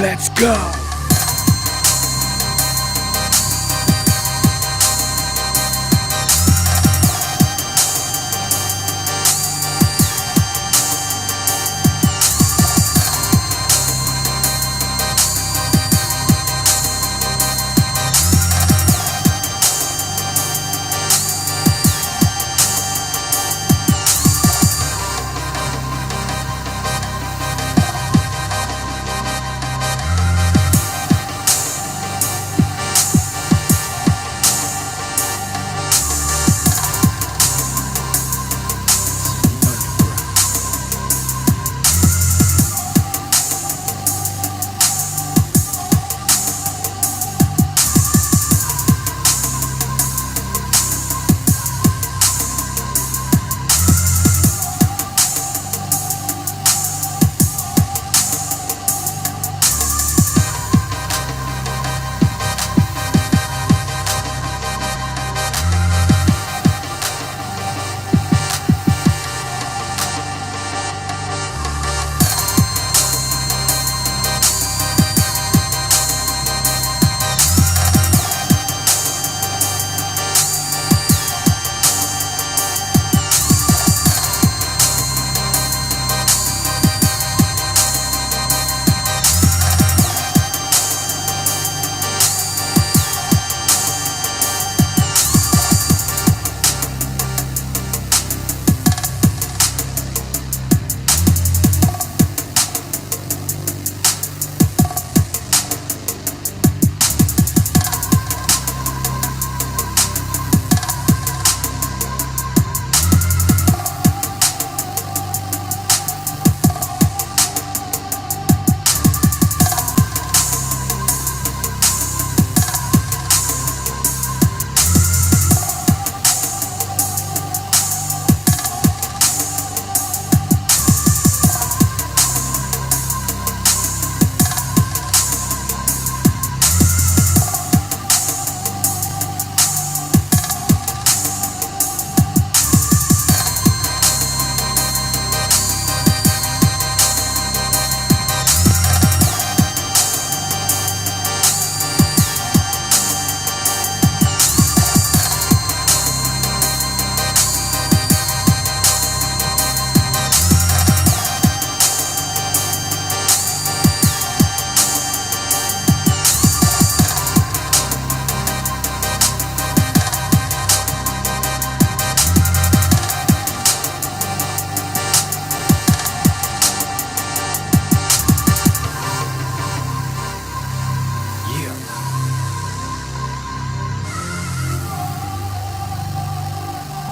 Let's go.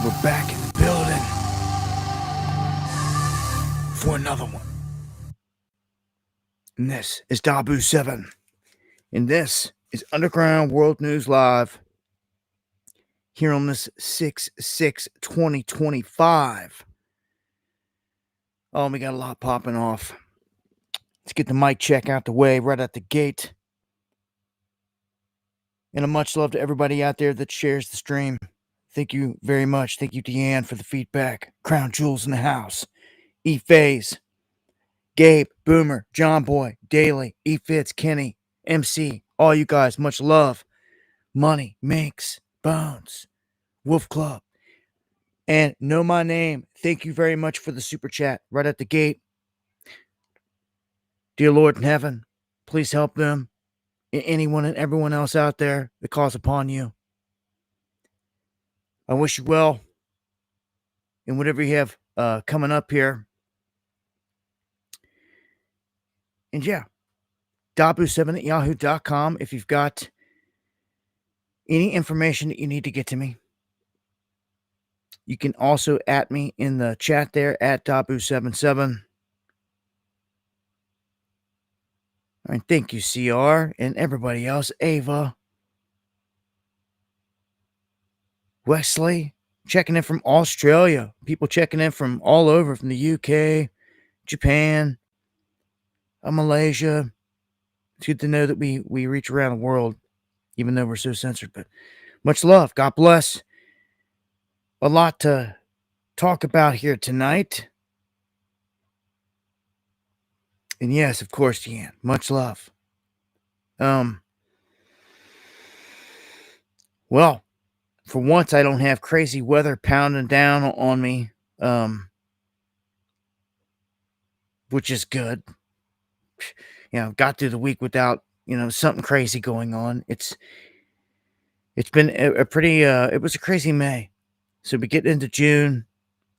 We're back in the building for another one. And this is WW3. And this is Underground World News Live here on this 6/6/2025. Oh, we got a lot popping off. Let's get the mic check out the way right at the gate. And a much love to everybody out there that shares the stream. Thank you very much. Thank you, Deanne, for the feedback. Crown Jewels in the house. E-Phase, Gabe, Boomer, John Boy, Daly, E-Fitz, Kenny, MC, all you guys, much love. Money, Minx, Bones, Wolf Club, and Know My Name. Thank you very much for the super chat right at the gate. Dear Lord in heaven, please help them and anyone and everyone else out there that calls upon you. I wish you well in whatever you have coming up here. And yeah, WW7@yahoo.com if you've got any information that you need to get to me. You can also at me in the chat there at WW77. All right, thank you, CR, and everybody else. Ava, Wesley, checking in from Australia. People checking in from all over, from the UK, Japan, Malaysia. It's good to know that we reach around the world, even though we're so censored. But much love. God bless. A lot to talk about here tonight. And yes, of course, Deanne, much love. Um, well, for once, I don't have crazy weather pounding down on me, which is good. Got through the week without something crazy going on. It's been a pretty it was a crazy May. So we get into June,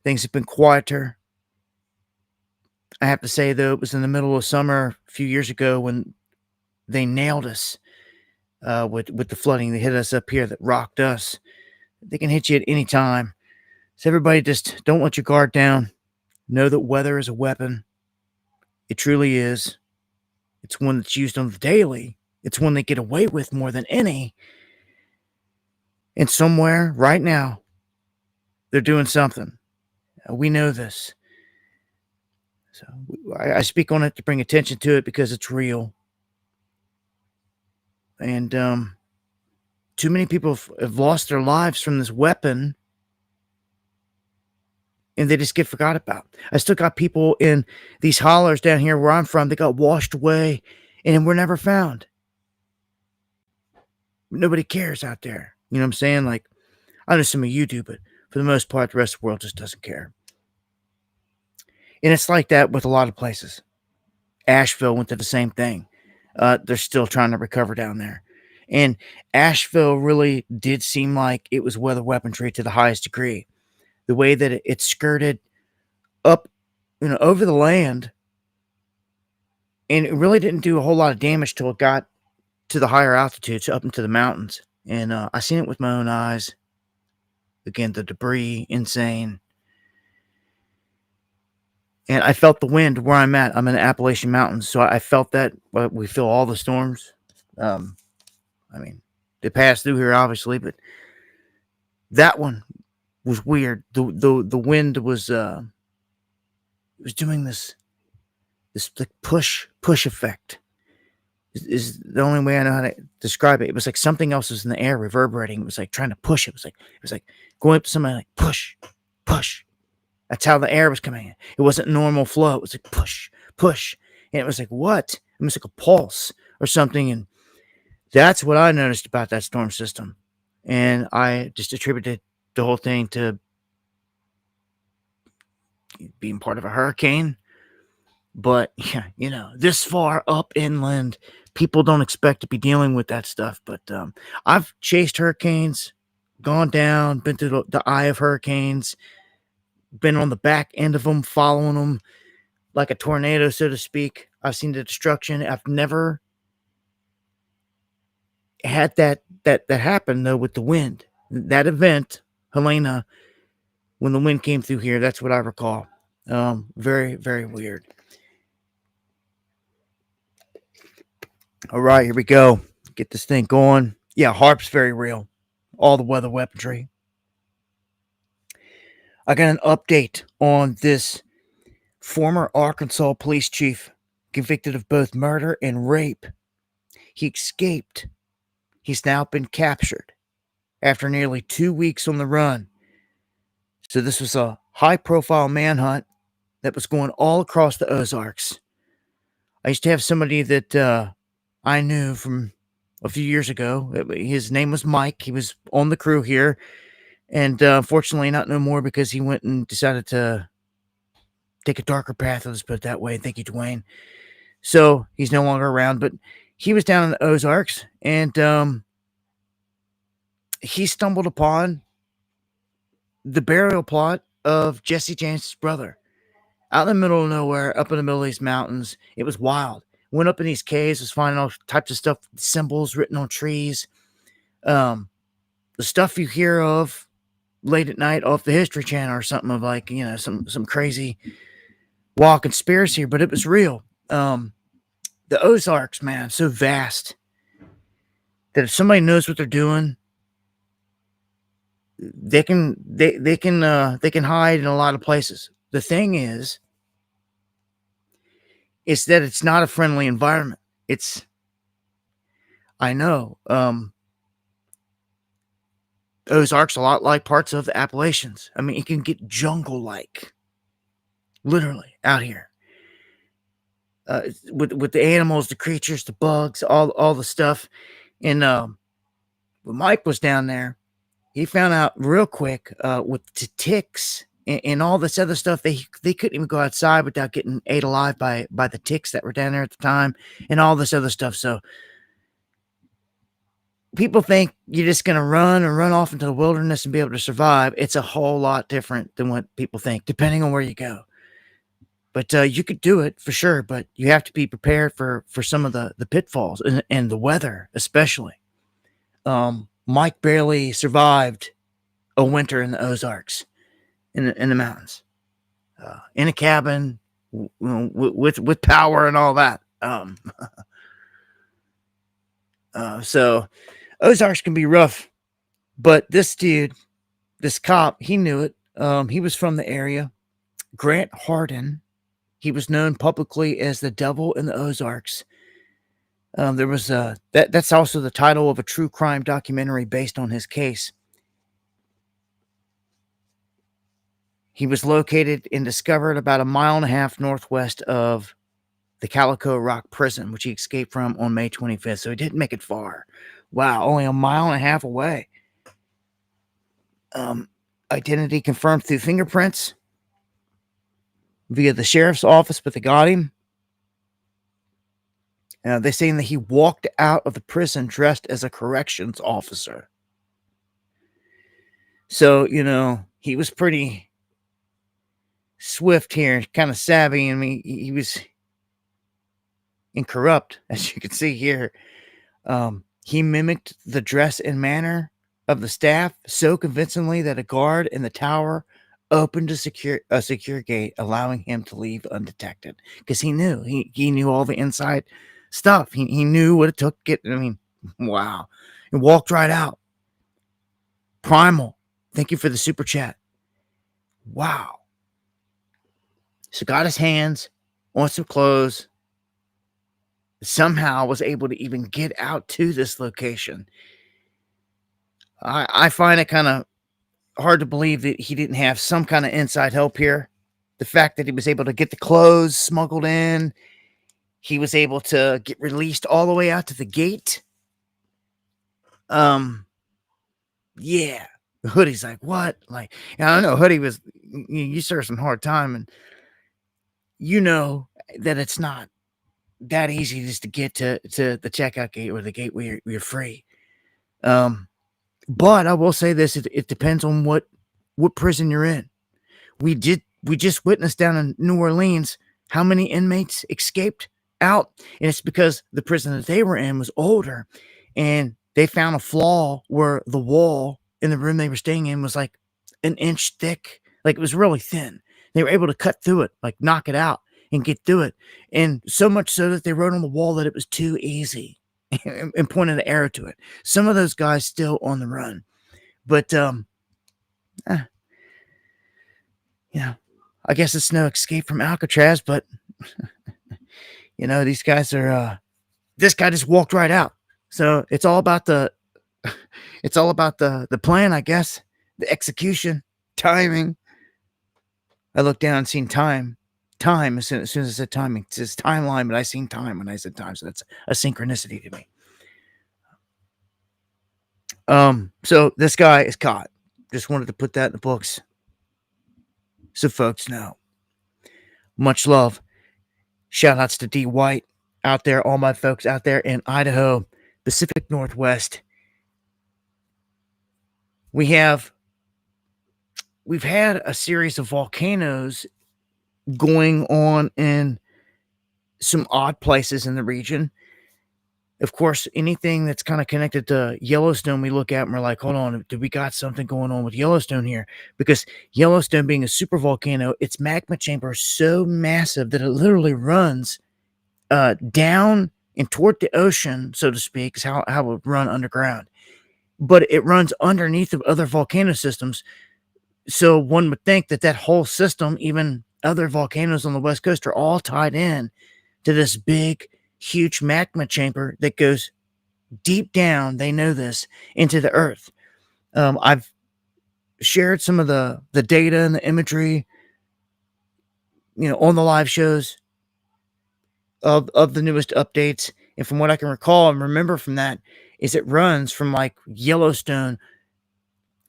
things have been quieter. I have to say though, it was in the middle of summer a few years ago when they nailed us with the flooding. They hit us up here that rocked us. They can hit you at any time. So everybody just don't let your guard down. Know that weather is a weapon. It truly is. It's one that's used on the daily. It's one they get away with more than any. And somewhere right now, they're doing something. We know this. So I speak on it to bring attention to it because it's real. And too many people have lost their lives from this weapon, and they just get forgot about. I still got people in these hollers down here where I'm from that got washed away and were never found. Nobody cares out there. You know what I'm saying? Like, I know some of you do, but for the most part, the rest of the world just doesn't care. And it's like that with a lot of places. Asheville went to the same thing. They're still trying to recover down there. And Asheville really did seem like it was weather weaponry to the highest degree. The way that it skirted up, over the land, and it really didn't do a whole lot of damage till it got to the higher altitudes, up into the mountains. And I seen it with my own eyes. Again, the debris, insane. And I felt the wind where I'm at. I'm in the Appalachian Mountains, so I felt that. We feel all the storms. They passed through here, obviously, but that one was weird. The wind was doing this like push effect. Is the only way I know how to describe it. It was like something else was in the air, reverberating. It was like trying to push. It was like going up to somebody, like push. That's how the air was coming in. It wasn't normal flow. It was like push. And it was like, what? It was like a pulse or something. And that's what I noticed about that storm system. And I just attributed the whole thing to being part of a hurricane. But, yeah, this far up inland, people don't expect to be dealing with that stuff. But I've chased hurricanes, gone down, been through the eye of hurricanes, been on the back end of them, following them like a tornado, so to speak. I've seen the destruction. I've never had that happen, though, with the wind. That event, Helena, when the wind came through here, that's what I recall. Very, very weird. All right, here we go. Get this thing going. Yeah, HAARP's very real. All the weather weaponry. I got an update on this former Arkansas police chief convicted of both murder and rape. He escaped. He's now been captured after nearly 2 weeks on the run. So this was a high-profile manhunt that was going all across the Ozarks. I used to have somebody that I knew from a few years ago. His name was Mike. He was on the crew here. And unfortunately, not no more because he went and decided to take a darker path. Let's put it that way. Thank you, Dwayne. So he's no longer around. But he was down in the Ozarks. And he stumbled upon the burial plot of Jesse James' brother. Out in the middle of nowhere, up in the middle of these mountains. It was wild. Went up in these caves, was finding all types of stuff, symbols written on trees. The stuff you hear of late at night off the History Channel or something of like, some crazy wild conspiracy, but it was real. The Ozarks, man, so vast that if somebody knows what they're doing, they can hide in a lot of places. The thing is that it's not a friendly environment. I know, Ozarks a lot like parts of the Appalachians. I mean, it can get jungle-like, literally, out here. with the animals, the creatures, the bugs, all the stuff. And when Mike was down there, he found out real quick with the ticks and all this other stuff. They couldn't even go outside without getting ate alive by the ticks that were down there at the time, and all this other stuff. So people think you're just going to run and run off into the wilderness and be able to survive. It's a whole lot different than what people think, depending on where you go. But you could do it for sure, but you have to be prepared for some of the pitfalls and the weather, especially. Mike barely survived a winter in the Ozarks, in the mountains, in a cabin with power and all that. So Ozarks can be rough, but this dude, this cop, he knew it. He was from the area. Grant Hardin. He was known publicly as the Devil in the Ozarks. There was that's also the title of a true crime documentary based on his case. He was located and discovered about 1.5 miles northwest of the Calico Rock prison, which he escaped from on May 25th. So he didn't make it far. Wow, only 1.5 miles away. Identity confirmed through fingerprints via the sheriff's office, but they got him. They're saying that he walked out of the prison dressed as a corrections officer. So, he was pretty swift here, kind of savvy. I mean, he was incorrupt, as you can see here. He mimicked the dress and manner of the staff so convincingly that a guard in the tower opened a secure gate, allowing him to leave undetected. Because he knew. He knew all the inside stuff. He knew what it took to get. I mean, wow. He walked right out. Primal. Thank you for the super chat. Wow. So got his hands on some clothes. Somehow was able to even get out to this location. I find it kind of hard to believe that he didn't have some kind of inside help here. The fact that he was able to get the clothes smuggled in, he was able to get released all the way out to the gate. Yeah. Hoodie's like, what? Like, I don't know. Hoodie was, you serve some hard time, and you know that it's not that easy just to get to the checkout gate or the gate where you're free. But I will say this: it depends on what prison you're in. We just witnessed down in New Orleans how many inmates escaped out, and it's because the prison that they were in was older, and they found a flaw where the wall in the room they were staying in was like 1 inch thick, like it was really thin. They were able to cut through it, like knock it out and get through it, and so much so that they wrote on the wall that it was too easy. And pointed an arrow to it. Some of those guys still on the run, but I guess it's no escape from Alcatraz. But these guys are. This guy just walked right out. So it's all about the plan, I guess. The execution, timing. I looked down and seen time as soon as I said timing. It says timeline, but I seen time when I said time. So that's a synchronicity to me. So this guy is caught. Just wanted to put that in the books so folks know. Much love. Shout outs to D White out there, all my folks out there in Idaho, Pacific Northwest. We've had a series of volcanoes going on in some odd places in the region. Of course, anything that's kind of connected to Yellowstone, we look at and we're like, hold on, do we got something going on with Yellowstone here? Because Yellowstone being a super volcano, its magma chamber is so massive that it literally runs down and toward the ocean, so to speak, is how it would run underground. But it runs underneath of other volcano systems. So one would think that whole system, even other volcanoes on the West Coast, are all tied in to this big, huge magma chamber that goes deep down, they know this, into the earth. I've shared some of the data and the imagery, on the live shows. of the newest updates. And from what I can recall and remember from that, is it runs from like Yellowstone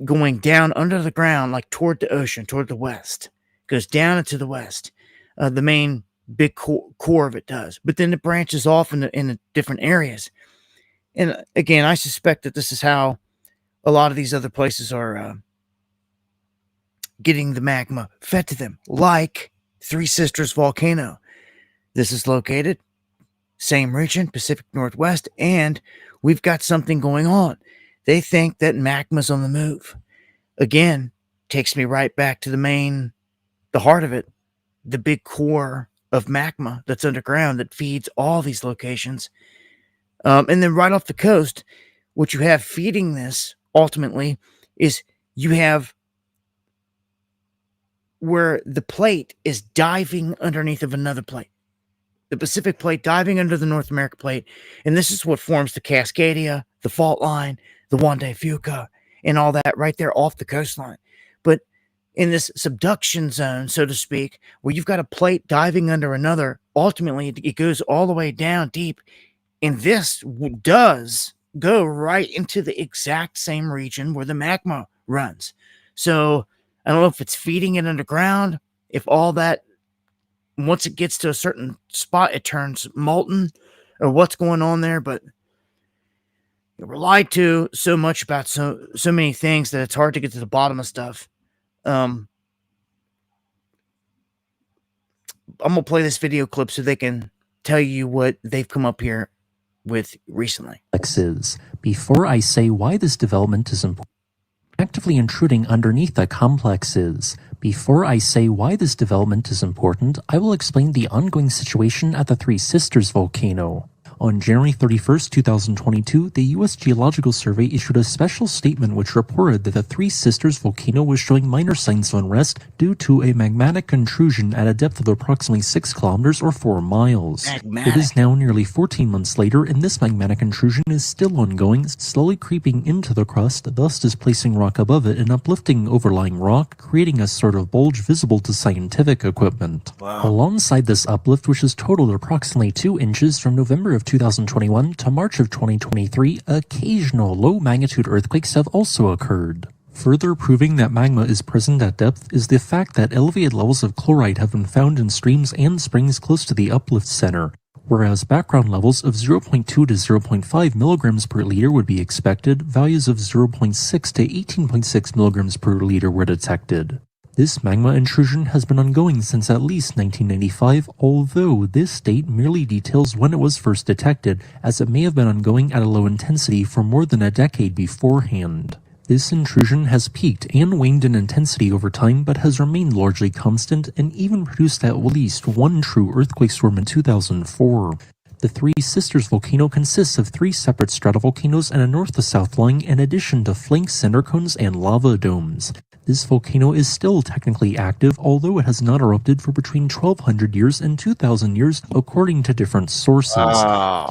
going down under the ground, like toward the ocean, toward the west. Goes down into the west. The main big core of it does. But then it branches off in different areas. And again, I suspect that this is how a lot of these other places are getting the magma fed to them, like Three Sisters Volcano. This is located, same region, Pacific Northwest, and we've got something going on. They think that magma's on the move. Again, takes me right back to the heart of it, the big core of magma that's underground that feeds all these locations. And then right off the coast, what you have feeding this ultimately is you have where the plate is diving underneath of another plate. The Pacific plate diving under the North America plate. And this is what forms the Cascadia, the fault line, the Juan de Fuca, and all that right there off the coastline. But in this subduction zone, so to speak, where you've got a plate diving under another, ultimately it goes all the way down deep. And this does go right into the exact same region where the magma runs. So I don't know if it's feeding it underground, if all that, once it gets to a certain spot, it turns molten, or what's going on there, but we're lied to so much about so many things that it's hard to get to the bottom of stuff. I'm going to play this video clip so they can tell you what they've come up here with recently. Before I say why this development is important, actively intruding underneath the complexes. Before I say why this development is important, I will explain the ongoing situation at the Three Sisters volcano. On January 31st, 2022, the U.S. Geological Survey issued a special statement which reported that the Three Sisters volcano was showing minor signs of unrest due to a magmatic intrusion at a depth of approximately 6 kilometers or 4 miles. It is now nearly 14 months later, and this magmatic intrusion is still ongoing, slowly creeping into the crust, thus displacing rock above it and uplifting overlying rock, creating a sort of bulge visible to scientific equipment. Wow. Alongside this uplift, which has totaled approximately 2 inches from November of 2021 to March of 2023, occasional low-magnitude earthquakes have also occurred. Further proving that magma is present at depth is the fact that elevated levels of chloride have been found in streams and springs close to the uplift center, whereas background levels of 0.2 to 0.5 milligrams per liter would be expected, values of 0.6 to 18.6 milligrams per liter were detected. This magma intrusion has been ongoing since at least 1995, although this date merely details when it was first detected, as it may have been ongoing at a low intensity for more than a decade beforehand. This intrusion has peaked and waned in intensity over time, but has remained largely constant and even produced at least one true earthquake storm in 2004. The Three Sisters volcano consists of 3 separate stratovolcanoes and a north to south line, in addition to flank cinder cones and lava domes. This volcano is still technically active, although it has not erupted for between 1200 years and 2000 years, according to different sources.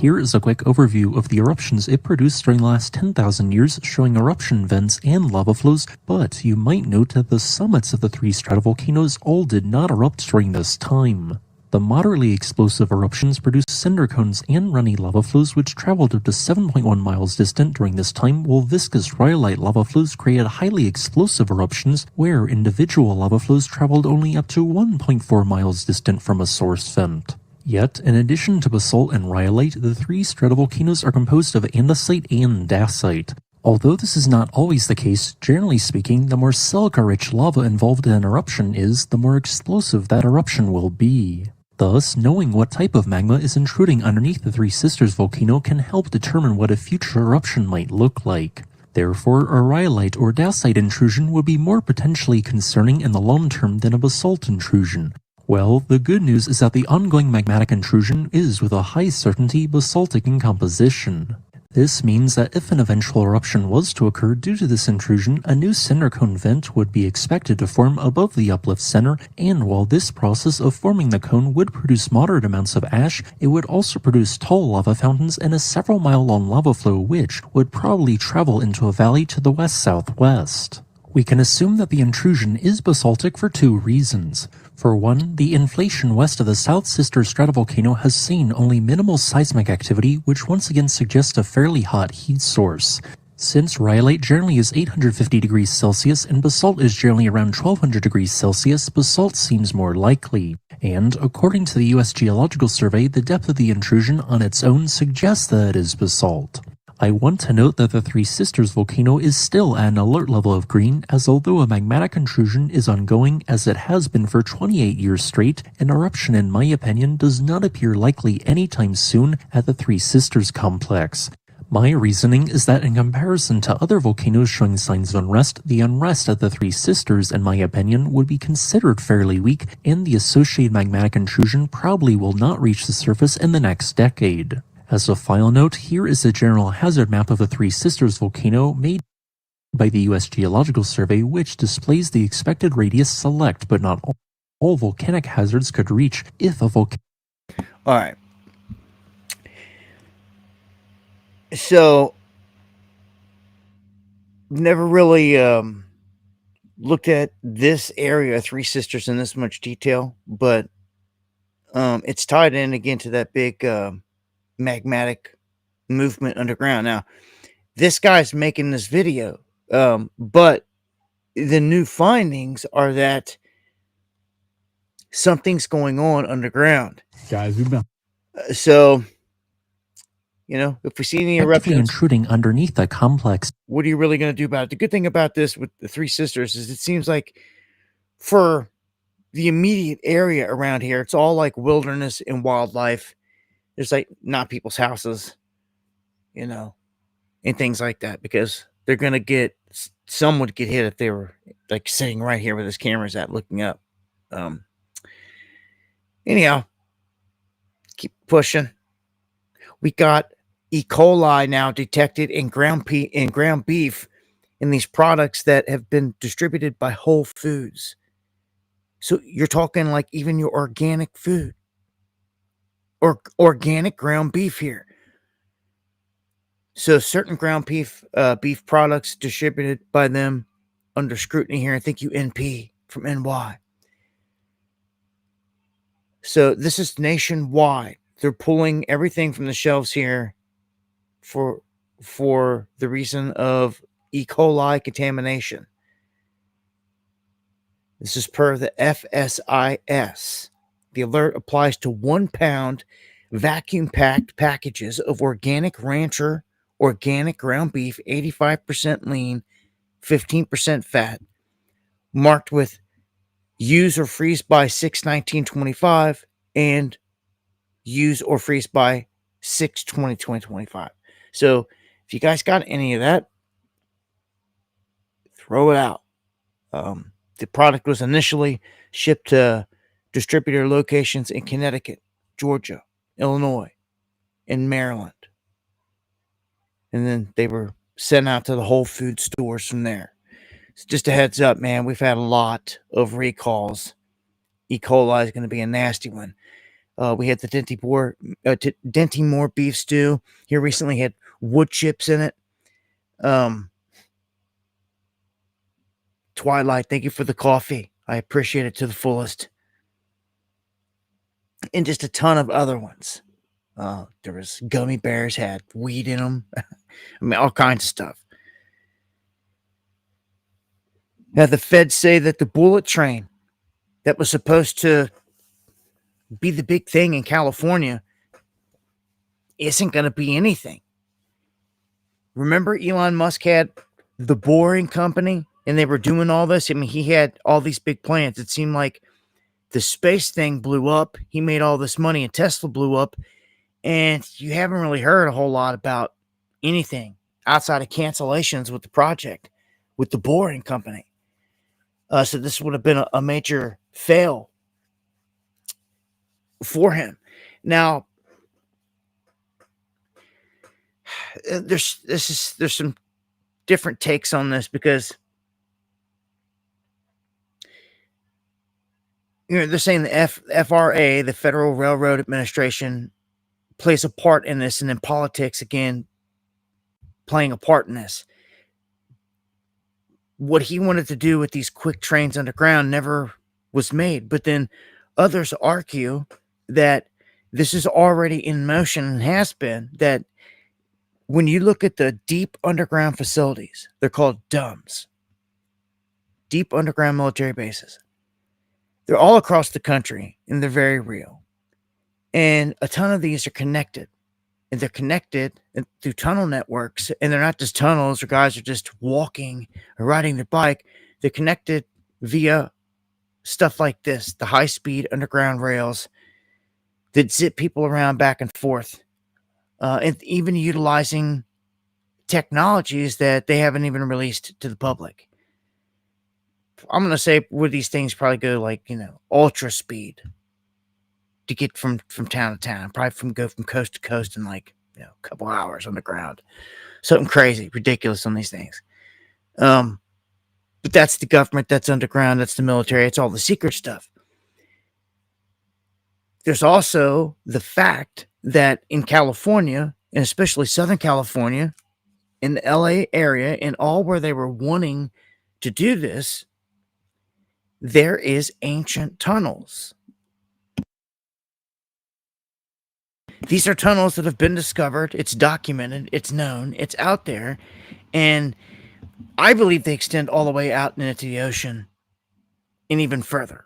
Here is a quick overview of the eruptions it produced during the last 10,000 years, showing eruption vents and lava flows, but you might note that the summits of the 3 stratovolcanoes all did not erupt during this time. The moderately explosive eruptions produced cinder cones and runny lava flows which traveled up to 7.1 miles distant during this time, while viscous rhyolite lava flows created highly explosive eruptions where individual lava flows traveled only up to 1.4 miles distant from a source vent. Yet, in addition to basalt and rhyolite, the 3 stratovolcanoes are composed of andesite and dacite. Although this is not always the case, generally speaking, the more silica-rich lava involved in an eruption is, the more explosive that eruption will be. Thus, knowing what type of magma is intruding underneath the Three Sisters volcano can help determine what a future eruption might look like. Therefore, a rhyolite or dacite intrusion would be more potentially concerning in the long term than a basalt intrusion. Well, the good news is that the ongoing magmatic intrusion is with a high certainty basaltic in composition. This means that if an eventual eruption was to occur due to this intrusion, a new cinder cone vent would be expected to form above the uplift center, and while this process of forming the cone would produce moderate amounts of ash, it would also produce tall lava fountains and a several mile long lava flow which would probably travel into a valley to the west-southwest. We can assume that the intrusion is basaltic for 2 reasons. For one, the inflation west of the South Sister stratovolcano has seen only minimal seismic activity, which once again suggests a fairly hot heat source. Since rhyolite generally is 850 degrees Celsius and basalt is generally around 1200 degrees Celsius, basalt seems more likely. And, according to the US Geological Survey, the depth of the intrusion on its own suggests that it is basalt. I want to note that the Three Sisters volcano is still at an alert level of green, as although a magmatic intrusion is ongoing as it has been for 28 years straight, an eruption in my opinion does not appear likely anytime soon at the Three Sisters complex. My reasoning is that in comparison to other volcanoes showing signs of unrest, the unrest at the Three Sisters, in my opinion, would be considered fairly weak, and the associated magmatic intrusion probably will not reach the surface in the next decade. As a final note, here is the general hazard map of the Three Sisters volcano made by the US Geological Survey, which displays the expected radius select, but not all volcanic hazards could reach if a volcano. All right. So, never really looked at this area, Three Sisters, in this much detail, but it's tied in again to that big magmatic movement underground. Now, this guy's making this video, but the new findings are that something's going on underground. Guys, we've been So, if we see any actively eruptions, intruding underneath the complex. what are you really going to do about it? The good thing about this with the Three Sisters is it seems like for the immediate area around here, it's all like wilderness and wildlife. There's like not people's houses, and things like that, because they're going to get, some would get hit if they were like sitting right here where this camera's at looking up. Anyhow, keep pushing. We got E. coli now detected in ground beef in these products that have been distributed by Whole Foods. So you're talking like even your organic food or organic ground beef here. So certain ground beef products distributed by them under scrutiny here. I think UNP from NY. So this is nationwide. They're pulling everything from the shelves here for the reason of E. coli contamination. This is per the FSIS. The alert applies to 1 pound vacuum-packed packages of organic rancher, organic ground beef, 85% lean, 15% fat, marked with use or freeze by 6/19/25 and use or freeze by 6/20/2025. So if you guys got any of that, throw it out. The product was initially shipped to distributor locations in Connecticut, Georgia, Illinois, and Maryland. And then they were sent out to the Whole Food stores from there. So just a heads up, man, we've had a lot of recalls. E. coli is going to be a nasty one. We had the Dinty-Moore beef stew. Here recently had wood chips in it. Twilight, thank you for the coffee. I appreciate it to the fullest. And just a ton of other ones. There was gummy bears, had weed in them. I mean, all kinds of stuff. Now, the feds say that the bullet train that was supposed to be the big thing in California isn't going to be anything. Remember Elon Musk had the Boring Company and they were doing all this? I mean, he had all these big plans. It seemed like the space thing blew up. He made all this money and Tesla blew up. And you haven't really heard a whole lot about anything outside of cancellations with the project, with the Boring Company. So this would have been a major fail for him. Now, there's some different takes on this because they're saying the FRA, the Federal Railroad Administration, plays a part in this, and then politics again playing a part in this. What he wanted to do with these quick trains underground never was made. But then others argue that this is already in motion and has been, that when you look at the deep underground facilities, they're called DUMBs, deep underground military bases. They're all across the country and they're very real. And a ton of these are connected. And they're connected through tunnel networks. And they're not just tunnels or guys are just walking or riding their bike. They're connected via stuff like this, the high-speed underground rails that zip people around back and forth. And even utilizing technologies that they haven't even released to the public. I'm going to say where these things probably go like, ultra speed to get from town to town. Probably go from coast to coast in like, a couple hours on the ground. Something crazy, ridiculous on these things. But that's the government, that's underground, that's the military, it's all the secret stuff. There's also the fact that in California, and especially Southern California, in the LA area, and all where they were wanting to do this, there is ancient tunnels. These are tunnels that have been discovered. It's documented. It's known. It's out there. And I believe they extend all the way out into the ocean and even further.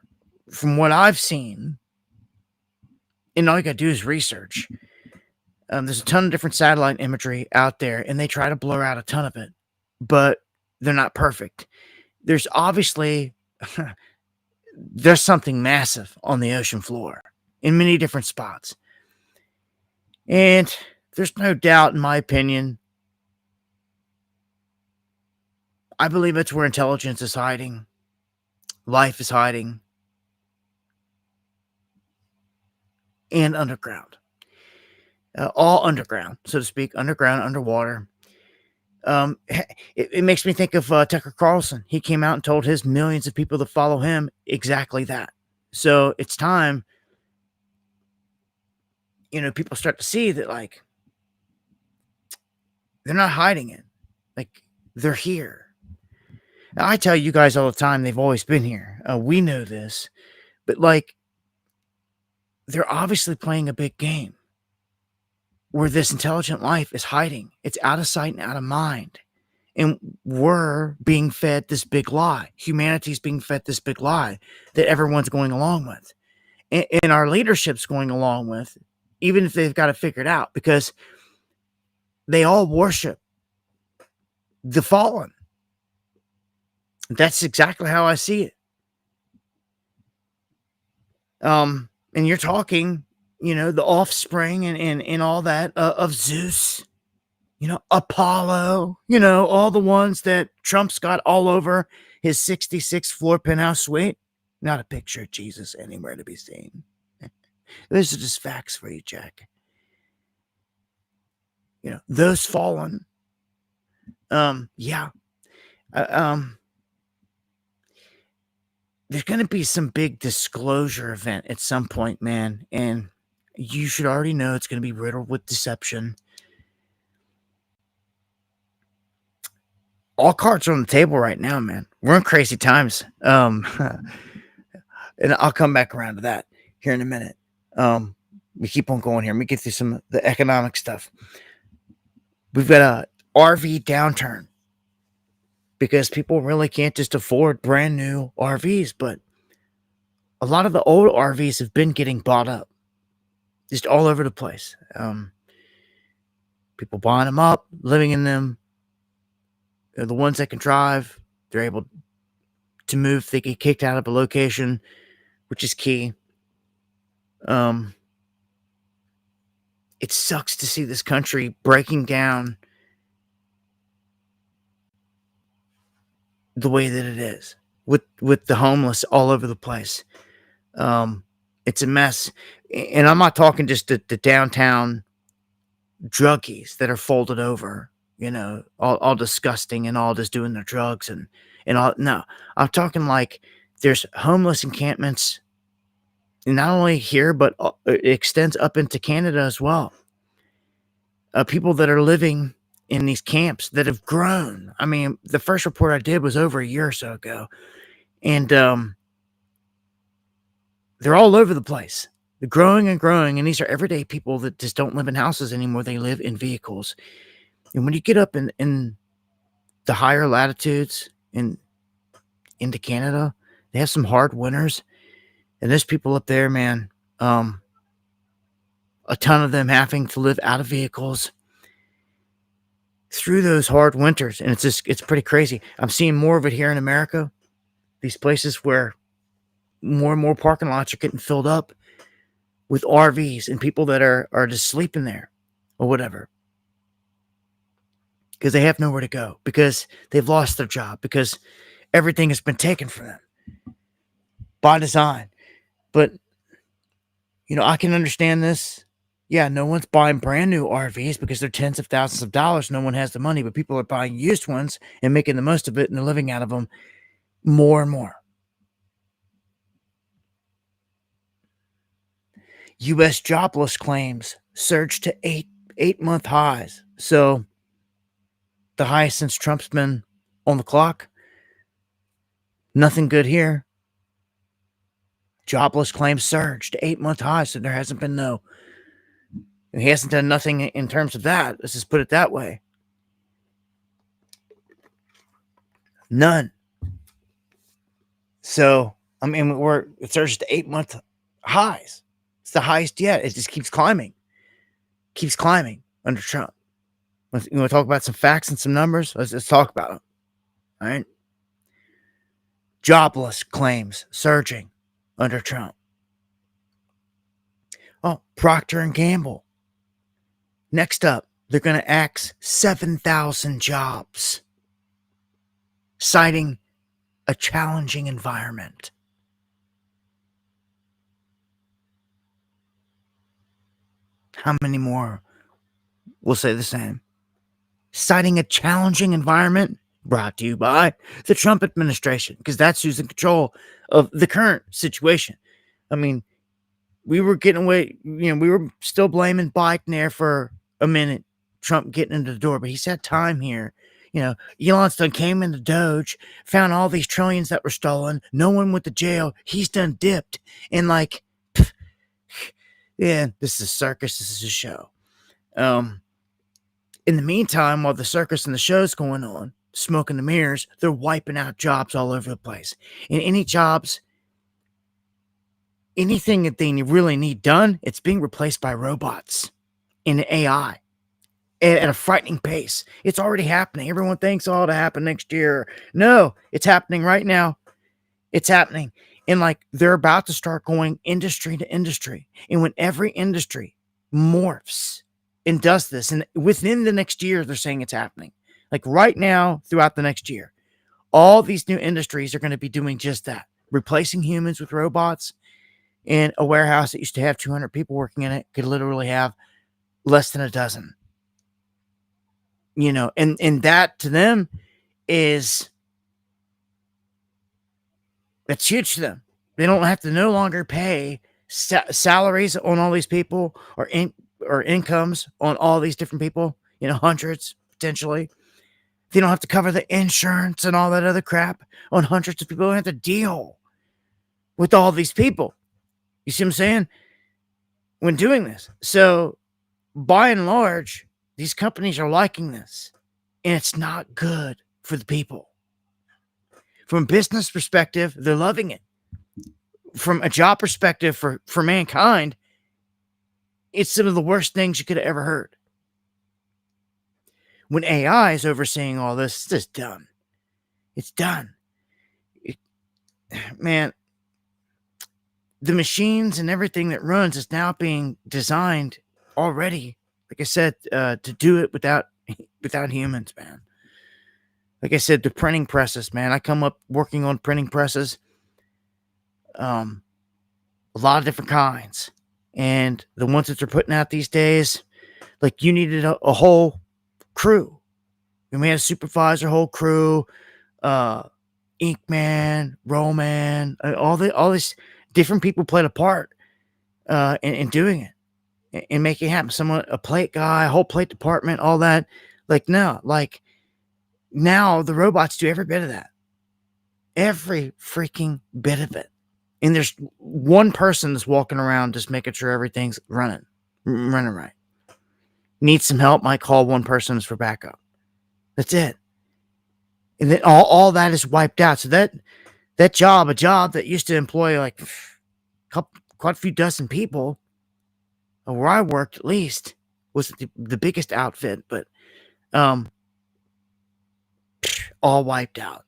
From what I've seen, and all you got to do is research. There's a ton of different satellite imagery out there, and they try to blur out a ton of it, but they're not perfect. There's obviously there's something massive on the ocean floor in many different spots. And there's no doubt, in my opinion, I believe it's where intelligence is hiding, life is hiding, and underground. All underground, so to speak, underground, underwater. It makes me think of Tucker Carlson. He came out and told his millions of people that follow him exactly that. So it's time, people start to see that, like, they're not hiding it. Like, they're here. Now, I tell you guys all the time, they've always been here. We know this. But, like, they're obviously playing a big game where this intelligent life is hiding. It's out of sight and out of mind. And we're being fed this big lie. Humanity's being fed this big lie that everyone's going along with. And our leadership's going along with, even if they've got it figured out, because they all worship the fallen. That's exactly how I see it. And you're talking, the offspring and all that of Zeus, Apollo, all the ones that Trump's got all over his 66 floor penthouse suite. Not a picture of Jesus anywhere to be seen. Those are just facts for you, Jack. Those fallen. Yeah. There's going to be some big disclosure event at some point, man. And you should already know it's going to be riddled with deception. All cards are on the table right now, man. We're in crazy times. And I'll come back around to that here in a minute. We keep on going here. Let me get through some of the economic stuff. We've got a RV downturn because people really can't just afford brand new RVs, but a lot of the old RVs have been getting bought up just all over the place. People buying them up, living in them. They're the ones that can drive. They're able to move if they get kicked out of a location, which is key. It sucks to see this country breaking down the way that it is with the homeless all over the place. It's a mess. And I'm not talking just the downtown druggies that are folded over, all disgusting and all just doing their drugs and all. No, I'm talking like there's homeless encampments not only here, but it extends up into Canada as well. People that are living in these camps that have grown. I mean, the first report I did was over a year or so ago. And they're all over the place. They're growing and growing, and these are everyday people that just don't live in houses anymore. They live in vehicles. And when you get up in the higher latitudes into Canada, they have some hard winters. And there's people up there, man, a ton of them having to live out of vehicles through those hard winters. And it's pretty crazy. I'm seeing more of it here in America. These places where more and more parking lots are getting filled up with RVs and people that are just sleeping there or whatever. Because they have nowhere to go. Because they've lost their job. Because everything has been taken from them. By design. But, I can understand this. Yeah, no one's buying brand new RVs because they're tens of thousands of dollars. No one has the money, but people are buying used ones and making the most of it and they're living out of them more and more. U.S. jobless claims surged to eight-month highs. So, the highest since Trump's been on the clock. Nothing good here. Jobless claims surged to 8-month highs, so there hasn't been he hasn't done nothing in terms of that. Let's just put it that way. None. So, it surged to 8-month highs. It's the highest yet. It just keeps climbing. Keeps climbing under Trump. You want to talk about some facts and some numbers? Let's talk about them. All right. Jobless claims surging under Trump. Oh, Procter & Gamble. Next up, they're going to axe 7,000 jobs, citing a challenging environment. How many more will say the same? Citing a challenging environment, brought to you by the Trump administration, because that's who's in control of the current situation. I mean, we were getting away, we were still blaming Biden there for a minute, Trump getting into the door, but he's had time here. Elon's done came into Doge, found all these trillions that were stolen. No one went to jail. He's done dipped. And yeah, this is a circus. This is a show. In the meantime, while the circus and the show's going on, smoke and the mirrors, they're wiping out jobs all over the place. And anything that they really need done, it's being replaced by robots and AI at a frightening pace. It's already happening. Everyone thinks, it'll happen next year. No, it's happening right now. It's happening. And they're about to start going industry to industry. And when every industry morphs and does this, and within the next year, they're saying it's happening. Right now, throughout the next year, all these new industries are going to be doing just that. Replacing humans with robots. And a warehouse that used to have 200 people working in it could literally have less than a dozen. And that to them that's huge to them. They don't have to no longer pay salaries on all these people or incomes on all these different people, hundreds potentially. They don't have to cover the insurance and all that other crap on hundreds of people. They don't have to deal with all these people. You see what I'm saying? When doing this. So, by and large, these companies are liking this. And it's not good for the people. From a business perspective, they're loving it. From a job perspective for mankind, it's some of the worst things you could have ever heard. When AI is overseeing all this, it's just done. It's done. Man, the machines and everything that runs is now being designed already, like I said, to do it without humans, man. Like I said, the printing presses, man. I come up working on printing presses, a lot of different kinds. And the ones that they're putting out these days, you needed a whole crew. And we had a supervisor, whole crew, ink man, roll man, all these different people played a part in doing it and making it happen. A plate guy, a whole plate department, all that. Now the robots do every bit of that. Every freaking bit of it. and there's one person that's walking around just making sure everything's running right. Needs some help, might call one person for backup. That's it. And then all that is wiped out. So that job, a job that used to employ like quite a few dozen people, where I worked at least, was the biggest outfit, but all wiped out.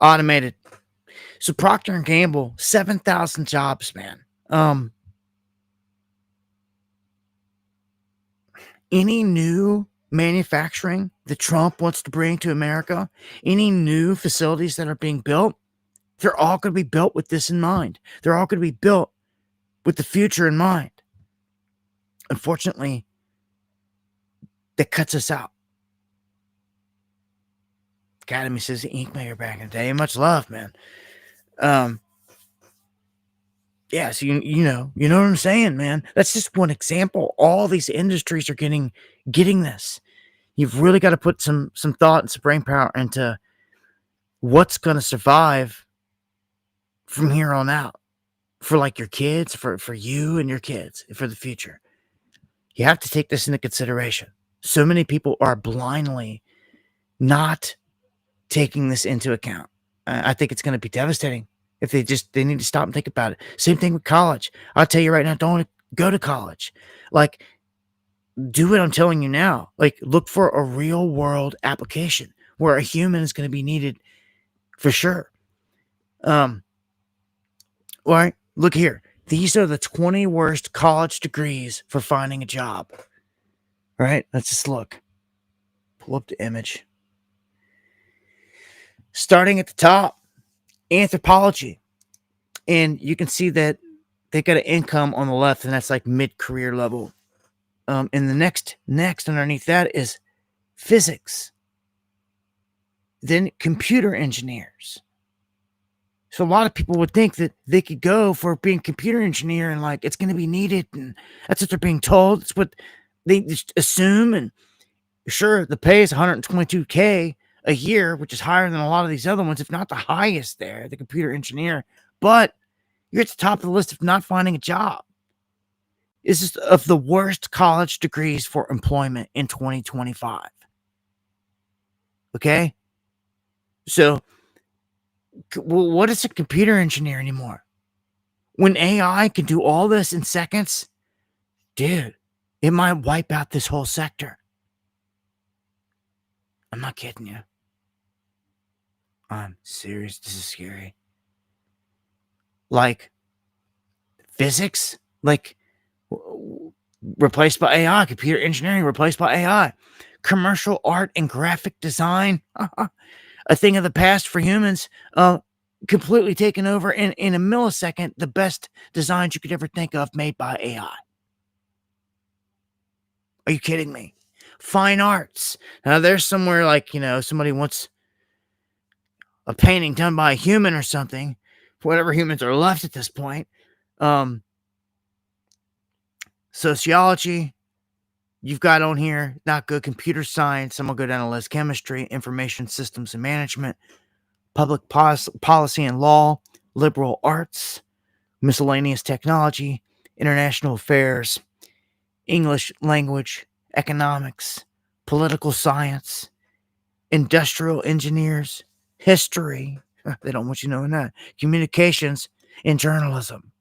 Automated. So Procter and Gamble, 7,000 jobs, man. Any new manufacturing that Trump wants to bring to America, any new facilities that are being built, they're all going to be built with this in mind. They're all going to be built with the future in mind. Unfortunately, that cuts us out. Academy says the ink maker back in the day. Much love, man. Yeah, so you know what I'm saying, man. That's just one example. All these industries are getting this. You've really got to put some thought and some brain power into what's going to survive from here on out for like your kids, for you and your kids, for the future. You have to take this into consideration. So many people are blindly not taking this into account. I think it's going to be devastating if they need to stop and think about it. Same thing with college. I'll tell you right now, don't go to college. Like, do what I'm telling you now. Like, look for a real world application where a human is going to be needed for sure. All right, look here. These are the 20 worst college degrees for finding a job. All right, let's just look. Pull up the image. Starting at the top, anthropology. And you can see that they got an income on the left, and that's like mid-career level. And the next underneath that is physics. Then computer engineers. So a lot of people would think that they could go for being a computer engineer and like it's going to be needed, and that's what they're being told. It's what they just assume. And sure, the pay is $122K a year, which is higher than a lot of these other ones, if not the highest there, the computer engineer. But you're at the top of the list of not finding a job. This is of the worst college degrees for employment in 2025. Okay? So, what is a computer engineer anymore? When AI can do all this in seconds, dude, it might wipe out this whole sector. I'm not kidding you. I'm serious. This is scary. Like, physics? Like, replaced by AI. Computer engineering replaced by AI. Commercial art and graphic design. A thing of the past for humans. Completely taken over in a millisecond. The best designs you could ever think of made by AI. Are you kidding me? Fine arts. Now there's somewhere like, somebody wants a painting done by a human or something. Whatever humans are left at this point. Sociology, you've got on here, not good. Computer science, I'm going to go down the list. Chemistry, information systems and management, public policy and law, liberal arts, miscellaneous technology, international affairs, English language, economics, political science, industrial engineers, history, they don't want you knowing that, communications, and journalism.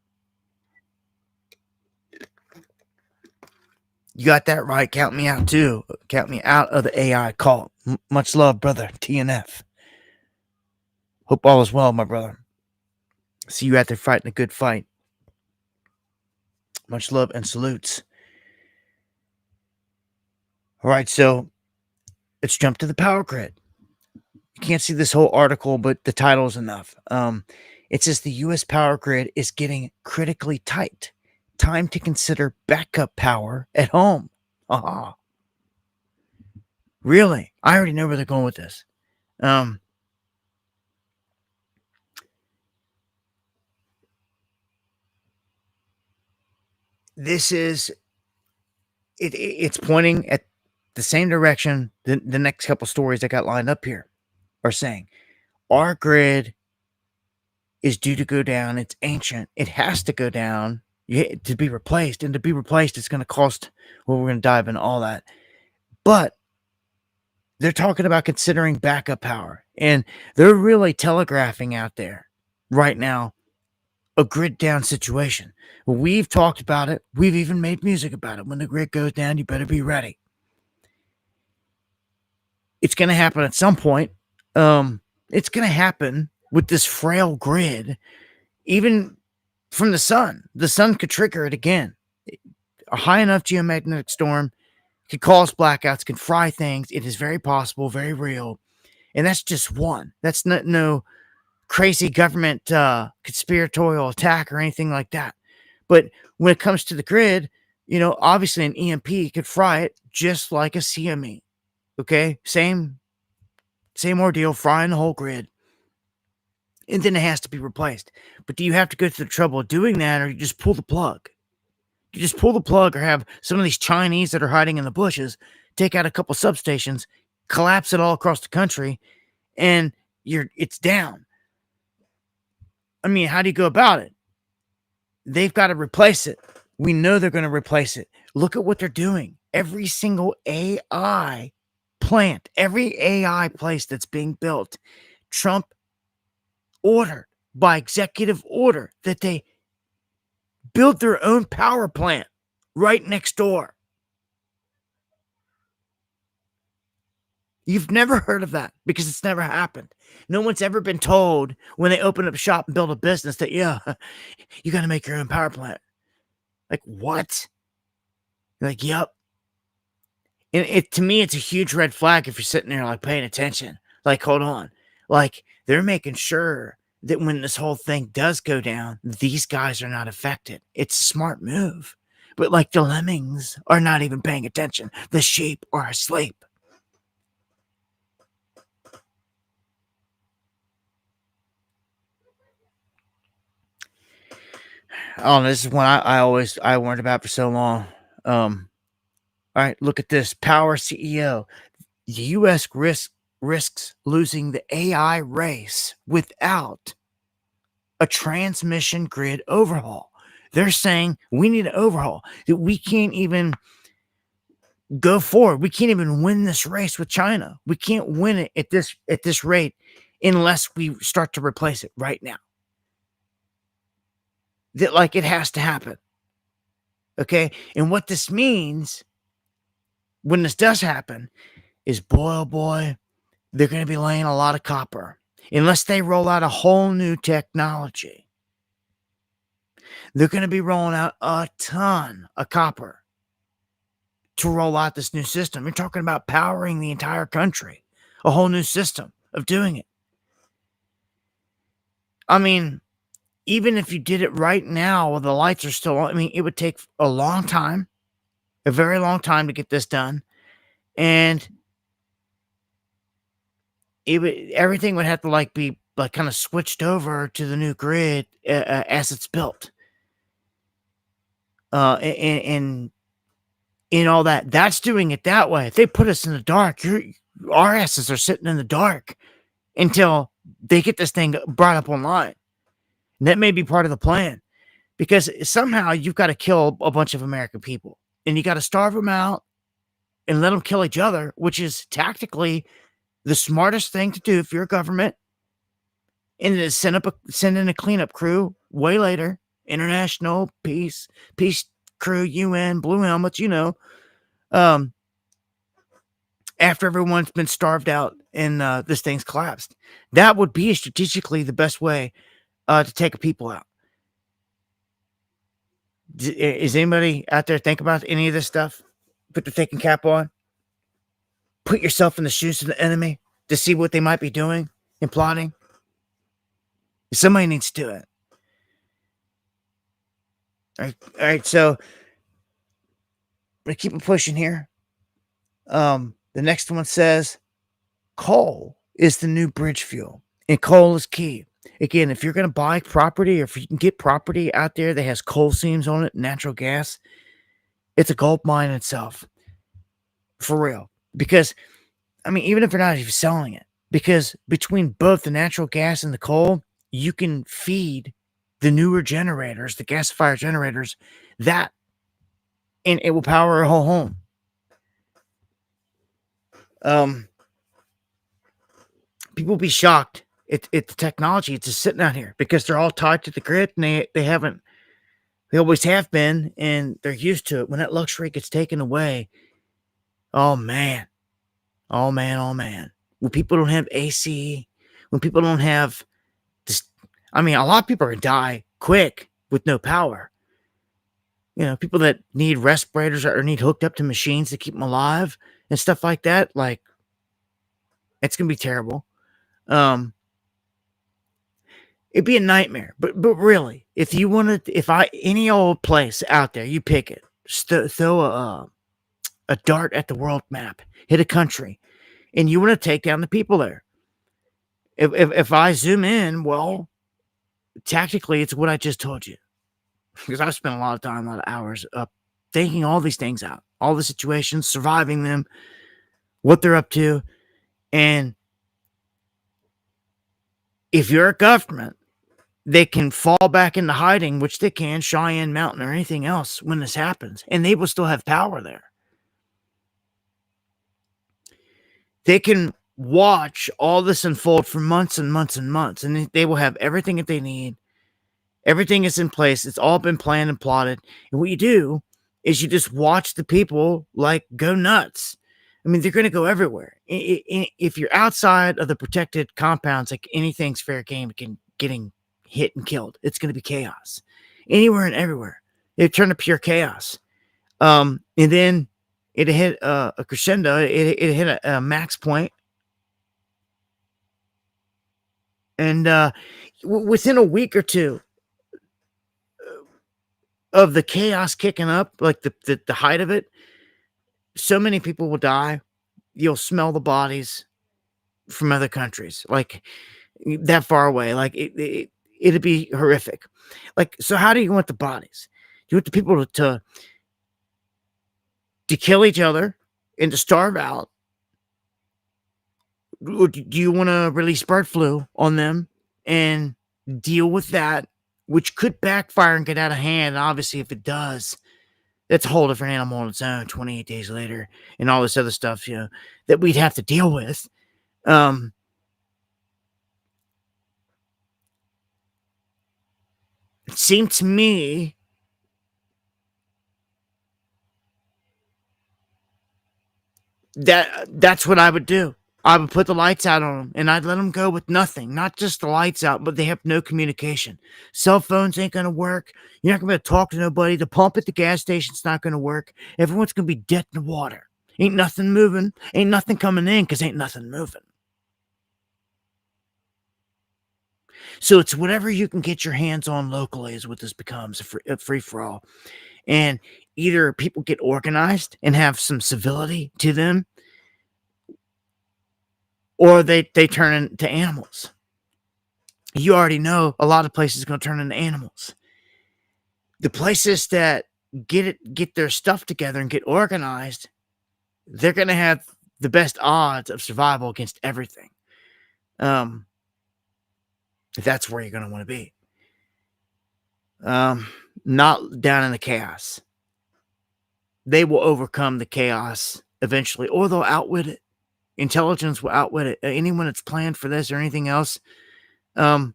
You got that right. Count me out too. Count me out of the AI cult. Much love, brother. TNF. Hope all is well, my brother. See you out there fighting a good fight. Much love and salutes. All right, so let's jump to the power grid. You can't see this whole article, but the title is enough. It says the U.S. power grid is getting critically tight. Time to consider backup power at home. Really? I already know where they're going with this. This is it's pointing at the same direction the next couple stories I got lined up here are saying. Our grid is due to go down. It's ancient. It has to go down to be replaced. And to be replaced, it's going to cost, well, we're going to dive into all that. But they're talking about considering backup power. And they're really telegraphing out there right now a grid down situation. We've talked about it. We've even made music about it. When the grid goes down, you better be ready. It's going to happen at some point. It's going to happen with this frail grid, even from the sun. The sun could trigger it again. A high enough geomagnetic storm could cause blackouts, could fry things. It is very possible, very real. And that's just one. That's not no crazy government conspiratorial attack or anything like that. But when it comes to the grid, obviously an EMP could fry it just like a CME. Okay? Same ordeal, frying the whole grid. And then it has to be replaced. But do you have to go through the trouble of doing that, or you just pull the plug? You just pull the plug, or have some of these Chinese that are hiding in the bushes take out a couple substations, collapse it all across the country, and it's down. I mean, how do you go about it? They've got to replace it. We know they're going to replace it. Look at what they're doing. Every single AI plant, every AI place that's being built, Trump ordered by executive order that they build their own power plant right next door. You've never heard of that because it's never happened. No one's ever been told when they open up shop and build a business that, yeah, you got to make your own power plant. Like, what? You're like, yep. And to me, it's a huge red flag if you're sitting there like paying attention. Like, hold on. Like, they're making sure that when this whole thing does go down, these guys are not affected. It's a smart move. But like the lemmings are not even paying attention. The sheep are asleep. Oh, this is one I warned about for so long. All right, look at this. Power CEO. The U.S. risks losing the AI race without a transmission grid overhaul. They're saying we need an overhaul. That we can't even go forward. We can't even win this race with China. We can't win it at this rate unless we start to replace it right now. That like it has to happen. Okay? And what this means when this does happen is, boy, oh boy, they're going to be laying a lot of copper. Unless they roll out a whole new technology, they're going to be rolling out a ton of copper to roll out this new system. You're talking about powering the entire country, a whole new system of doing it. I mean, even if you did it right now while the lights are still on, I mean, it would take a long time, a very long time to get this done. And everything would have to be kind of switched over to the new grid as it's built. And all that. That's doing it that way. If they put us in the dark, our asses are sitting in the dark until they get this thing brought up online. And that may be part of the plan, because somehow you've got to kill a bunch of American people, and you got to starve them out and let them kill each other, which is tactically the smartest thing to do if you're a government. And then send in a cleanup crew way later, international peace crew, UN, blue helmets, after everyone's been starved out and this thing's collapsed. That would be strategically the best way to take people out. Is anybody out there think about any of this stuff? Put the thinking cap on. Put yourself in the shoes of the enemy to see what they might be doing and plotting. Somebody needs to do it. All right, so I'm going to keep it pushing here. The next one says, coal is the new bridge fuel, and coal is key. Again, if you're going to buy property, or if you can get property out there that has coal seams on it, natural gas, it's a gold mine in itself. For real. Because, I mean, even if you're not even selling it, because between both the natural gas and the coal, you can feed the newer generators, the gas-fired generators, that, and it will power a whole home. People will be shocked at the technology. It's just sitting out here because they're all tied to the grid, and they always have been, and they're used to it. When that luxury gets taken away, oh man, oh man, oh man. When people don't have AC, when people don't have this, I mean, a lot of people are gonna die quick with no power. You know, people that need respirators or need hooked up to machines to keep them alive and stuff like that. Like, it's gonna be terrible. It'd be a nightmare. But really, if you wanted, any old place out there, you pick it. Throw a dart at the world map, hit a country, and you want to take down the people there. If I zoom in, well, tactically, it's what I just told you, because I've spent a lot of time, a lot of hours up thinking all these things out, all the situations, surviving them, what they're up to, and if you're a government, they can fall back into hiding, which they can, Cheyenne Mountain or anything else, when this happens, and they will still have power there. They can watch all this unfold for months and months and months, and they will have everything that they need. Everything is in place. It's all been planned and plotted. And what you do is you just watch the people like go nuts. I mean, they're going to go everywhere. If you're outside of the protected compounds, like anything's fair game, getting hit and killed, it's going to be chaos anywhere and everywhere. It turned to pure chaos. And then it hit a crescendo. It hit a max point. And within a week or two of the chaos kicking up, like the height of it, so many people will die. You'll smell the bodies from other countries, like that far away. Like it'd be horrific. Like, so how do you want the bodies? Do you want the people to kill each other and to starve out? Or do you want to release bird flu on them and deal with that, which could backfire and get out of hand? And obviously, if it does, that's a whole different animal on its own 28 days later and all this other stuff, that we'd have to deal with. It seemed to me that's what I would do. I would put the lights out on them, and I'd let them go with nothing. Not just the lights out, but they have no communication. Cell phones ain't going to work. You're not going to be able to talk to nobody. The pump at the gas station's not going to work. Everyone's going to be dead in the water. Ain't nothing moving. Ain't nothing coming in because ain't nothing moving. So it's whatever you can get your hands on locally is what this becomes, a free-for-all. And either people get organized and have some civility to them, or they turn into animals. You already know a lot of places are going to turn into animals. The places that get their stuff together and get organized, they're going to have the best odds of survival against everything. That's where you're going to want to be. Not down in the chaos. They will overcome the chaos eventually, or they'll outwit it. Intelligence will outwit it. Anyone that's planned for this or anything else. Look,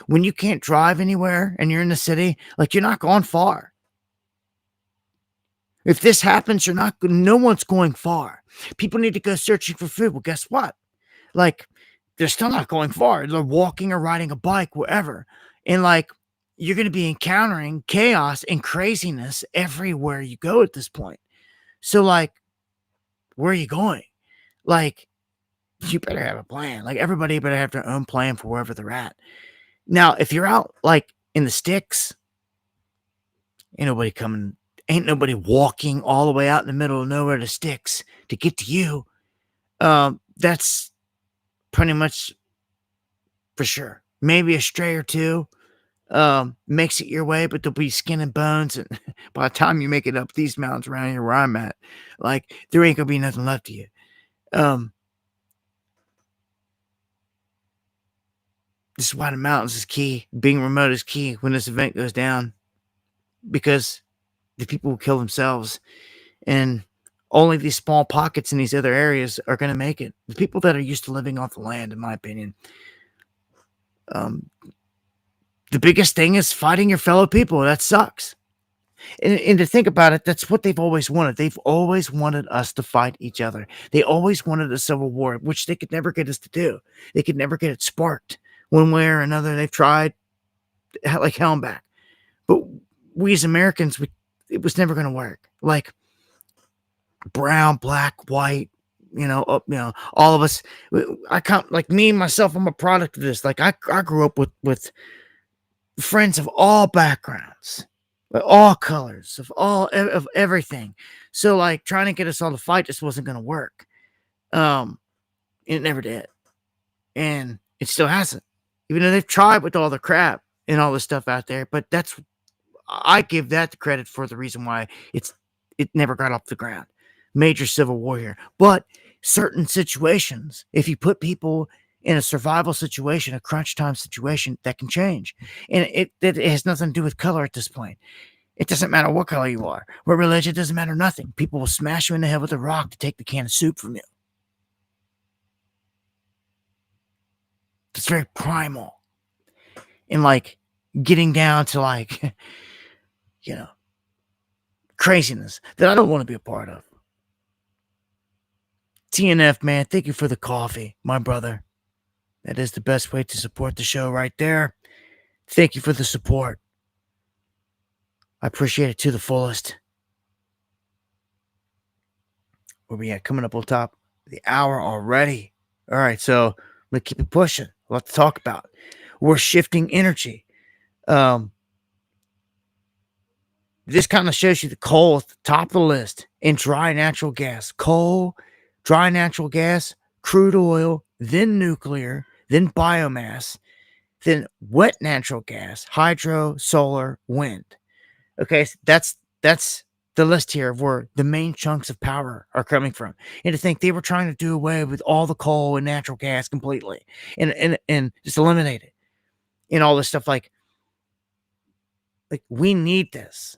when you can't drive anywhere and you're in the city, like, you're not going far. If this happens, no one's going far. People need to go searching for food. Well, guess what? Like, they're still not going far. They're walking or riding a bike, wherever. And like, you're going to be encountering chaos and craziness everywhere you go at this point. So like, where are you going? Like, you better have a plan. Like, everybody better have their own plan for wherever they're at. Now, if you're out like in the sticks, ain't nobody walking all the way out in the middle of nowhere to sticks to get to you. That's pretty much for sure. Maybe a stray or two makes it your way, but there'll be skin and bones. And by the time you make it up these mountains around here where I'm at, like, there ain't gonna be nothing left of you. This is why the mountains is key. Being remote is key when this event goes down, because the people will kill themselves, and only these small pockets in these other areas are going to make it. The people that are used to living off the land, in my opinion, the biggest thing is fighting your fellow people. That sucks. And to think about it, that's what they've always wanted. They've always wanted us to fight each other. They always wanted a civil war, which they could never get us to do. They could never get it sparked one way or another. They've tried like hell and back. But we as Americans, it was never going to work. Like brown, black, white, all of us. I can't, like me, myself, I'm a product of this. Like I grew up with friends of all backgrounds, all colors, of everything. So like trying to get us all to fight just wasn't going to work. It never did, and it still hasn't. Even though they've tried with all the crap and all this stuff out there, but I give that the credit for the reason why it never got off the ground. Major civil war here, but certain situations, if you put people in a survival situation, a crunch time situation, that can change. And it has nothing to do with color at this point. It doesn't matter what color you are, what religion, doesn't matter nothing. People will smash you in the head with a rock to take the can of soup from you. It's very primal. And like getting down to like, craziness that I don't want to be a part of. TNF, man, thank you for the coffee, my brother. That is the best way to support the show right there. Thank you for the support. I appreciate it to the fullest. Where we at? Coming up on top of the hour already. All right, so I'm going to keep it pushing. A lot to talk about. We're shifting energy. This kind of shows you the coal at the top of the list, and dry natural gas. Coal, dry natural gas, crude oil, then nuclear, then biomass, then wet natural gas, hydro, solar, wind. Okay, so that's the list here of where the main chunks of power are coming from. And to think they were trying to do away with all the coal and natural gas completely and just eliminate it. And all this stuff, like we need this,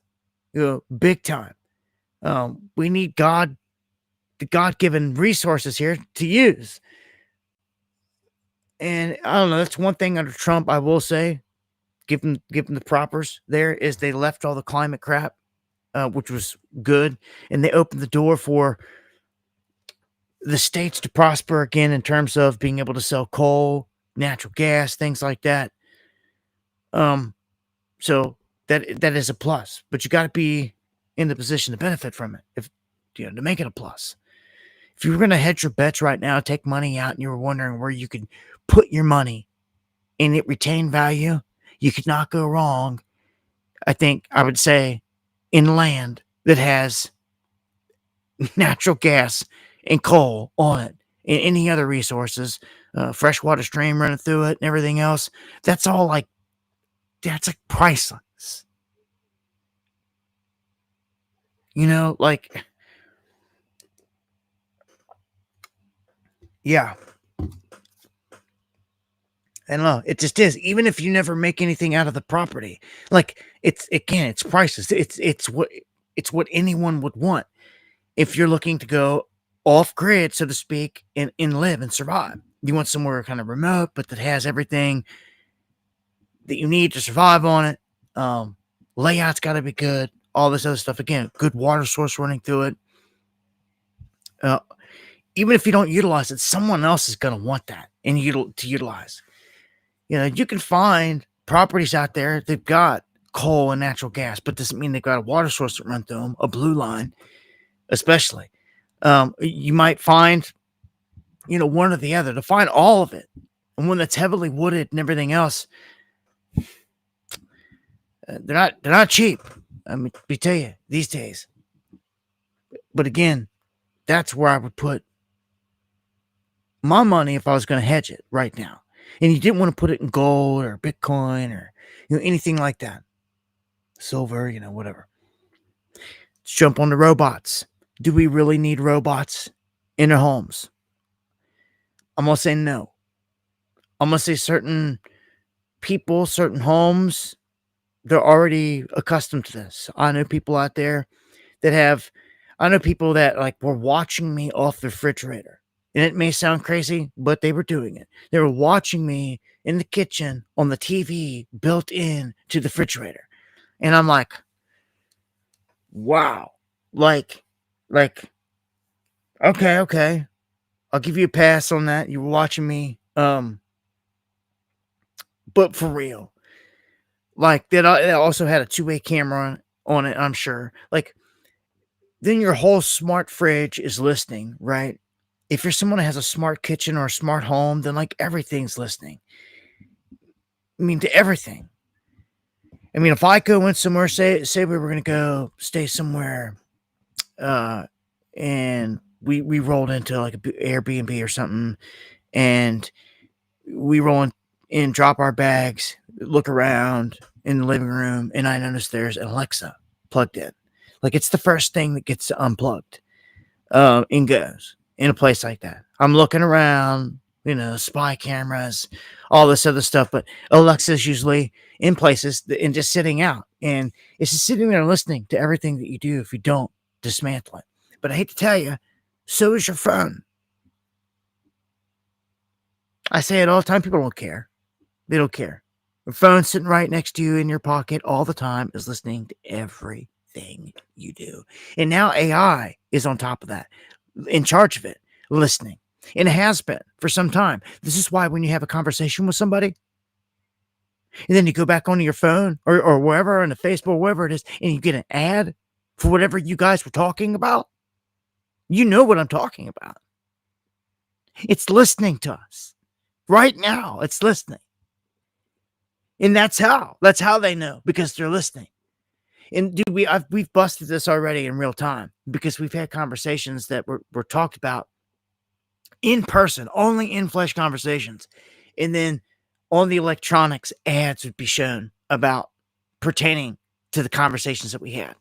big time. We need the God-given resources here to use. And I don't know, that's one thing under Trump I will say, give them the propers there, is they left all the climate crap, which was good, and they opened the door for the states to prosper again in terms of being able to sell coal, natural gas, things like that. So that is a plus, but you got to be in the position to benefit from it, to make it a plus. If you were going to hedge your bets right now, take money out, and you were wondering where you could put your money and it retain value, you could not go wrong, I think I would say, in land that has natural gas and coal on it, and any other resources, freshwater stream running through it and everything else. That's priceless. Yeah. I don't know. It just is. Even if you never make anything out of the property, it's priceless. It's what anyone would want if you're looking to go off grid, so to speak, and live and survive. You want somewhere kind of remote, but that has everything that you need to survive on it. Layout's got to be good. All this other stuff. Again, good water source running through it. Even if you don't utilize it, someone else is going to want that and to utilize. You can find properties out there that've got coal and natural gas, but doesn't mean they've got a water source that runs through them, a blue line, especially. You might find, one or the other. To find all of it, and one that's heavily wooded and everything else, they're not cheap. I mean, we tell you these days. But again, that's where I would put my money if I was going to hedge it right now. And you didn't want to put it in gold or Bitcoin or anything like that. Silver, whatever. Let's jump on the robots. Do we really need robots in our homes? I'm going to say no. I'm going to say certain people, certain homes, they're already accustomed to this. I know people out there that have, I know people that like were watching me off the refrigerator. And it may sound crazy, but they were doing it. They were watching me in the kitchen on the TV built in to the refrigerator. And I'm like, wow. Like, okay. I'll give you a pass on that. You were watching me. But for real. Like that also had a two-way camera on it, I'm sure. Like, then your whole smart fridge is listening, right? If you're someone that has a smart kitchen or a smart home, then like everything's listening. I mean, to everything. I mean, if I go in somewhere, say we were gonna go stay somewhere, and we rolled into like a Airbnb or something, and we roll in, drop our bags, look around in the living room, and I notice there's an Alexa plugged in. Like, it's the first thing that gets unplugged, and goes in a place like that. I'm looking around, spy cameras, all this other stuff, but Alexa's usually in places and just sitting out, and it's just sitting there listening to everything that you do if you don't dismantle it. But I hate to tell you, so is your phone. I say it all the time. People don't care. They don't care. The phone sitting right next to you in your pocket all the time is listening to everything you do. And now AI is on top of that, in charge of it, listening. And it has been for some time. This is why when you have a conversation with somebody, and then you go back onto your phone or wherever, on the Facebook, wherever it is, and you get an ad for whatever you guys were talking about, you know what I'm talking about. It's listening to us. Right now, it's listening. And that's how they know, because they're listening. And dude, we've busted this already in real time, because we've had conversations that were talked about in person, only in flesh conversations. And then on the electronics, ads would be shown about pertaining to the conversations that we had.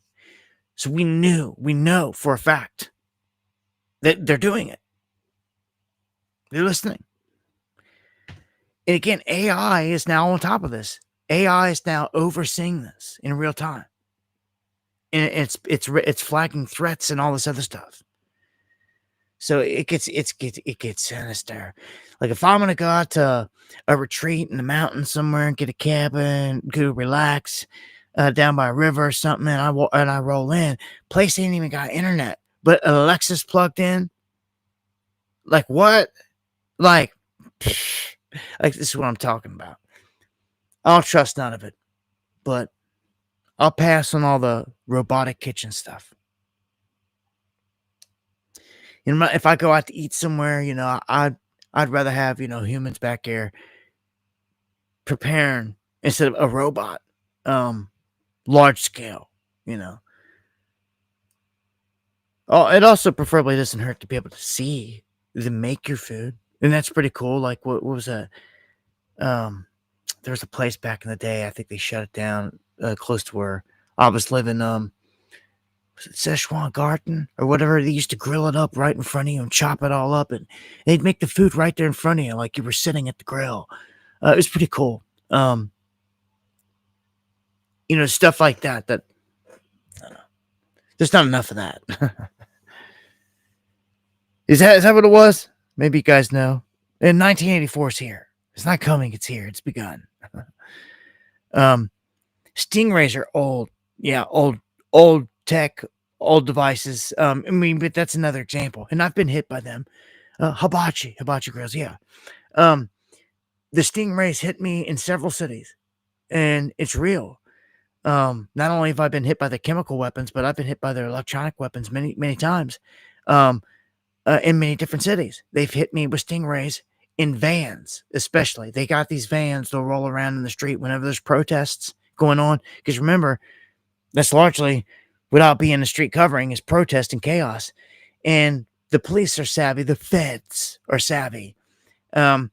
So we know for a fact that they're doing it. They're listening. And again, AI is now on top of this. AI is now overseeing this in real time. And it's flagging threats and all this other stuff. So it gets sinister. Like, if I'm gonna go out to a retreat in the mountains somewhere and get a cabin, go relax down by a river or something, and I roll in, place ain't even got internet, but Alexa's plugged in. Like, what? Like, like, this is what I'm talking about. I'll trust none of it, but I'll pass on all the robotic kitchen stuff. If I go out to eat somewhere, I'd rather have, humans back there preparing instead of a robot, large scale, Oh, it also preferably doesn't hurt to be able to see them make your food, and that's pretty cool. Like, what was that? There was a place back in the day. I think they shut it down close to where I was living. Was it Szechuan Garden or whatever? They used to grill it up right in front of you and chop it all up, and they'd make the food right there in front of you, like you were sitting at the grill. It was pretty cool. Stuff like that. That I don't know. There's not enough of that. Is that what it was? Maybe you guys know. And 1984 is here. It's not coming. It's here. It's begun. Stingrays are old. Yeah, old tech, old devices. But that's another example. And I've been hit by them. Hibachi grills. Yeah. The Stingrays hit me in several cities, and it's real. Not only have I been hit by the chemical weapons, but I've been hit by their electronic weapons many, many times. In many different cities. They've hit me with Stingrays in vans, especially. They got these vans, they'll roll around in the street whenever there's protests going on. Because remember, that's largely, without being a street covering, is protest and chaos. And the police are savvy. The feds are savvy. They'll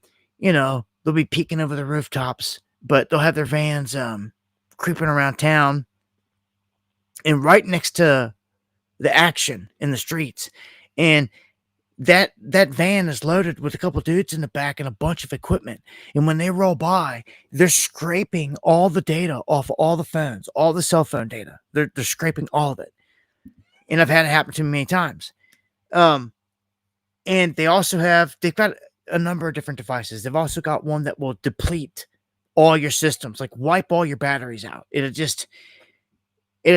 be peeking over the rooftops, but they'll have their vans creeping around town and right next to the action in the streets. And that van is loaded with a couple dudes in the back and a bunch of equipment. And when they roll by, they're scraping all the data off all the phones, all the cell phone data. They're scraping all of it. And I've had it happen to me many times. And they've got a number of different devices. They've also got one that will deplete all your systems, like wipe all your batteries out. It'll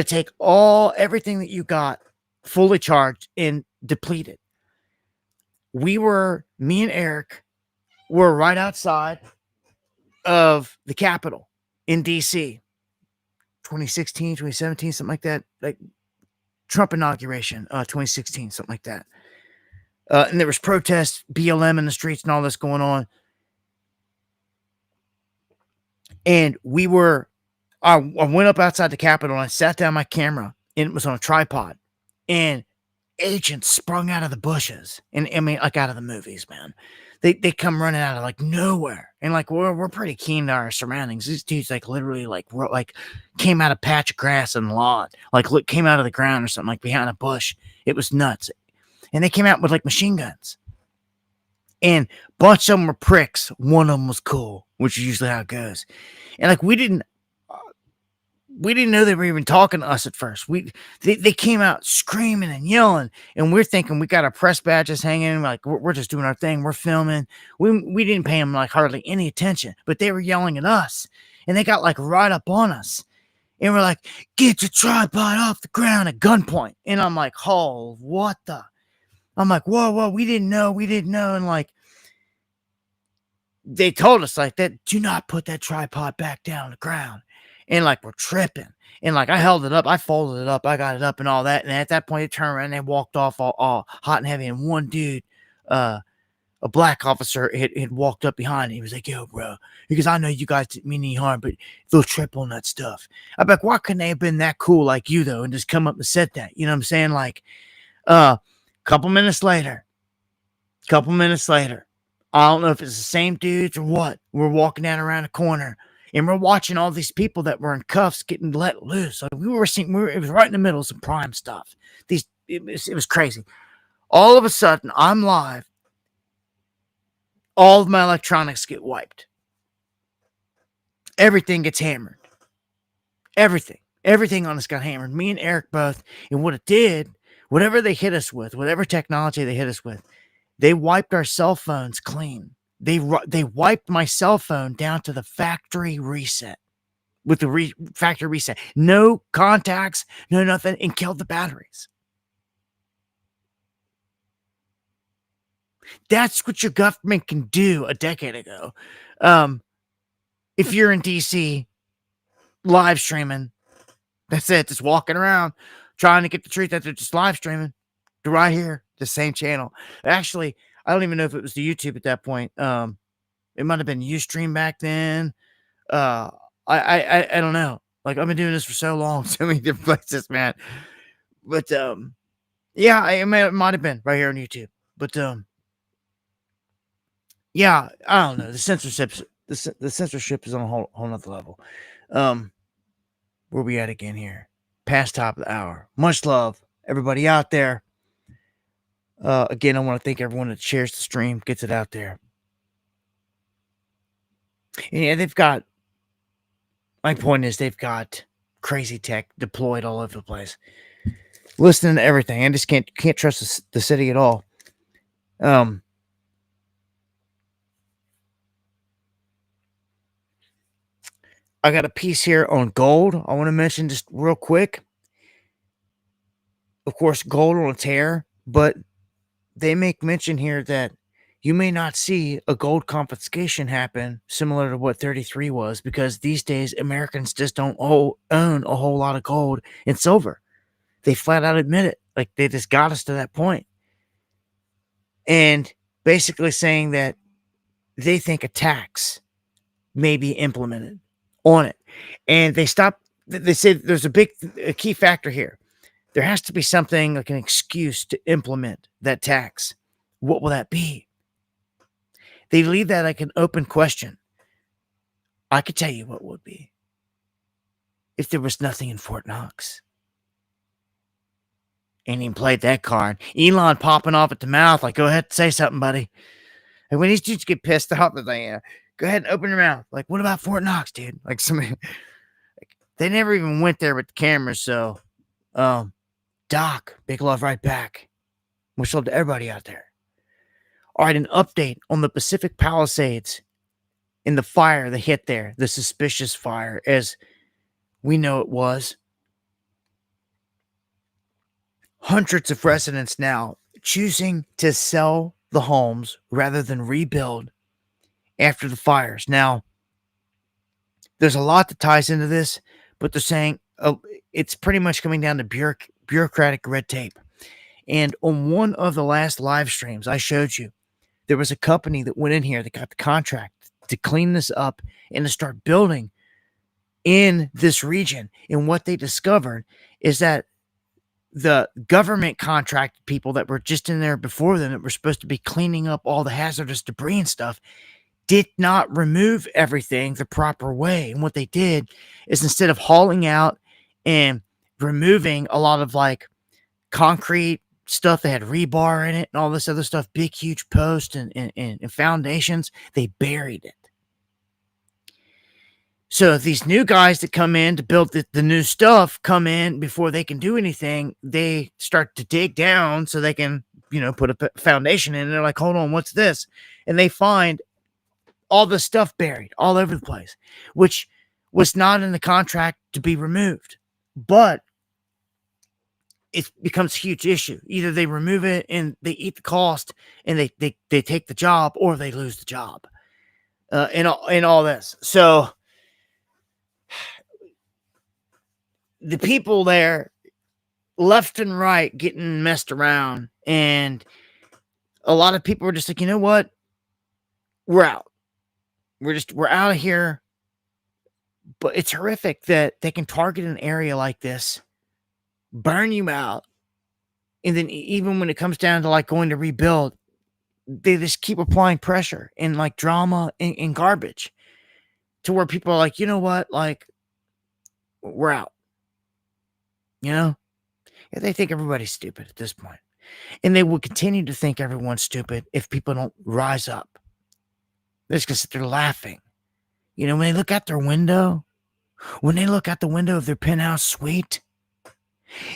take everything that you got fully charged and deplete it. Me and Eric were right outside of the Capitol in DC, 2016, 2017, something like that. Like Trump inauguration, 2016, something like that. And there was protests, BLM in the streets and all this going on. And I went up outside the Capitol and I sat down my camera and it was on a tripod. And agents sprung out of the bushes. And I mean, like out of the movies, man. They come running out of like nowhere. And like, we're pretty keen to our surroundings. These dudes like literally like came out of a patch of grass in the lawn. Like came out of the ground or something, like behind a bush. It was nuts. And they came out with like machine guns. And a bunch of them were pricks. One of them was cool, which is usually how it goes. And like we didn't know they were even talking to us at first. They came out screaming and yelling, and we're thinking we got our press badges hanging, like we're just doing our thing. We're filming. We didn't pay them like hardly any attention, but they were yelling at us, and they got like right up on us, and we're like, "Get your tripod off the ground!" at gunpoint. And I'm like, "Oh, what the?" I'm like, "Whoa, we didn't know," and like they told us like that, do not put that tripod back down on the ground. And like we're tripping. And like I held it up, I folded it up, I got it up and all that. And at that point, they turned around and they walked off all hot and heavy. And one dude, a black officer, had walked up behind him. He was like, "Yo, bro," because I know you guys didn't mean any harm, but they'll trip on that stuff. I'm like, why couldn't they have been that cool like you though, and just come up and said that? You know what I'm saying? Like, couple minutes later, I don't know if it's the same dudes or what. We're walking down around a corner and we're watching all these people that were in cuffs getting let loose. So it was right in the middle of some prime stuff. It was crazy. All of a sudden, I'm live. All of my electronics get wiped. Everything gets hammered. Everything on us got hammered. Me and Eric both. And what it did, whatever they hit us with, whatever technology they hit us with, they wiped our cell phones clean. They wiped my cell phone down to the factory reset. With the factory reset. No contacts, no nothing, and killed the batteries. That's what your government can do a decade ago. If you're in DC, live streaming, that's it. Just walking around, trying to get the truth that they're just live streaming. They're right here, the same channel. Actually, I don't even know if it was the YouTube at that point. It might have been Ustream back then. I don't know. Like I've been doing this for so long, so many different places, man. But yeah, it might have been right here on YouTube. But yeah, I don't know. The censorship is on a whole nother level. Where we at again here? Past top of the hour. Much love, everybody out there. Again, I want to thank everyone that shares the stream, gets it out there. And yeah, my point is they've got crazy tech deployed all over the place. Listening to everything. I just can't trust the city at all. I got a piece here on gold I want to mention just real quick. Of course, gold on a tear, but they make mention here that you may not see a gold confiscation happen similar to what 33 was, because these days Americans just don't own a whole lot of gold and silver. They flat out admit it. Like they just got us to that point. And basically saying that they think a tax may be implemented on it. And they say there's a key factor here. There has to be something like an excuse to implement that tax. What will that be? They leave that like an open question. I could tell you what would be. If there was nothing in Fort Knox. Ain't even played that card. Elon popping off at the mouth, like, go ahead and say something, buddy. And when these dudes get pissed off, they're like, yeah, go ahead and open your mouth. Like, what about Fort Knox, dude? Like, somebody, like, they never even went there with the cameras. So, Doc, big love right back. Much love to everybody out there. All right, an update on the Pacific Palisades and the fire that hit there, the suspicious fire, as we know it was. Hundreds of residents now choosing to sell the homes rather than rebuild after the fires. Now, there's a lot that ties into this, but they're saying it's pretty much coming down to bureaucratic red tape. And on one of the last live streams I showed you, there was a company that went in here that got the contract to clean this up and to start building in this region. And what they discovered is that the government contracted people that were just in there before them that were supposed to be cleaning up all the hazardous debris and stuff did not remove everything the proper way. And what they did is, instead of hauling out and removing a lot of like concrete stuff that had rebar in it and all this other stuff, big huge posts and foundations, they buried it. So these new guys that come in to build the new stuff come in before they can do anything. They start to dig down so they can, put a foundation in. And they're like, hold on, what's this? And they find all the stuff buried all over the place, which was not in the contract to be removed. But it becomes a huge issue. Either they remove it and they eat the cost and they take the job, or they lose the job in all this. So the people there, left and right, getting messed around. And a lot of people were just like, you know what? We're out. We're out of here. But it's horrific that they can target an area like this, burn you out, and then even when it comes down to like going to rebuild, they just keep applying pressure and like drama and garbage to where people are like, you know what? Like, we're out. Yeah, they think everybody's stupid at this point. And they will continue to think everyone's stupid if people don't rise up. They're just going to sit there laughing. When they look out their window, when they look out the window of their penthouse suite,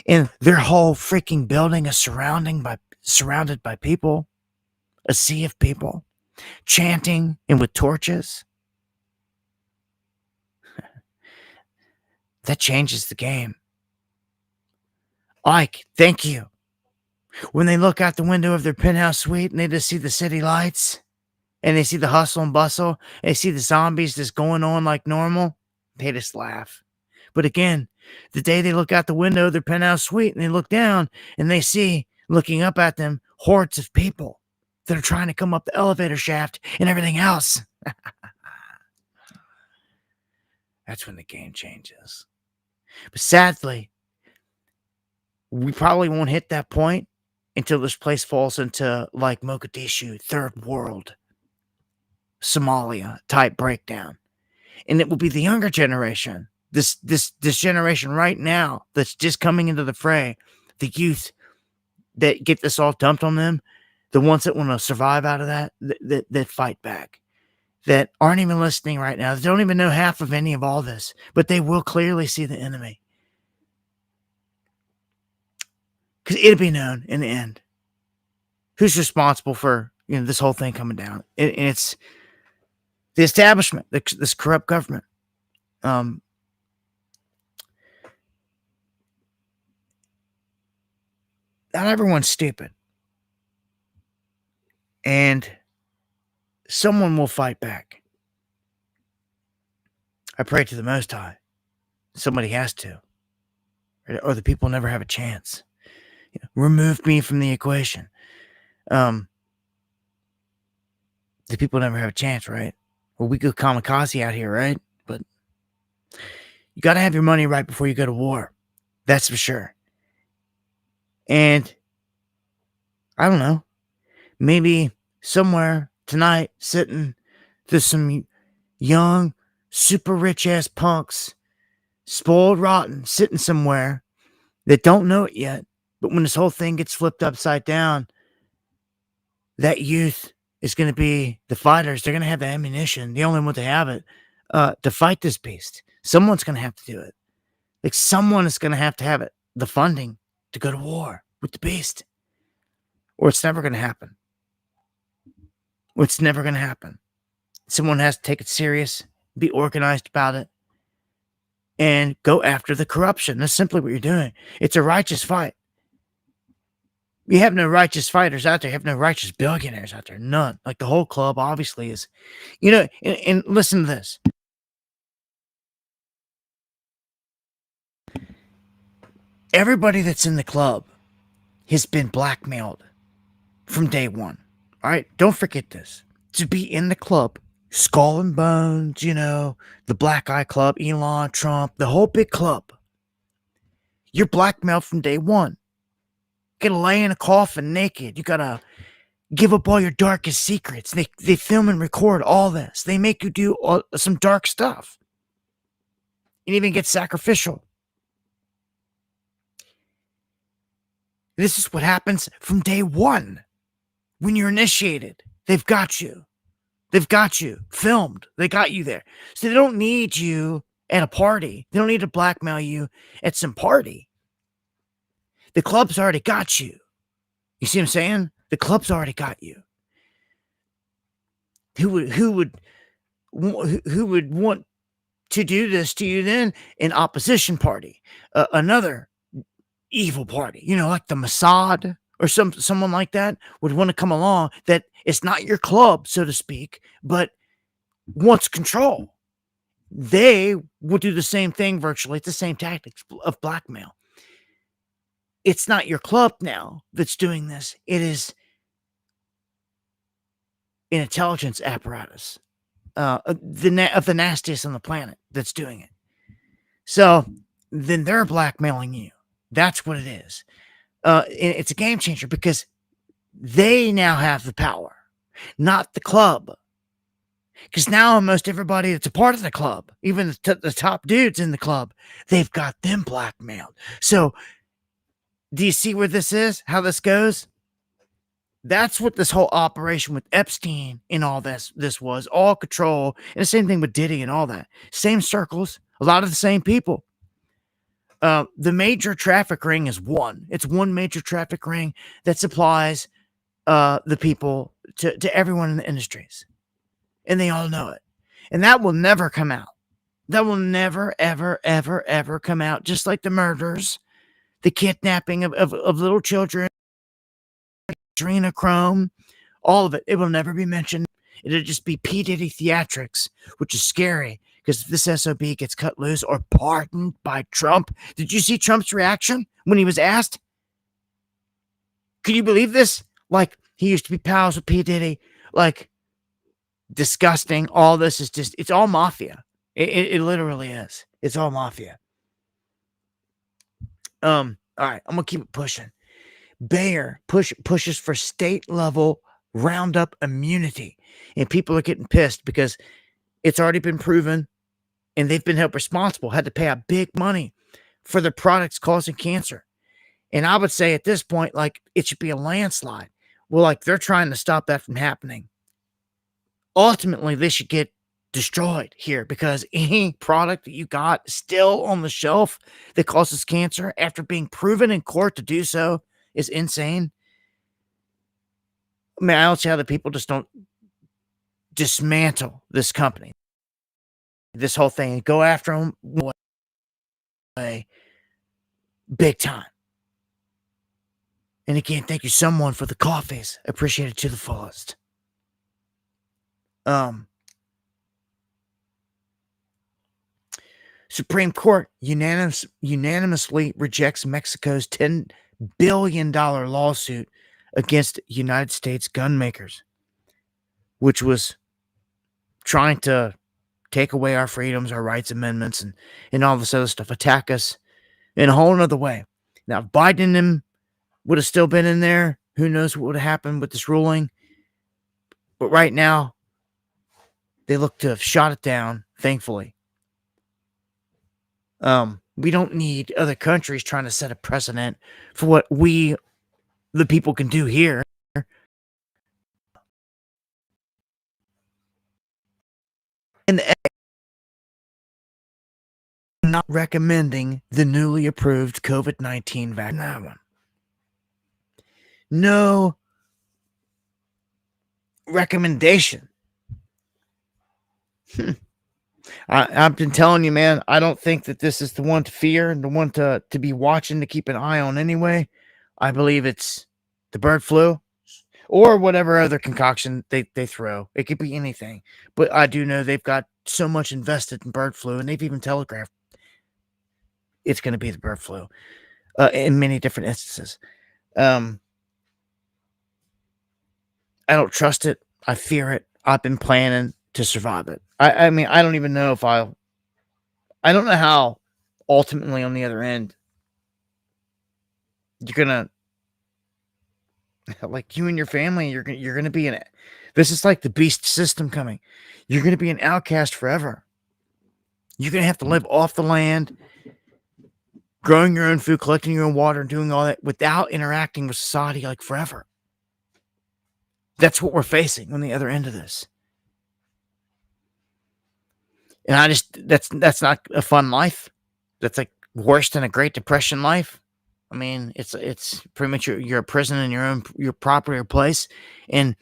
and their whole freaking building is surrounded by people, a sea of people, chanting and with torches, that changes the game. Ike, thank you. When they look out the window of their penthouse suite and they just see the city lights and they see the hustle and bustle, and they see the zombies just going on like normal, they just laugh. But again, the day they look out the window of their penthouse suite and they look down and they see, looking up at them, hordes of people that are trying to come up the elevator shaft and everything else, that's when the game changes. But sadly, we probably won't hit that point until this place falls into like Mogadishu, third world, Somalia type breakdown. And it will be the younger generation, this generation right now that's just coming into the fray, the youth that get this all dumped on them, the ones that want to survive out of that fight back, that aren't even listening right now, that don't even know half of any of all this, but they will clearly see the enemy. Because it'll be known in the end who's responsible for this whole thing coming down. And it's the establishment, this corrupt government. Not everyone's stupid. And someone will fight back. I pray to the Most High. Somebody has to. Or the people never have a chance. Remove me from the equation. The people never have a chance, right? Well, we go kamikaze out here, right? But you got to have your money right before you go to war. That's for sure. And I don't know. Maybe somewhere tonight, sitting, there's some young, super rich ass punks, spoiled rotten, sitting somewhere that don't know it yet, But when this whole thing gets flipped upside down, that youth is going to be the fighters. They're going to have the ammunition, the only one to have it, to fight this beast. Someone's going to have to do it. Like, someone is going to have it, the funding to go to war with the beast. Or it's never going to happen. It's never going to happen. Someone has to take it serious, be organized about it, and go after the corruption. That's simply what you're doing. It's a righteous fight. You have no righteous fighters out there. You have no righteous billionaires out there. None. Like, the whole club obviously is, and listen to this. Everybody that's in the club has been blackmailed from day one. All right? Don't forget this. To be in the club, Skull and Bones, the Black Eye Club, Elon, Trump, the whole big club. You're blackmailed from day one. You gotta lay in a coffin naked. You gotta give up all your darkest secrets. They film and record all this. They make you do some dark stuff. And even get sacrificial. This is what happens from day one. When you're initiated, they've got you. They've got you filmed. They got you there. So they don't need you at a party. They don't need to blackmail you at some party. The club's already got you. You see what I'm saying? The club's already got you. Who would want to do this to you then? An opposition party, another evil party, like the Mossad or someone like that would want to come along that it's not your club, so to speak, but wants control. They will do the same thing virtually. It's the same tactics of blackmail. It's not your club now that's doing this. It is an intelligence apparatus of the nastiest on the planet that's doing it. So then they're blackmailing you. That's what it is. It's a game changer because they now have the power, not the club. Because now almost everybody that's a part of the club, even the top dudes in the club, they've got them blackmailed. So do you see where this is? How this goes? That's what this whole operation with Epstein and all this was. All control. And the same thing with Diddy and all that. Same circles. A lot of the same people. The major traffic ring is one. It's one major traffic ring that supplies the people to everyone in the industries. And they all know it. And that will never come out. That will never, ever, ever, ever come out. Just like the murders, the kidnapping of little children, adrenochrome, all of it. It will never be mentioned. It'll just be P. Diddy theatrics, which is scary. Because if this SOB gets cut loose or pardoned by Trump. Did you see Trump's reaction when he was asked? Can you believe this? Like, he used to be pals with P. Diddy. Like, disgusting. All this is just, it's all mafia. It literally is. It's all mafia. All right, I'm going to keep it pushing. Bayer pushes for state-level Roundup immunity. And people are getting pissed because it's already been proven and they've been held responsible, had to pay out big money for the products causing cancer. And I would say at this point, like, it should be a landslide. Well, like, they're trying to stop that from happening. Ultimately, they should get destroyed here because any product that you got still on the shelf that causes cancer after being proven in court to do so is insane. I mean, I don't see how the people just don't dismantle this company, this whole thing, and go after them big time. And again, thank you someone for the coffees. Appreciate it to the fullest. Supreme Court unanimously rejects Mexico's $10 billion lawsuit against United States gun makers, which was trying to take away our freedoms, our rights amendments, and all this other stuff, attack us in a whole nother way. Now, if Biden and them would have still been in there, who knows what would have happened with this ruling. But right now, they look to have shot it down, thankfully. We don't need other countries trying to set a precedent for what we, the people, can do here. And I'm not recommending the newly approved COVID-19 vaccine. That one. No recommendation. I've been telling you, man, I don't think that this is the one to fear and the one to be watching, to keep an eye on anyway. I believe it's the bird flu or whatever other concoction they throw. It could be anything. But I do know they've got so much invested in bird flu, and they've even telegraphed it's going to be the bird flu in many different instances. I don't trust it. I fear it. I've been planning to survive it. I mean, I don't even know if I don't know how ultimately on the other end you're gonna, like, you and your family, you're gonna be in it. This is like the beast system coming. You're gonna be an outcast forever. You're gonna have to live off the land, growing your own food, collecting your own water, and doing all that without interacting with society, like, forever. That's what we're facing on the other end of this. And I just, that's not a fun life. That's like worse than a Great Depression life. I mean, it's pretty much you're a prison in your property or place, and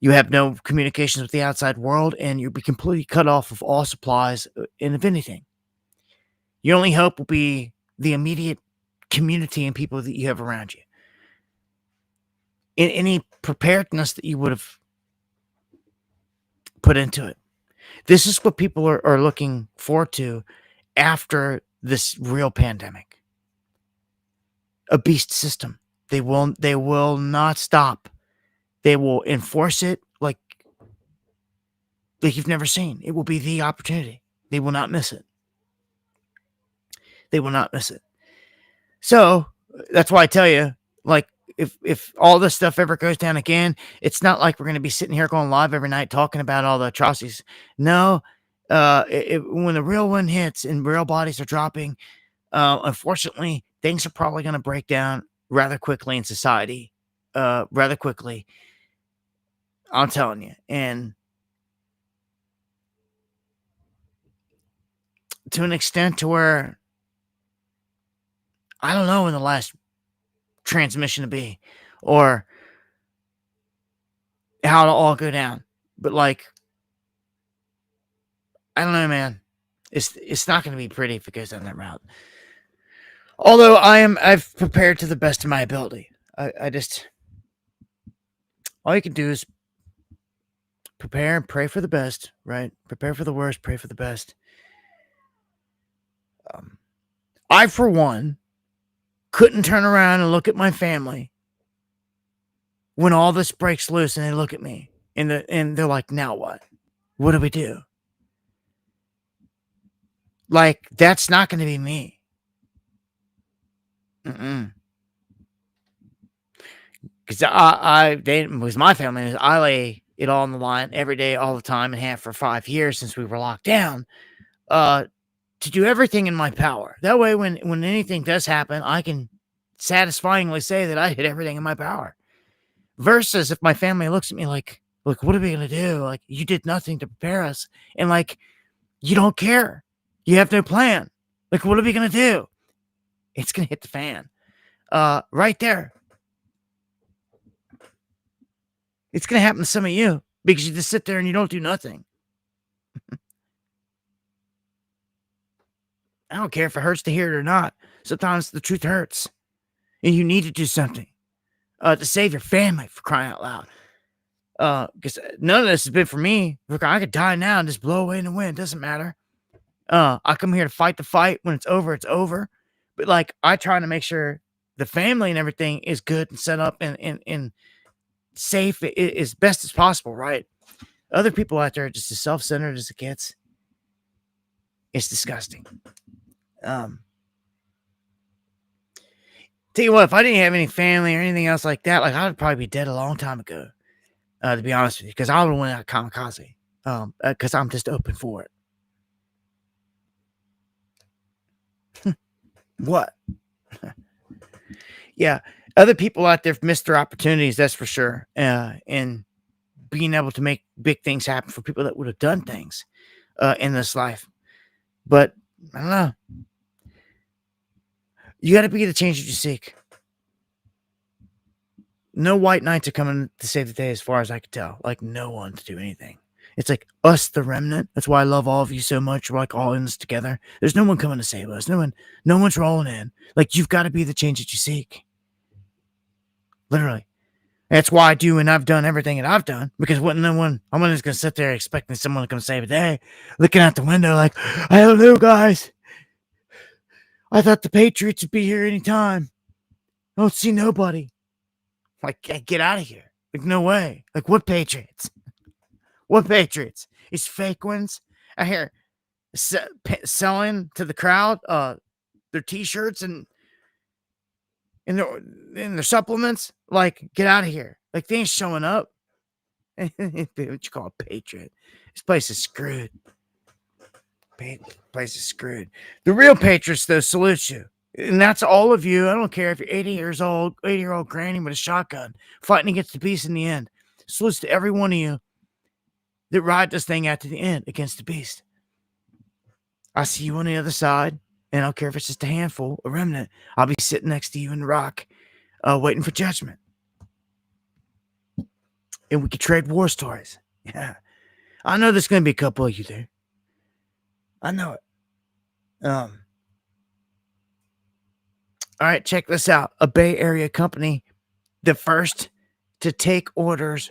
you have no communications with the outside world, and you'll be completely cut off of all supplies and of anything. Your only hope will be the immediate community and people that you have around you. In any preparedness that you would have put into it. This is what people are looking forward to after this real pandemic. A beast system. They will not stop. They will enforce it like you've never seen. It will be the opportunity. They will not miss it. They will not miss it. So that's why I tell you, like, if all this stuff ever goes down again, it's not like we're going to be sitting here going live every night talking about all the atrocities. No, when the real one hits and real bodies are dropping, unfortunately, things are probably going to break down rather quickly in society, rather quickly. I'm telling you. And to an extent to where, I don't know when the last transmission to be or how it'll all go down. But, like, I don't know, man. It's not going to be pretty if it goes down that route. Although I've prepared to the best of my ability. I just, all you can do is prepare and pray for the best, right? Prepare for the worst, pray for the best. I, for one, couldn't turn around and look at my family when all this breaks loose, and they look at me and they're like, now what? What do we do? Like, that's not going to be me. Because with my family, I lay it all on the line every day, all the time, and have for 5 years since we were locked down, to do everything in my power. That way, when anything does happen, I can satisfyingly say that I did everything in my power. Versus if my family looks at me like, look, what are we going to do? Like, you did nothing to prepare us. And, like, you don't care. You have no plan. Like, what are we going to do? It's going to hit the fan. Right there. It's going to happen to some of you because you just sit there and you don't do nothing. I don't care if it hurts to hear it or not. Sometimes the truth hurts. And you need to do something to save your family, for crying out loud. Because none of this has been for me. Look, I could die now and just blow away in the wind. It doesn't matter. I come here to fight the fight. When it's over, it's over. But, like, I try to make sure the family and everything is good and set up and safe as best as possible, right? Other people out there are just as self-centered as it gets. It's disgusting. Tell you what, if I didn't have any family or anything else like that, like, I would probably be dead a long time ago, to be honest with you, because I would have went out kamikaze, because I'm just open for it. What? Yeah, other people out there have missed their opportunities, that's for sure. And being able to make big things happen for people that would have done things in this life. But I don't know. You got to be the change that you seek. No white knights are coming to save the day, as far as I can tell. Like, no one to do anything. It's like us, the remnant. That's why I love all of you so much. We're like all in this together. There's no one coming to save us. No one's rolling in. Like, you've got to be the change that you seek. Literally. That's why I do, and I've done everything that I've done. Because I'm just gonna sit there expecting someone to come save the day, looking out the window like, I don't know, guys. I thought the Patriots would be here anytime. I don't see nobody. Like, get out of here. Like, no way. Like, what Patriots? What Patriots? These fake ones out here selling to the crowd their T-shirts and their supplements. Like, get out of here. Like, they ain't showing up. What you call a patriot? This place is screwed. Place is screwed. The real patriots, though, salute you. And that's all of you. I don't care if you're 80-year-old granny with a shotgun fighting against the beast in the end. Salutes to every one of you that ride this thing out to the end against the beast. I see you on the other side, and I don't care if it's just a handful, a remnant. I'll be sitting next to you in the rock, waiting for judgment. And we can trade war stories. Yeah. I know there's going to be a couple of you there. I know it. All right, check this out. A Bay Area company, the first to take orders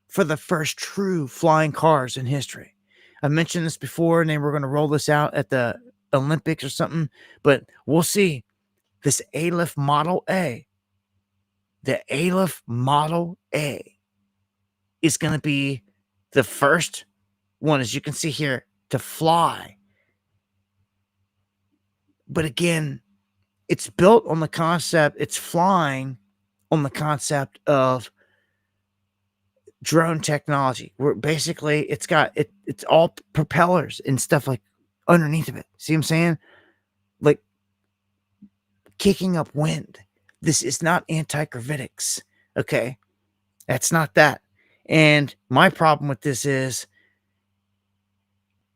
for the first true flying cars in history. I mentioned this before, and they were going to roll this out at the Olympics or something, but we'll see. This Aleph Model A, the Aleph Model A, is going to be the first one, as you can see here, to fly. But again, it's built on the concept, it's flying on the concept of drone technology, where basically it's all propellers and stuff like underneath of it. See what I'm saying? Like kicking up wind. This is not anti-gravitics. Okay. That's not that. And my problem with this is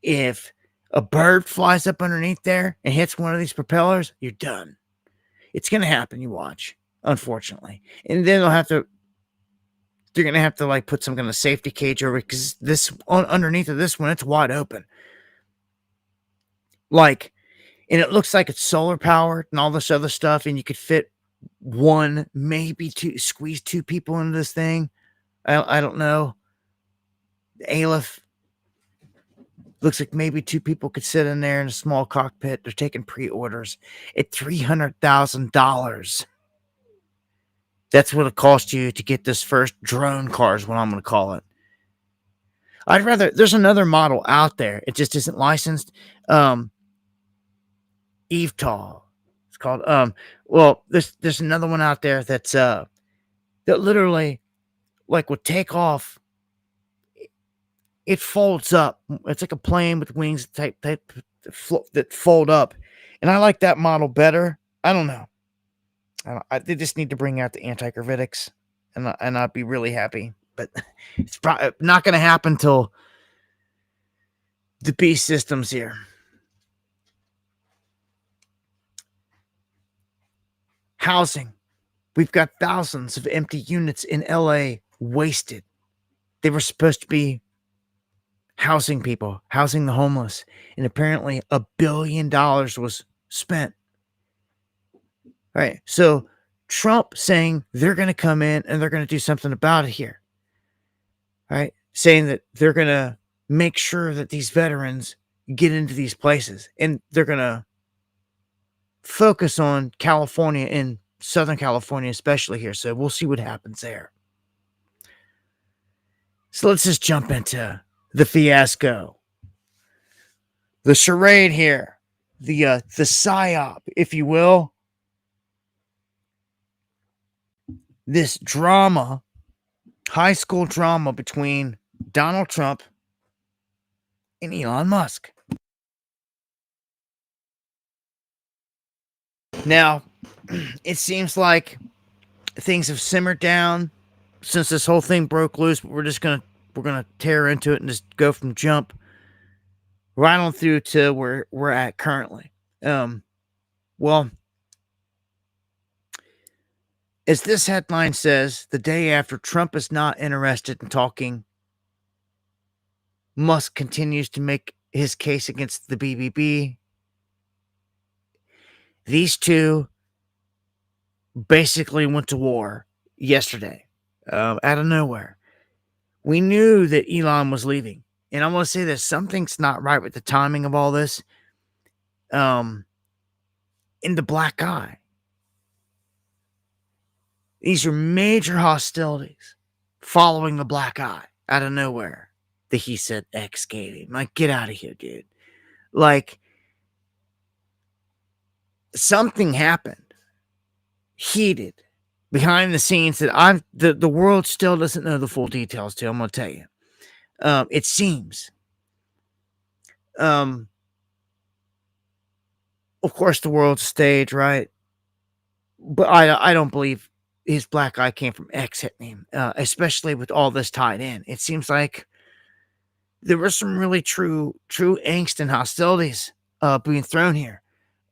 if a bird flies up underneath there and hits one of these propellers, you're done. It's going to happen. You watch, unfortunately. And then they're going to have to like put some kind of safety cage over it because this underneath of this one, it's wide open. Like, and it looks like it's solar powered and all this other stuff. And you could fit one, maybe two, squeeze two people into this thing. I don't know. The Aleph looks like maybe two people could sit in there in a small cockpit. They're taking pre-orders at $300,000. That's what it cost you to get this first drone car is what I'm going to call it. There's another model out there. It just isn't licensed. EVTOL. It's called, there's another one out there that's, that literally like would take off. It folds up. It's like a plane with wings type that fold up. And I like that model better. I don't know. They just need to bring out the anti-gravitics and I'd be really happy. But it's probably not going to happen till the beast system's here. Housing. We've got thousands of empty units in LA wasted. They were supposed to be housing people, housing the homeless. And apparently $1 billion was spent. All right. So Trump saying they're going to come in and they're going to do something about it here. All right. Saying that they're going to make sure that these veterans get into these places and they're going to focus on California and Southern California, especially here. So we'll see what happens there. So let's just jump into the fiasco, the charade here, the psyop, if you will. This drama, high school drama between Donald Trump and Elon Musk. Now, it seems like things have simmered down since this whole thing broke loose, but we're gonna tear into it and just go from jump right on through to where we're at currently. Well, as this headline says, the day after Trump is not interested in talking, Musk continues to make his case against the BBB. These two basically went to war yesterday, out of nowhere. We knew that Elon was leaving. And I want to say this, something's not right with the timing of all this. In the black eye. These are major hostilities following the black eye out of nowhere. The he said X gave him. Like, get out of here, dude. Like, something happened. Heated. Behind the scenes that the world still doesn't know the full details to. I'm going to tell you. It seems. Of course, the world's a stage, right? But I don't believe his black eye came from X hitting him, especially with all this tied in. It seems like there was some really true angst and hostilities being thrown here,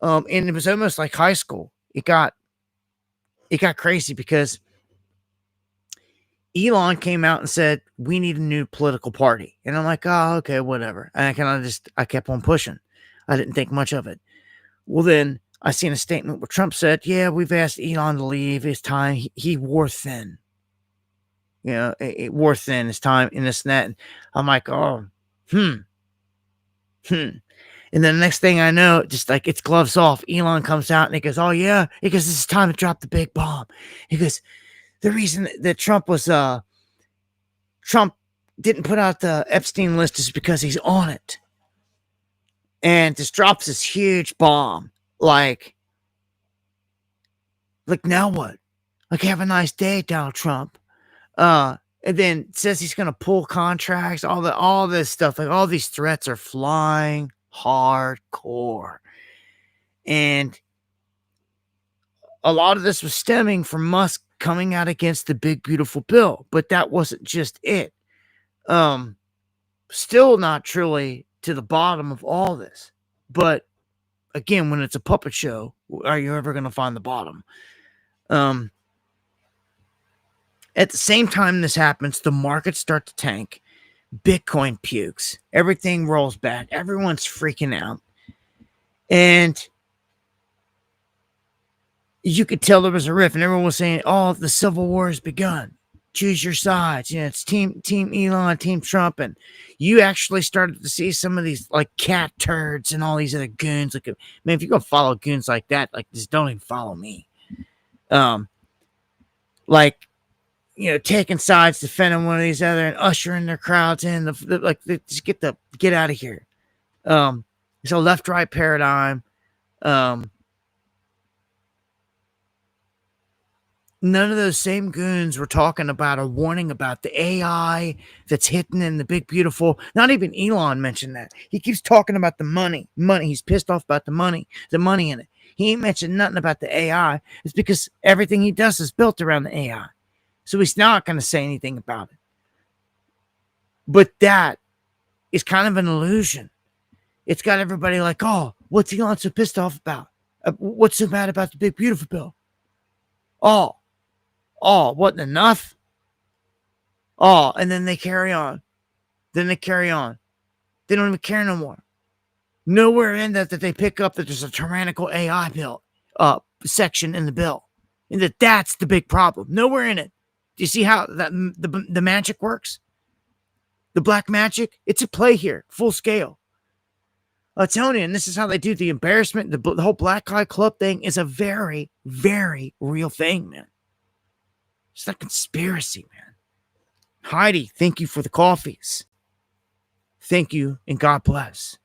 and it was almost like high school. It got crazy because Elon came out and said we need a new political party, and I'm like, oh, okay, whatever. And I kept on pushing. I didn't think much of it. Well, then I seen a statement where Trump said, yeah, we've asked Elon to leave. It's time. He wore thin. You know, it wore thin. It's time in this and that. And I'm like, oh, And then the next thing I know, just like it's gloves off, Elon comes out and he goes, oh, yeah. He goes, this is time to drop the big bomb. He goes, the reason that Trump didn't put out the Epstein list is because he's on it. And just drops this huge bomb. Like now what? Like, have a nice day, Donald Trump. And then says he's gonna pull contracts, all this stuff. Like, all these threats are flying hardcore. And a lot of this was stemming from Musk coming out against the big beautiful bill, but that wasn't just it. Still not truly to the bottom of all this. But again, when it's a puppet show, are you ever going to find the bottom? At the same time this happens, the markets start to tank. Bitcoin pukes. Everything rolls back. Everyone's freaking out. And you could tell there was a rift, and everyone was saying, oh, the civil war has begun. Choose your sides. You know, it's team Elon, team Trump. And you actually started to see some of these like cat turds and all these other goons. Like, man, if you're going to follow goons like that, like, just don't even follow me. Like, you know, taking sides, defending one of these other, and ushering their crowds in. Just get out of here. It's a left-right paradigm. None of those same goons were talking about or warning about the AI that's hitting in the big beautiful. Not even Elon mentioned that. He keeps talking about the money. He's pissed off about the money in it. He ain't mentioned nothing about the AI. It's because everything he does is built around the AI. So he's not going to say anything about it. But that is kind of an illusion. It's got everybody like, oh, what's Elon so pissed off about? What's so bad about the big beautiful bill? Oh, wasn't enough? Oh, and then they carry on. They don't even care no more. Nowhere in that they pick up that there's a tyrannical AI bill section in the bill. And that's the big problem. Nowhere in it. Do you see how the magic works? The black magic? It's at play here, full scale. I'm telling you, and this is how they do the embarrassment. The whole Black Eye Club thing is a very, very real thing, man. It's a conspiracy, man. Heidi, thank you for the coffees. Thank you, and God bless.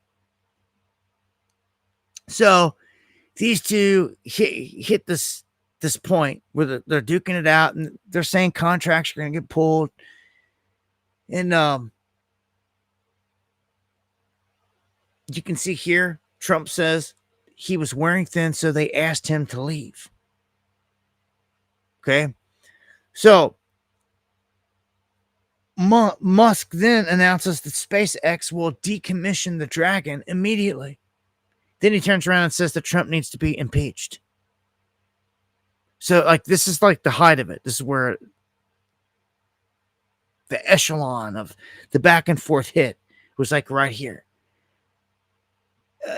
So these two hit this point where they're duking it out, and they're saying contracts are going to get pulled. And you can see here, Trump says he was wearing thin, so they asked him to leave. Okay. So Musk then announces that SpaceX will decommission the Dragon immediately. Then he turns around and says that Trump needs to be impeached. So, like, this is like the height of it. This is where the echelon of the back and forth hit was like right here.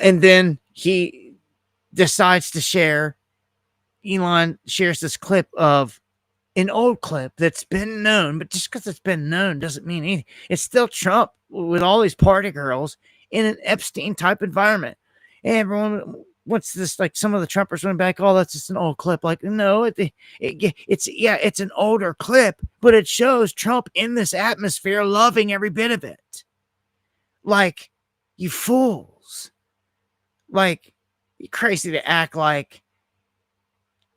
And then he decides to share, Elon shares this clip of an old clip that's been known, but just because it's been known doesn't mean anything. It's still Trump with all these party girls in an Epstein type environment. And everyone, what's this? Like, some of the Trumpers went back, oh, that's just an old clip. Like, no, it's an older clip, but it shows Trump in this atmosphere loving every bit of it. Like, you fools. Like, you're crazy to act like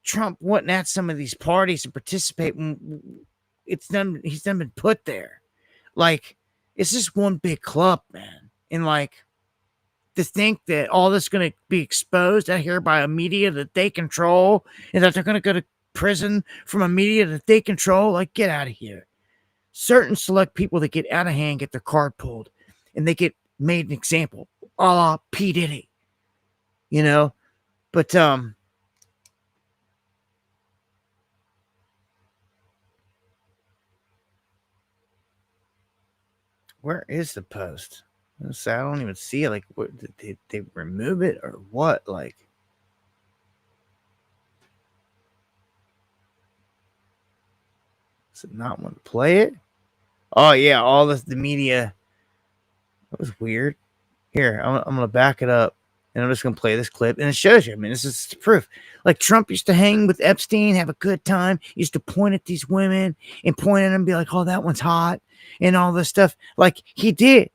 Trump wasn't at some of these parties and participate when he's done been put there. Like, it's just one big club, man. And like, to think that all this is going to be exposed out here by a media that they control, and that they're going to go to prison from a media that they control, like, get out of here. Certain select people that get out of hand get their card pulled, and they get made an example, a la P. Diddy, you know. But where is the post? I don't even see it. Like, what, did they remove it or what? Like, does it not want to play it? Oh yeah, all this, the media. That was weird. Here, I'm gonna back it up, and I'm just gonna play this clip, and it shows you. I mean, this is proof. Like, Trump used to hang with Epstein, have a good time. Used to point at these women and point at them and be like, "Oh, that one's hot," and all this stuff. Like, he did.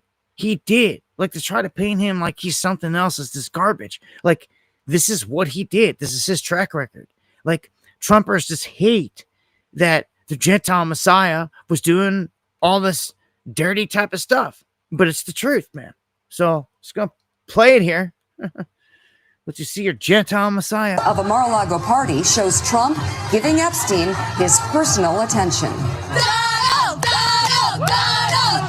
Like, to try to paint him like he's something else is this garbage. Like, this is what he did. This is his track record. Like, Trumpers just hate that the Gentile Messiah was doing all this dirty type of stuff. But it's the truth, man. So, just going to play it here. Let you see your Gentile Messiah. Of a Mar-a-Lago party shows Trump giving Epstein his personal attention.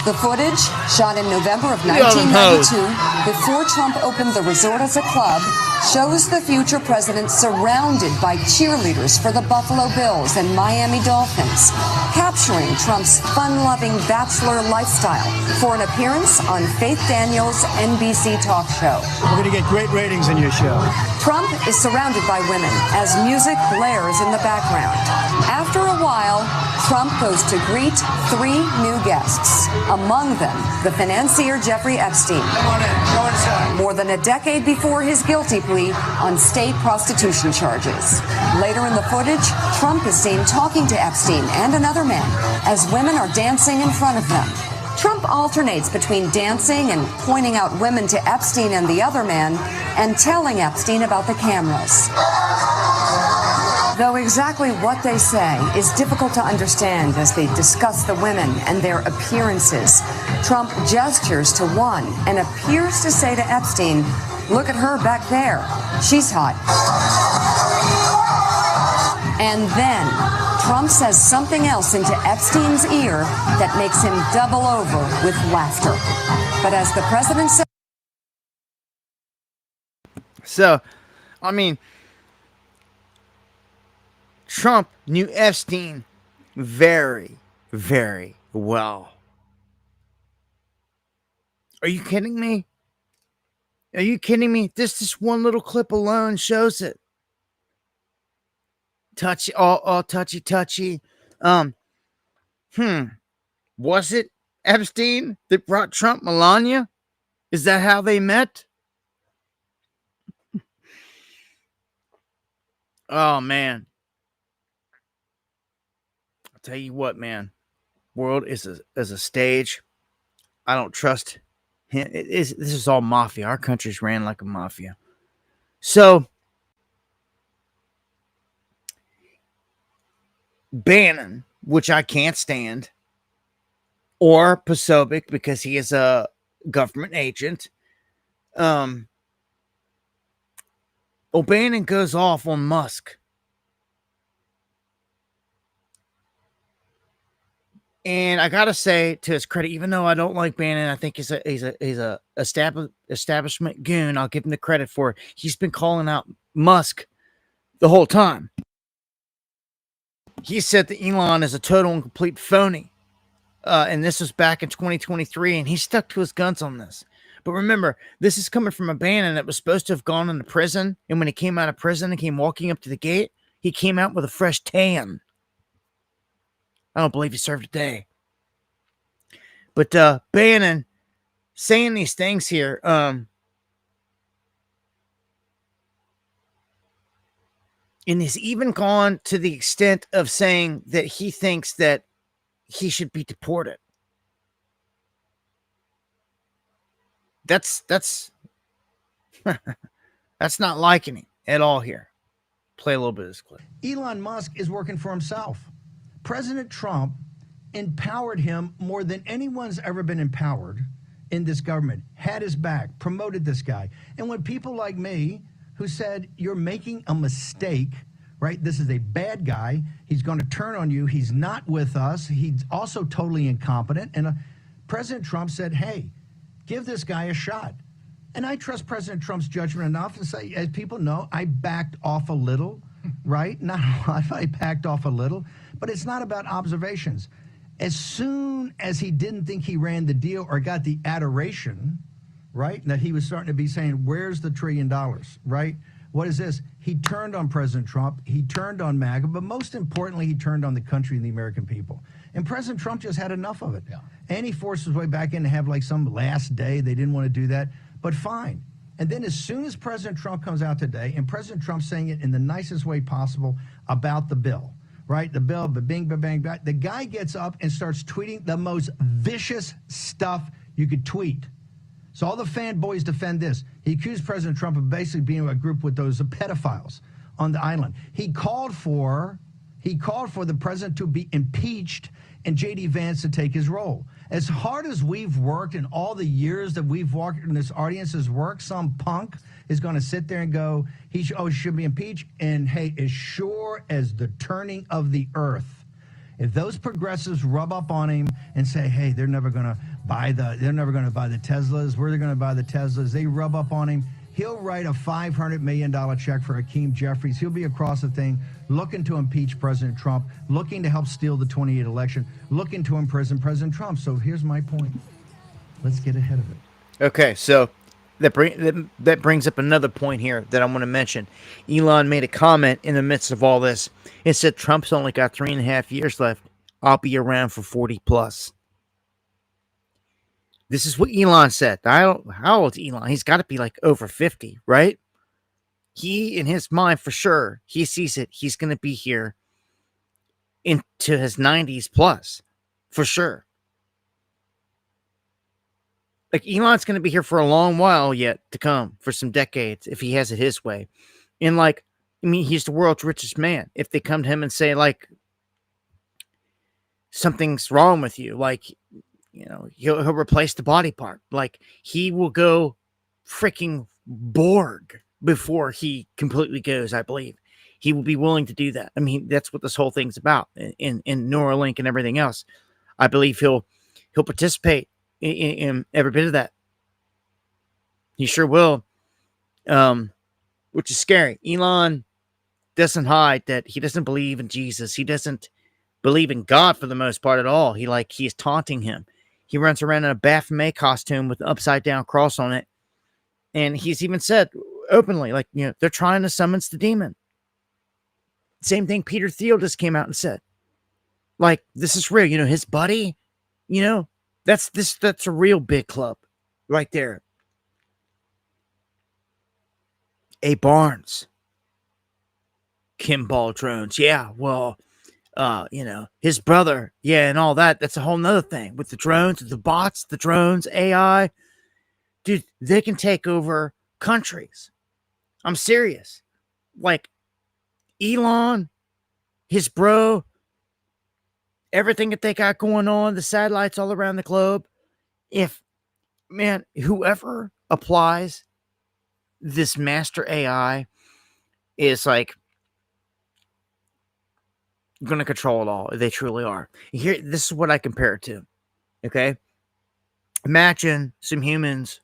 The footage, shot in November of 1992, before Trump opened the resort as a club, shows the future president surrounded by cheerleaders for the Buffalo Bills and Miami Dolphins, capturing Trump's fun-loving bachelor lifestyle for an appearance on Faith Daniels' NBC talk show. We're going to get great ratings in your show. Trump is surrounded by women as music blares in the background. After a while, Trump goes to greet 3 new guests, among them the financier Jeffrey Epstein. Come on in. Go inside. More than a decade before his guilty plea on state prostitution charges. Later in the footage, Trump is seen talking to Epstein and another man as women are dancing in front of them. Trump alternates between dancing and pointing out women to Epstein and the other man and telling Epstein about the cameras. Though exactly what they say is difficult to understand as they discuss the women and their appearances, Trump gestures to one and appears to say to Epstein, "Look at her back there. She's hot." And then Trump says something else into Epstein's ear that makes him double over with laughter. But as the president said... So, I mean, Trump knew Epstein very, very well. Are you kidding me? Are you kidding me? This one little clip alone shows it. Touchy, all touchy. Was it Epstein that brought Trump Melania? Is that how they met? Oh, man. I'll tell you what, man. World is a stage. I don't trust him. This is all mafia. Our country's ran like a mafia. So, Bannon, which I can't stand, or Posobiec because he is a government agent, O'Bannon goes off on Musk. And I gotta say, to his credit, even though I don't like Bannon, I think he's a establishment goon. I'll give him the credit for it. He's been calling out Musk the whole time. He said that Elon is a total and complete phony. And this was back in 2023, and he stuck to his guns on this. But remember, this is coming from a Bannon that was supposed to have gone into prison, and when he came out of prison and came walking up to the gate, he came out with a fresh tan. I don't believe he served a day. But Bannon saying these things here, and he's even gone to the extent of saying that he thinks that he should be deported. That's that's not liking him at all here. Play a little bit of this clip. Elon Musk is working for himself. President Trump empowered him more than anyone's ever been empowered in this government, had his back, promoted this guy. And when people like me who said, you're making a mistake, right? This is a bad guy. He's going to turn on you. He's not with us. He's also totally incompetent. And President Trump said, hey, give this guy a shot. And I trust President Trump's judgment enough to say, as people know, I backed off a little, right? Not a lot, I backed off a little. But it's not about observations. As soon as he didn't think he ran the deal or got the adoration, right, that he was starting to be saying, where's the $1 trillion, right? What is this? He turned on President Trump. He turned on MAGA. But most importantly, he turned on the country and the American people. And President Trump just had enough of it. Yeah. And he forced his way back in to have like some last day. They didn't want to do that. But fine. And then as soon as President Trump comes out today, and President Trump saying it in the nicest way possible about the bill, right? The bill, the bing, bang, bang. The guy gets up and starts tweeting the most vicious stuff you could tweet. So all the fanboys defend this. He accused President Trump of basically being a group with those pedophiles on the island. He called for the president to be impeached and J.D. Vance to take his role. As hard as we've worked in all the years that we've worked in this audience's work, some punk is going to sit there and go, he should be impeached. And hey, as sure as the turning of the earth, if those progressives rub up on him and say, hey, they're never going to buy the Teslas, we're going to buy the Teslas, they rub up on him, he'll write a $500 million check for Hakeem Jeffries. He'll be across the thing looking to impeach President Trump, looking to help steal the 28 election, looking to imprison President Trump. So here's my point. Let's get ahead of it. Okay, so that brings up another point here that I want to mention. Elon made a comment in the midst of all this. It said Trump's only got 3.5 years left. I'll be around for 40 plus. This is what Elon said. How old is Elon? He's got to be like over 50, right? He, in his mind, for sure, he sees it. He's going to be here into his 90s plus, for sure. Like, Elon's going to be here for a long while yet to come, for some decades, if he has it his way. And, like, I mean, he's the world's richest man. If they come to him and say, like, something's wrong with you, like, you know, he'll replace the body part. Like, he will go freaking Borg before he completely goes, I believe. He will be willing to do that. I mean, that's what this whole thing's about in Neuralink and everything else. I believe he'll participate in every bit of that. He sure will. Which is scary. Elon doesn't hide that he doesn't believe in Jesus. He doesn't believe in God for the most part at all. He's taunting him. He runs around in a Baphomet costume with an upside down cross on it. And he's even said openly, like, you know, they're trying to summon the demon. Same thing Peter Thiel just came out and said. Like, this is real. You know, his buddy, you know, that's a real big club right there. A. Barnes. Kimball drones. Yeah, well, you know, his brother, yeah, and all that. That's a whole nother thing with the drones, the bots, the drones, AI. Dude, they can take over countries. I'm serious. Like, Elon, his bro, everything that they got going on, the satellites all around the globe. If, man, whoever applies this master AI is like going to control it all. They truly are. Here, this is what I compare it to. Okay, imagine some humans,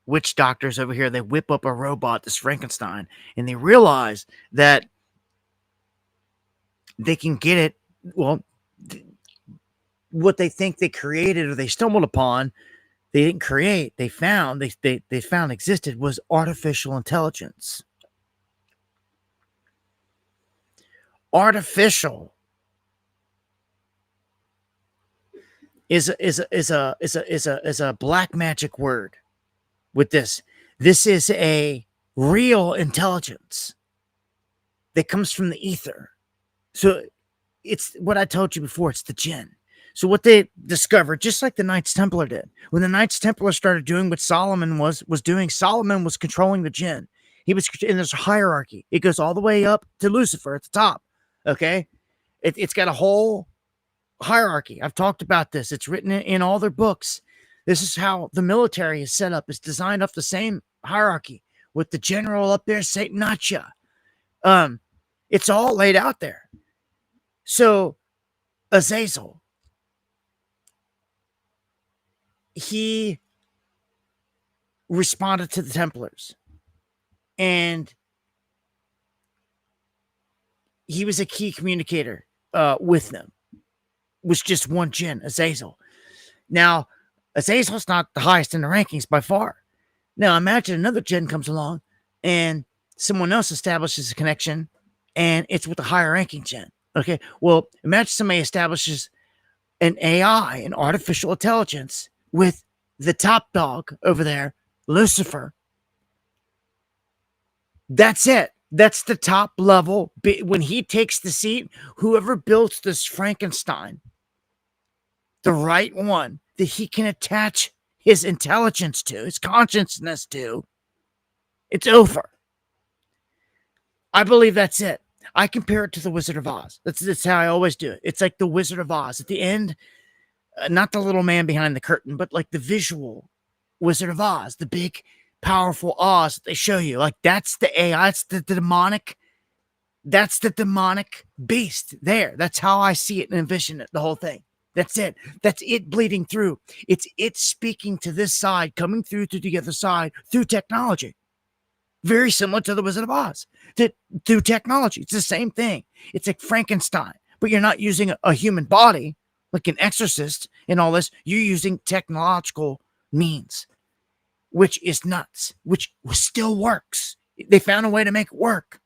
witch doctors over here. They whip up a robot, this Frankenstein, and they realize that they can get it. Well, what they think they created or they stumbled upon, they didn't create. They found they found existed was artificial intelligence. Artificial is a black magic word. With this is a real intelligence that comes from the ether. So it's what I told you before. It's the jinn. So what they discovered, just like the Knights Templar did, when the Knights Templar started doing what Solomon was doing, Solomon was controlling the jinn. He was, and there's a hierarchy. It goes all the way up to Lucifer at the top. Okay, it's got a whole hierarchy. I've talked about this. It's written in all their books. This is how the military is set up. It's designed off the same hierarchy with the general up there, Satan Nacha. It's all laid out there. So Azazel, he responded to the Templars, and he was a key communicator with them. It was just one jinn, Azazel. Now, Azazel's not the highest in the rankings by far. Now, imagine another jinn comes along and someone else establishes a connection, and it's with the higher ranking jinn. Okay, well, imagine somebody establishes an AI, an artificial intelligence, with the top dog over there, Lucifer. That's it. That's the top level. When he takes the seat, whoever built this Frankenstein, the right one that he can attach his intelligence to, his consciousness to, it's over. I believe that's it. I compare it to the Wizard of Oz. That's how I always do it. It's like the Wizard of Oz. At the end, not the little man behind the curtain, but like the visual Wizard of Oz, the big, powerful Oz that they show you. Like that's the AI, it's the demonic, that's the demonic beast there. That's how I see it and envision it, the whole thing. That's it. That's it bleeding through. It's it speaking to this side, coming through to the other side through technology. Very similar to the Wizard of Oz. Through technology. It's the same thing. It's like Frankenstein, but you're not using a human body like an exorcist and all this. You're using technological means, which is nuts, which still works. They found a way to make it work.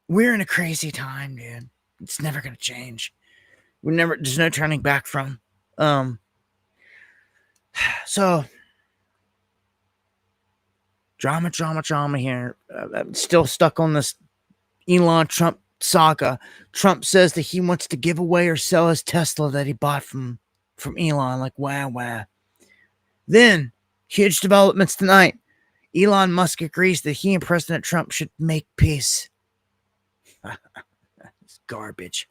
We're in a crazy time, dude. It's never going to change. There's no turning back from. So, drama here. I'm still stuck on this Elon Trump saga. Trump says that he wants to give away or sell his Tesla that he bought from Elon. Like, wow. Then, huge developments tonight. Elon Musk agrees that he and President Trump should make peace. It's garbage.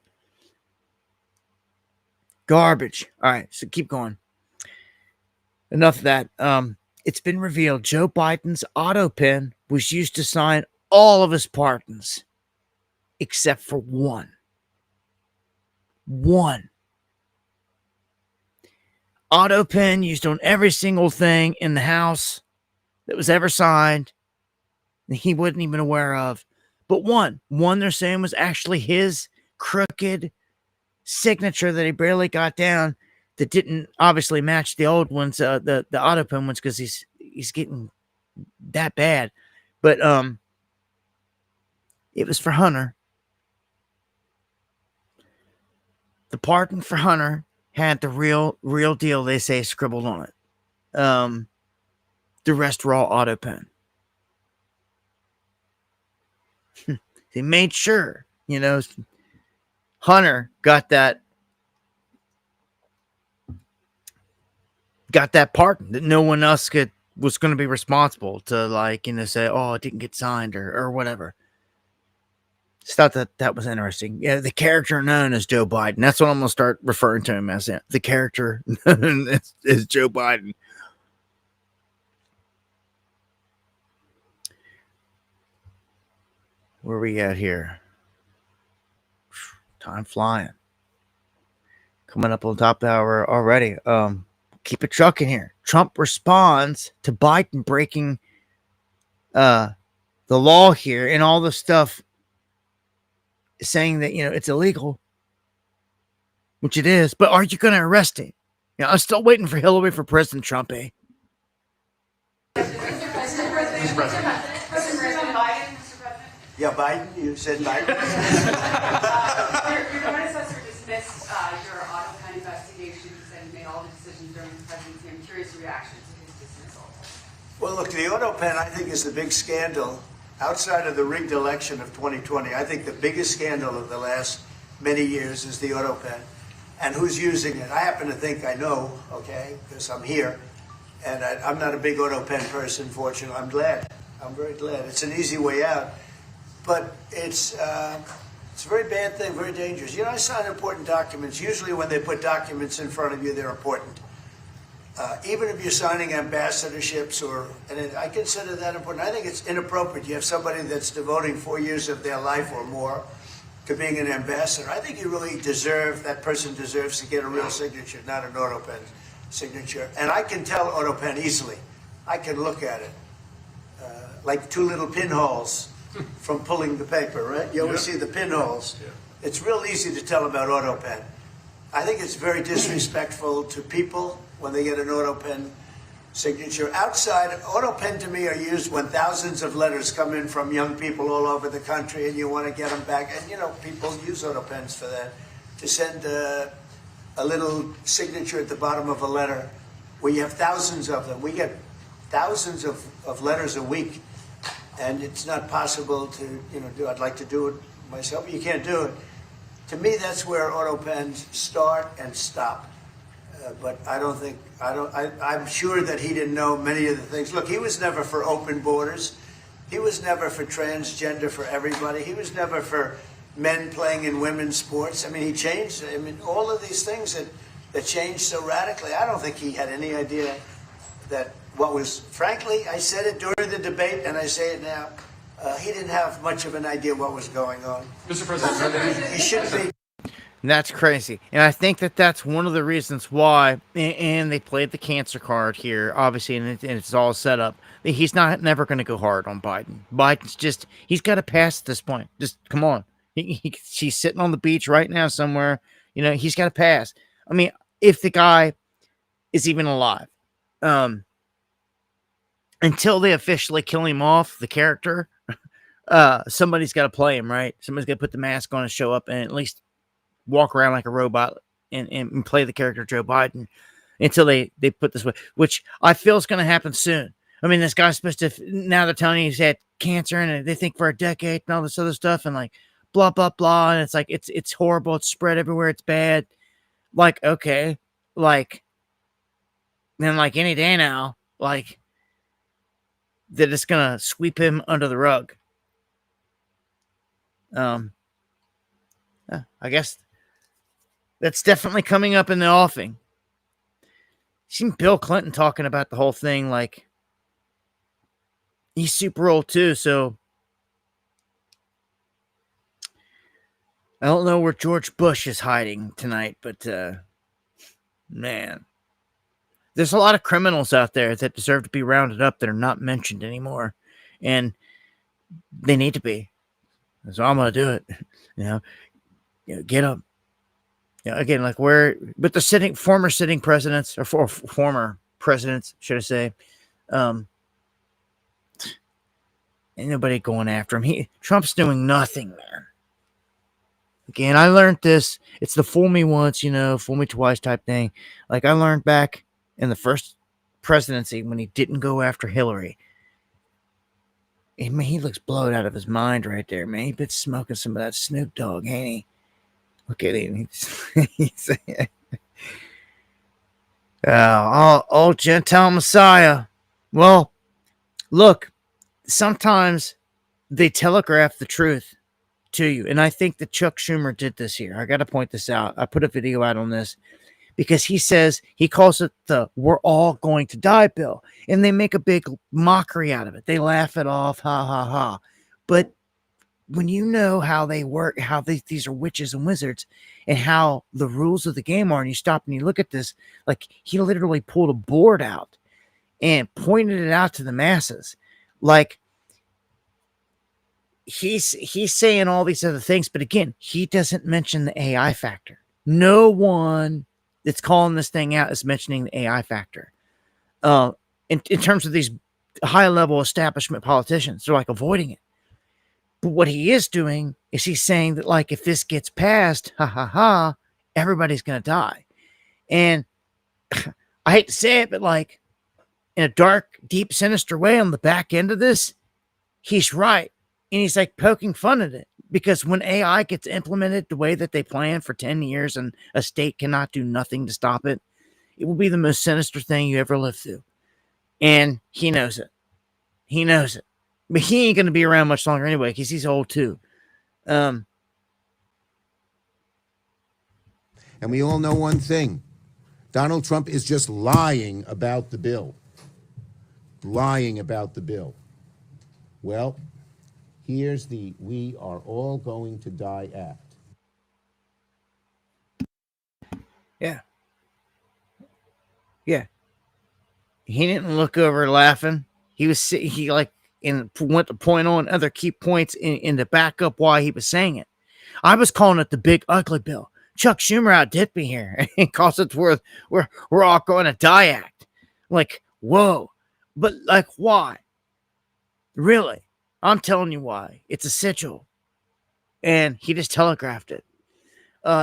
All right, so keep going. Enough of that. It's been revealed Joe Biden's auto pen was used to sign all of his pardons, except for one. Auto pen used on every single thing in the house that was ever signed that he wasn't even aware of. But one they're saying was actually his crooked signature that he barely got down, that didn't obviously match the old ones, the auto pen ones, because he's getting that bad. But it was for Hunter. The pardon for Hunter had the real deal, they say, scribbled on it. The rest were all auto pen. They made sure, Hunter got that pardon, that no one else was going to be responsible to say, oh, it didn't get signed or whatever. Just thought that was interesting. Yeah, the character known as Joe Biden. That's what I'm going to start referring to him as. The character known as Joe Biden. Where are we at here? Time flying. Coming up on top of the hour already. Keep it trucking here. Trump responds to Biden breaking the law here and all the stuff, saying that, it's illegal, which it is. But are you going to arrest him? I'm still waiting for Hillary for President Trump, eh? Mr. President. Yeah, Biden. You said Biden. Your predecessor dismissed your autopsy investigation. He said he made all the decisions during his presidency. I'm curious your reaction to his dismissal. Well, look, the auto pen, I think, is the big scandal outside of the rigged election of 2020. I think the biggest scandal of the last many years is the auto pen. And who's using it? I happen to think I know, okay, because I'm here. And I'm not a big auto pen person, fortunately. I'm glad. I'm very glad. It's an easy way out. But it's a very bad thing, very dangerous. I sign important documents. Usually when they put documents in front of you, they're important. Even if you're signing ambassadorships, and I consider that important. I think it's inappropriate. You have somebody that's devoting 4 years of their life or more to being an ambassador. I think you really that person deserves to get a real signature, not an auto pen signature. And I can tell auto pen easily. I can look at it. Like two little pinholes from pulling the paper, right? You always see the pinholes. Yeah. It's real easy to tell about auto pen. I think it's very disrespectful to people when they get an auto pen signature. Outside, auto pen to me are used when thousands of letters come in from young people all over the country and you want to get them back. And, people use auto pens for that, to send a little signature at the bottom of a letter where you have thousands of them. We get thousands of letters a week. And it's not possible to, do. I'd like to do it myself, but you can't do it. To me, that's where auto pens start and stop. But I'm sure that he didn't know many of the things. Look, he was never for open borders. He was never for transgender for everybody. He was never for men playing in women's sports. He changed. All of these things that changed so radically. I don't think he had any idea that frankly, I said it during the debate, and I say it now, he didn't have much of an idea what was going on. Mr. President, he shouldn't be. That's crazy. And I think that's one of the reasons why, and they played the cancer card here, obviously, and it's all set up. He's never going to go hard on Biden. Biden's he's got to pass at this point. Just, come on. She's sitting on the beach right now somewhere. He's got to pass. If the guy is even alive. Until they officially kill him off, the character, somebody's got to play him, right? Somebody's got to put the mask on and show up and at least walk around like a robot and play the character Joe Biden until they put this way, which I feel is going to happen soon. This guy's supposed to, now they're telling you he's had cancer and they think for a decade and all this other stuff and like blah, blah, blah. And it's like, it's horrible. It's spread everywhere. It's bad. Like, okay. Like, then like any day now, like, that it's gonna sweep him under the rug. I guess that's definitely coming up in the offing. Seen Bill Clinton talking about the whole thing, like he's super old too, so I don't know where George Bush is hiding tonight, but man. There's a lot of criminals out there that deserve to be rounded up that are not mentioned anymore. And they need to be. So I'm going to do it. Get them. Again, like but the former sitting presidents, or former presidents, should I say, ain't nobody going after him. Trump's doing nothing there. Again, I learned this. It's the fool me once, fool me twice type thing. Like I learned back in the first presidency when he didn't go after Hillary. He looks blowed out of his mind right there, man. He's been smoking some of that Snoop Dogg, ain't he? Look at him. Oh, Gentile Messiah. Well, look, sometimes they telegraph the truth to you. And I think that Chuck Schumer did this here. I got to point this out. I put a video out on this. Because he calls it the "we're all going to die" bill. And they make a big mockery out of it. They laugh it off, ha, ha, ha. But when you know how they work, how these are witches and wizards, and how the rules of the game are, and you stop and you look at this, like he literally pulled a board out and pointed it out to the masses, like he's saying all these other things, but again, he doesn't mention the AI factor. No one that's calling this thing out is mentioning the AI factor. In terms of these high level establishment politicians, they're like avoiding it. But what he is doing is he's saying that, like, if this gets passed, everybody's going to die. And I hate to say it, but like in a dark, deep, sinister way on the back end of this, he's right. And he's like poking fun at it, because when AI gets implemented the way that they plan for 10 years and a state cannot do nothing to stop it, it will be the most sinister thing you ever lived through. And he knows it. He knows it. But he ain't going to be around much longer anyway, because he's old too. And we all know one thing. Donald Trump is just lying about the bill. Lying about the bill. Well, here's the "We Are All Going to Die" act. Yeah. Yeah. He didn't look over laughing. He went to point on other key points in to back up why he was saying it. I was calling it the big ugly bill. Chuck Schumer outdid me here and calls it we're all going to die act. Like, whoa. But like, why? Really? I'm telling you why. It's a sigil. And he just telegraphed it.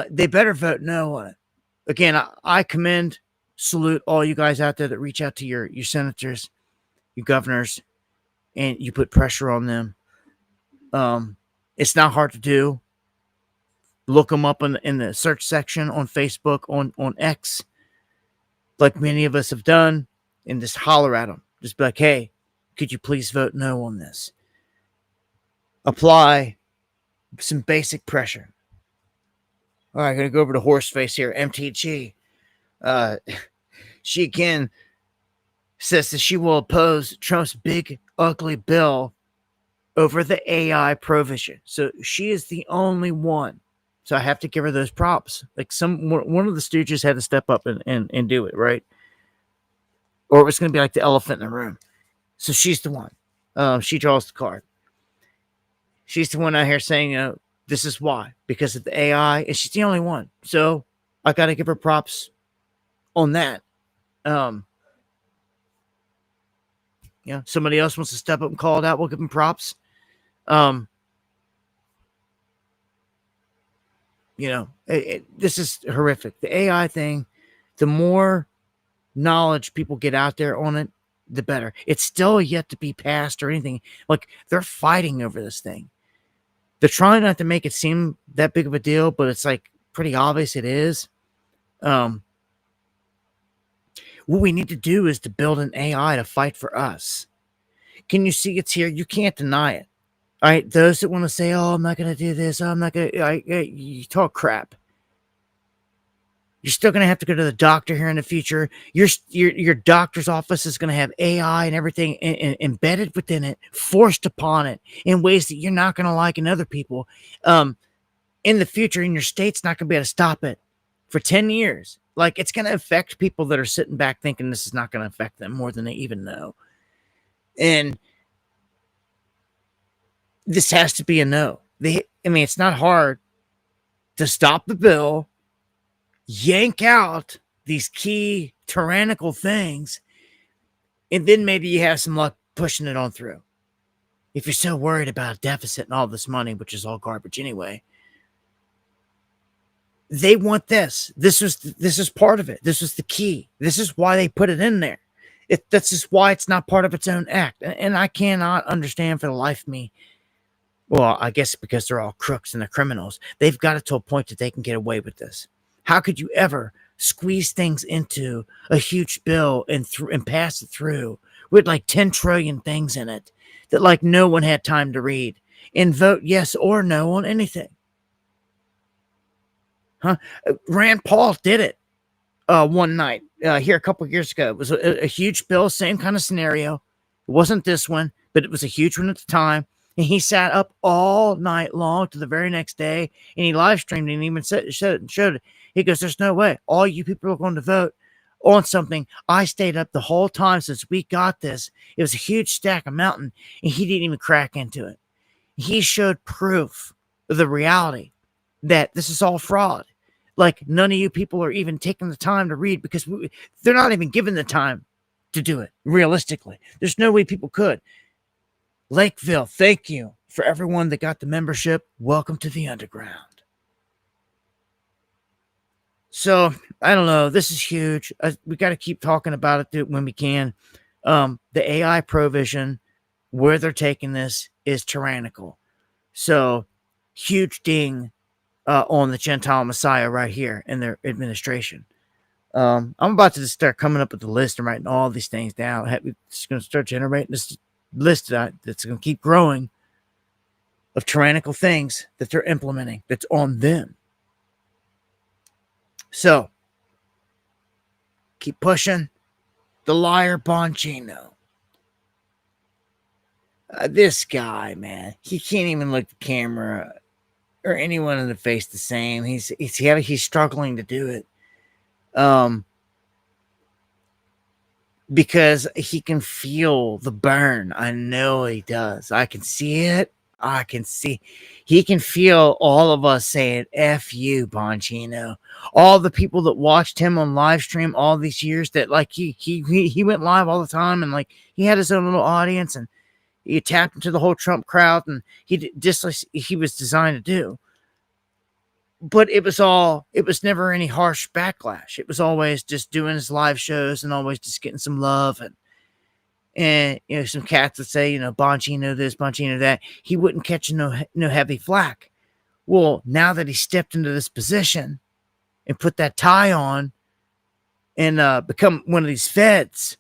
They better vote no on it. Again, I salute all you guys out there that reach out to your senators, your governors, and you put pressure on them. It's not hard to do. Look them up in the search section on Facebook, on X, like many of us have done, and just holler at them. Just be like, hey, could you please vote no on this? Apply some basic pressure. All right, going to go over to Horseface here, MTG. She again says that she will oppose Trump's big, ugly bill over the AI provision. So she is the only one. So I have to give her those props. Like one of the stooges had to step up and do it, right? Or it was going to be like the elephant in the room. So she's the one. She draws the card. She's the one out here saying, this is why. Because of the AI. And she's the only one. So I got to give her props on that. Somebody else wants to step up and call it out. We'll give them props. This is horrific. The AI thing, the more knowledge people get out there on it, the better. It's still yet to be passed or anything. Like, they're fighting over this thing. They're trying not to make it seem that big of a deal, but it's like pretty obvious it is. What we need to do is to build an AI to fight for us. Can you see it's here? You can't deny it. All right, those that want to say, oh, I'm not going to do this. I'm not going to, you talk crap. You're still going to have to go to the doctor here in the future. Your doctor's office is going to have AI and everything embedded within it, forced upon it in ways that you're not going to like in other people. In the future, and your state's not going to be able to stop it for 10 years. Like, it's going to affect people that are sitting back thinking this is not going to affect them more than they even know. And this has to be a no. It's not hard to stop the bill, yank out these key tyrannical things, and then maybe you have some luck pushing it on through. If you're so worried about a deficit and all this money, which is all garbage anyway, they want this. This is part of it. This is the key. This is why they put it in there. This is why it's not part of its own act. And I cannot understand for the life of me. Well, I guess because they're all crooks and they're criminals. They've got it to a point that they can get away with this. How could you ever squeeze things into a huge bill and pass it through with like 10 trillion things in it that like no one had time to read and vote yes or no on anything? Huh? Rand Paul did it one night here a couple of years ago. It was a huge bill, same kind of scenario. It wasn't this one, but it was a huge one at the time. And he sat up all night long to the very next day, and he live streamed and even showed it. He goes, "There's no way. All you people are going to vote on something. I stayed up the whole time since we got this. It was a huge stack of mountain, and he didn't even crack into it. He showed proof of the reality that this is all fraud. Like, none of you people are even taking the time to read because they're not even given the time to do it. Realistically, there's no way people could. Lakeville, thank you for everyone that got the membership. Welcome to the underground." So, I don't know. This is huge. We got to keep talking about it when we can. The AI provision, where they're taking this, is tyrannical. So, huge ding on the Gentile Messiah right here in their administration. I'm about to just start coming up with the list and writing all these things down. It's going to start generating this list that's going to keep growing of tyrannical things that they're implementing that's on them. So, keep pushing. The liar Bongino. This guy, man, he can't even look the camera or anyone in the face the same. He's struggling to do it. Because he can feel the burn. I know he does. I can see it. He can feel all of us saying, "F you, Bongino." All the people that watched him on live stream all these years, that like he went live all the time, and like he had his own little audience, and he tapped into the whole Trump crowd, and just like he was designed to do. But it was never any harsh backlash. It was always just doing his live shows and always just getting some love, and some cats would say, Bongino this, Bongino that. He wouldn't catch no heavy flack. Well, now that he stepped into this position and put that tie on and become one of these feds,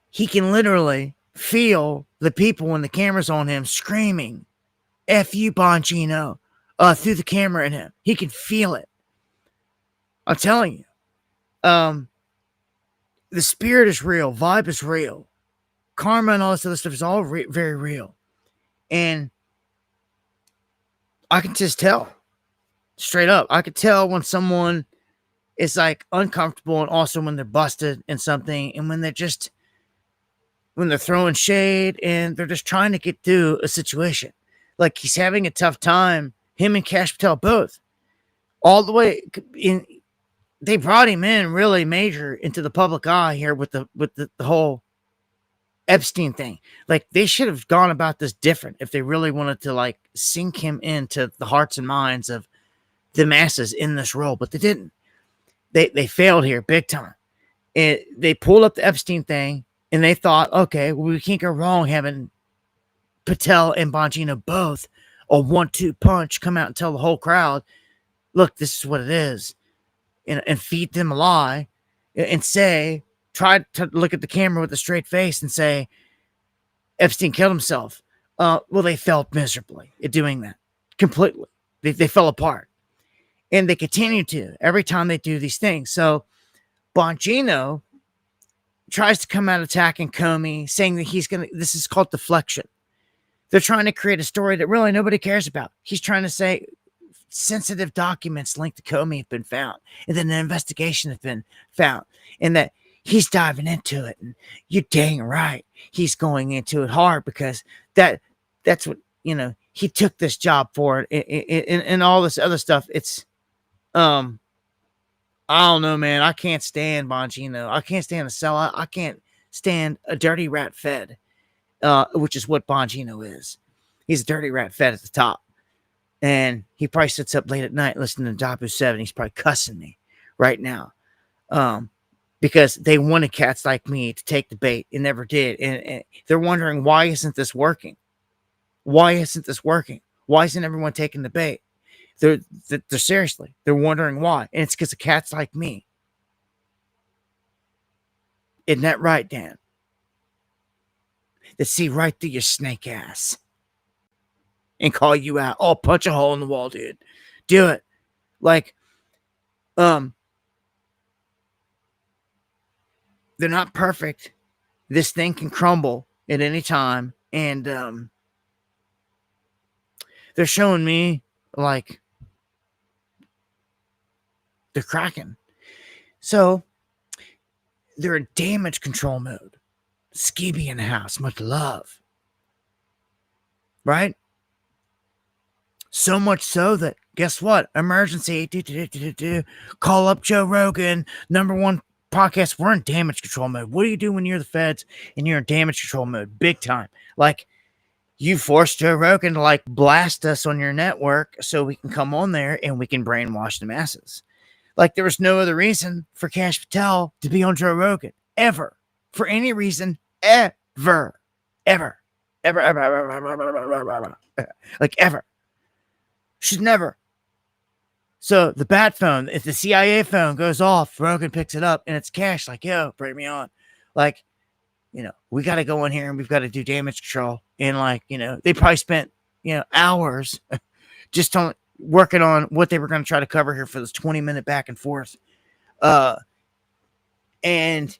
he can literally feel the people when the camera's on him screaming, "F you, Bongino," through the camera at him. He can feel it. I'm telling you. The spirit is real. Vibe is real. Karma and all this other stuff is all very real. And I can just tell. Straight up. I could tell when someone is like uncomfortable, and also when they're busted in something, and when they're throwing shade and they're just trying to get through a situation. Like, he's having a tough time. Him and Cash Patel both. All the way in. They brought him in really major into the public eye here with the whole Epstein thing. Like, they should have gone about this different if they really wanted to like sink him into the hearts and minds of the masses in this role, but they didn't. They failed here big time. And they pulled up the Epstein thing, and they thought, okay, well, we can't go wrong having Patel and Bongino both a 1-2 punch come out and tell the whole crowd, look, this is what it is. And feed them a lie and try to look at the camera with a straight face and say, Epstein killed himself. Well, they failed miserably at doing that. Completely. They fell apart. And they continue to every time they do these things. So Bongino tries to come out attacking Comey, saying that this is called deflection. They're trying to create a story that really nobody cares about. He's trying to say sensitive documents linked to Comey have been found, and then an investigation has been found, and that he's diving into it. And you're dang right, he's going into it hard, because that's what he took this job for it, and all this other stuff. It's I don't know, man. I can't stand Bongino. I can't stand a sellout. I can't stand a dirty rat fed, which is what Bongino is. He's a dirty rat fed at the top. And he probably sits up late at night listening to WW3. He's probably cussing me right now. Because they wanted cats like me to take the bait and never did. And they're wondering, why isn't this working? Why isn't this working? Why isn't everyone taking the bait? They're seriously, they're wondering why. And it's because of cats like me. Isn't that right, Dan? That see right through your snake ass and call you out. Oh, punch a hole in the wall, dude. Do it. Like, they're not perfect. This thing can crumble at any time. And they're showing me like they're cracking. So they're in damage control mode. Skeeby in the house, much love. Right? So much so that, guess what? Emergency. Call up Joe Rogan, #1 podcast. We're in damage control mode. What do you do when you're the feds and you're in damage control mode? Big time. Like, you forced Joe Rogan to like blast us on your network so we can come on there and we can brainwash the masses. Like, there was no other reason for Kash Patel to be on Joe Rogan ever, for any reason ever, like ever. Should never. So the bat phone, if the CIA phone goes off, Rogan picks it up and it's Kash, like, yo, bring me on. Like, you know, we got to go in here and we've got to do damage control. And like, you know, they probably spent, you know, hours just on working on what they were going to try to cover here for this 20-minute back and forth. And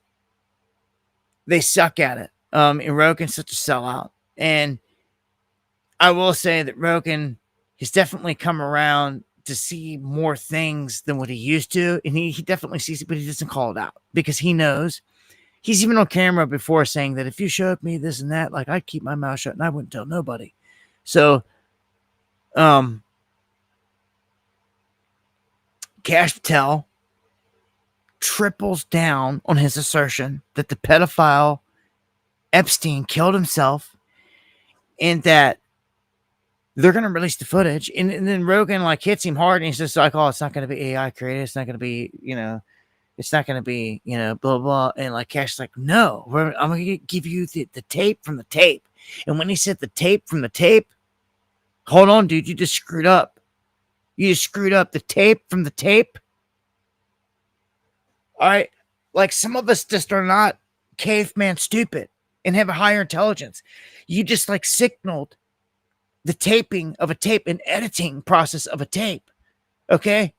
they suck at it. And Rogan's such a sellout. And I will say that Rogan has definitely come around to see more things than what he used to. And he definitely sees it, but he doesn't call it out because he knows. He's even on camera before saying that if you showed me this and that, like, I'd keep my mouth shut and I wouldn't tell nobody. So, Kash Patel triples down on his assertion that the pedophile Epstein killed himself and that they're going to release the footage. And then Rogan like hits him hard and he's just like, oh, it's not going to be AI created. It's not going to be, you know, it's not going to be, you know, blah, blah. And like Cash's like, no, I'm going to give you the tape from the tape. And when he said the tape from the tape, hold on, dude, you just screwed up. You just screwed up the tape from the tape. All right. Like, some of us just are not caveman stupid and have a higher intelligence. You just like signaled the taping of a tape, an editing process of a tape. Okay.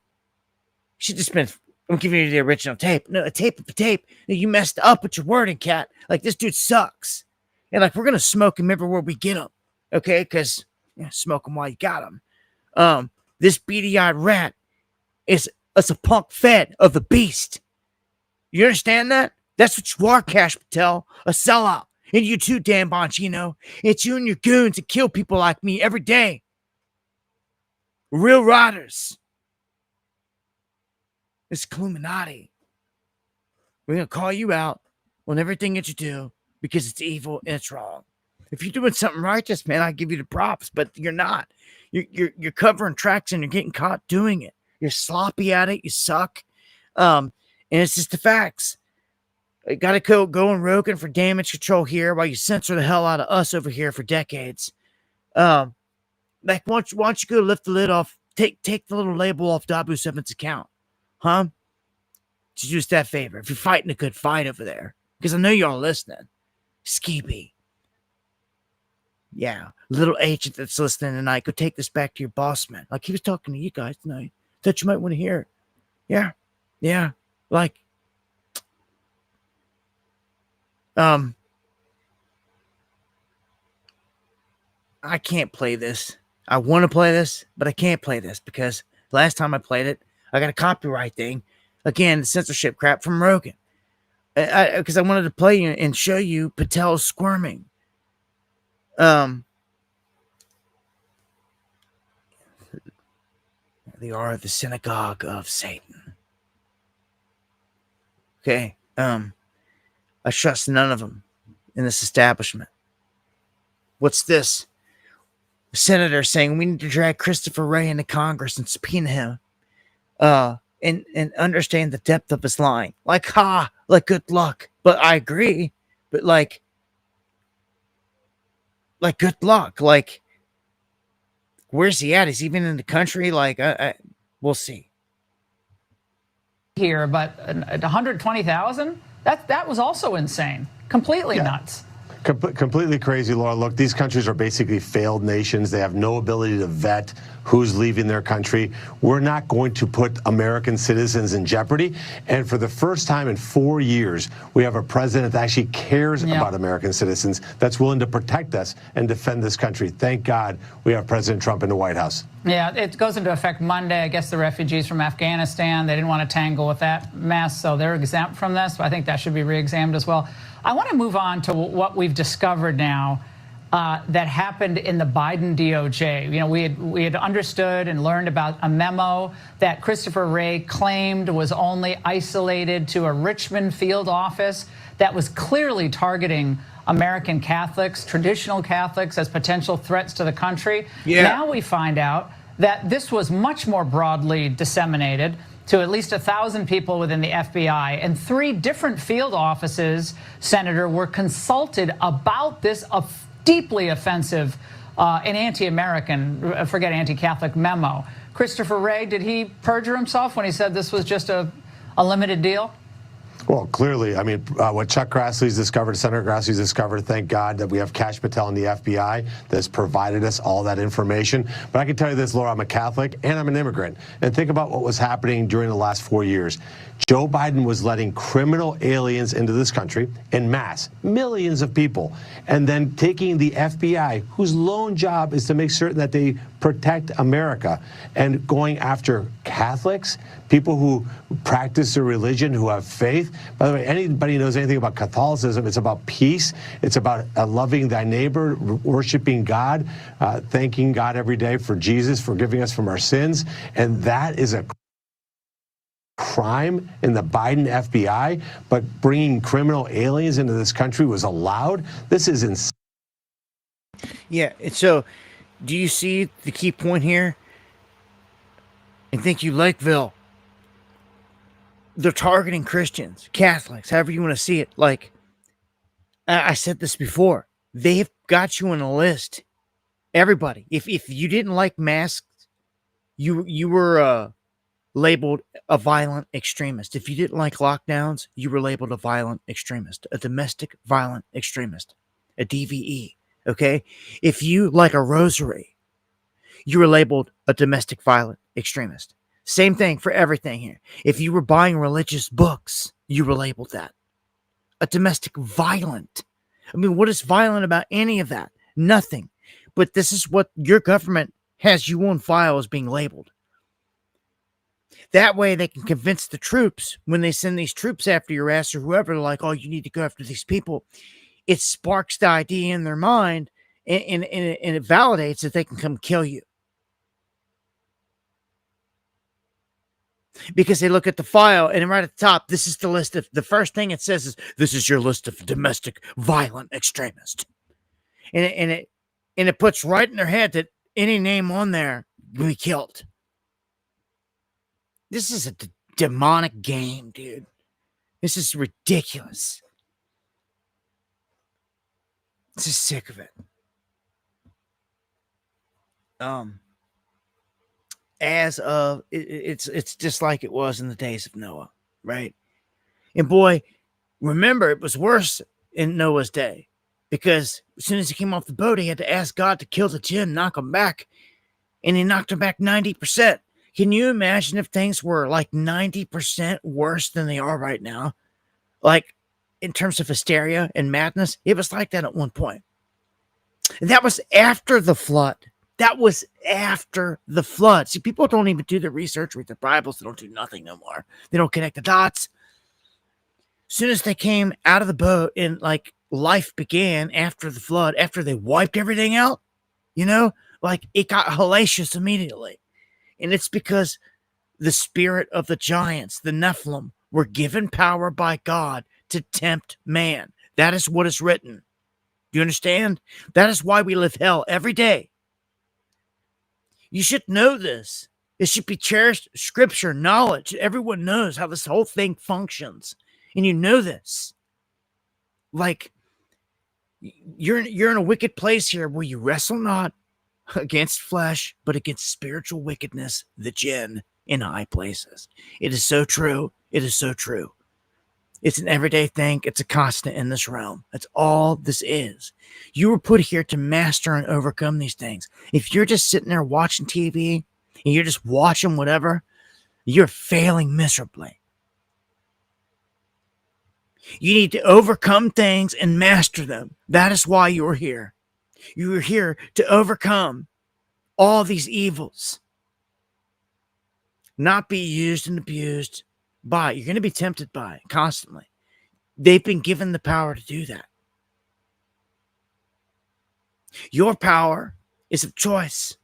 Should just been, I'm giving you the original tape. No, a tape of a tape. You messed up with your wording, cat. Like, this dude sucks. And like, we're going to smoke him everywhere we get him. Okay. Cause smoke him while you got him. This beady-eyed rat is a punk fed of the beast. You understand that? That's what you are, Kash Patel. A sellout. And you too, Dan Bongino. It's you and your goons that kill people like me every day. Real riders. It's Illuminati. We're going to call you out on everything that you do because it's evil and it's wrong. If you're doing something righteous, man, I give you the props, but you're not. You're covering tracks and you're getting caught doing it. You're sloppy at it. You suck. And it's just the facts. You got to go and Rogan for damage control here while you censor the hell out of us over here for decades. Like, why don't you go lift the lid off, take the little label off WW3's account? Huh? Just do us that favor. If you're fighting a good fight over there. Because I know y'all listening. Skeeby. Yeah. Little agent that's listening tonight. Go take this back to your boss, man. Like, he was talking to you guys tonight. Thought you might want to hear it. Yeah. Yeah. Like, I can't play this. I want to play this, but I can't play this because last time I played it, I got a copyright thing. Again, censorship crap from Rogan. Because I wanted to play you and show you Patel squirming. They are the synagogue of Satan. Okay. I trust none of them in this establishment. What's this? A senator saying we need to drag Christopher Wray into Congress and subpoena him. And understand the depth of his lying. Like, good luck. But I agree. But like good luck. Like, where's he at? Is he even in the country? Like, we'll see. Here, but 120,000? That was also insane. Completely nuts. Completely crazy, Laura. Look, these countries are basically failed nations. They have no ability to vet who's leaving their country. We're not going to put American citizens in jeopardy. And for the first time in 4 years, we have a president that actually cares about American citizens, that's willing to protect us and defend this country. Thank God we have President Trump in the White House. Yeah, it goes into effect Monday. I guess the refugees from Afghanistan, they didn't want to tangle with that mess, so they're exempt from this. I think that should be re-examined as well. I want to move on to what we've discovered now that happened in the Biden DOJ. You know, we had understood and learned about a memo that Christopher Wray claimed was only isolated to a Richmond field office that was clearly targeting American Catholics, traditional Catholics, as potential threats to the country. Yeah. Now we find out that this was much more broadly disseminated to at least 1,000 people within the FBI, and 3 different field offices, Senator, were consulted about this deeply offensive and anti-American, forget anti-Catholic memo. Christopher Wray, did he perjure himself when he said this was just a limited deal? Well, clearly, I mean, what Chuck Grassley's discovered, Senator Grassley's discovered, thank God that we have Kash Patel in the FBI that's provided us all that information. But I can tell you this, Laura, I'm a Catholic and I'm an immigrant. And think about what was happening during the last 4 years. Joe Biden was letting criminal aliens into this country en masse, millions of people, and then taking the FBI, whose lone job is to make certain that they protect America, and going after Catholics, people who practice their religion, who have faith. By the way, anybody who knows anything about Catholicism, it's about peace. It's about loving thy neighbor, worshiping God, thanking God every day for Jesus, forgiving us from our sins. And that is a crime in the Biden FBI, but bringing criminal aliens into this country was allowed. This is insane. Yeah, and so do you see the key point here? And thank you, Lakeville. They're targeting Christians, Catholics, however you want to see it. Like, I said this before, they've got you on a list. Everybody. If you didn't like masks, you were labeled a violent extremist. If you didn't like lockdowns, you were labeled a violent extremist, a domestic violent extremist, a DVE. Okay? If you like a rosary, you were labeled a domestic violent extremist. Same thing for everything here. If you were buying religious books, you were labeled that. A domestic violent. I mean, what is violent about any of that? Nothing. But this is what your government has you on file as being labeled. That way they can convince the troops when they send these troops after your ass or whoever, like, oh, you need to go after these people. It sparks the idea in their mind and it validates that they can come kill you. Because they look at the file and right at the top, this is the list of, the first thing it says is, this is your list of domestic violent extremists. And it puts right in their head that any name on there will be killed. This is a demonic game, dude. This is ridiculous. I'm just sick of it. As of it's just like it was in the days of Noah, right? And boy, remember it was worse in Noah's day, because as soon as he came off the boat, he had to ask God to kill the jinn, knock him back, and he knocked him back 90%. Can you imagine if things were like 90% worse than they are right now? Like in terms of hysteria and madness, it was like that at one point. And that was after the flood. That was after the flood. See, people don't even do the research, read their Bibles. They don't do nothing no more. They don't connect the dots. As soon as they came out of the boat and like life began after the flood, after they wiped everything out, you know, like it got hellacious immediately. And it's because the spirit of the giants, the Nephilim, were given power by God to tempt man. That is what is written. Do you understand? That is why we live hell every day. You should know this. It should be cherished scripture knowledge. Everyone knows how this whole thing functions. And you know this. Like, you're in a wicked place here where you wrestle not against flesh, but against spiritual wickedness, the jinn, in high places. It is so true. It is so true. It's an everyday thing. It's a constant in this realm. That's all this is. You were put here to master and overcome these things. If you're just sitting there watching TV and you're just watching whatever, you're failing miserably. You need to overcome things and master them. That is why you're here. You are here to overcome all these evils. Not be used and abused by it. You're going to be tempted by it constantly. They've been given the power to do that. Your power is of choice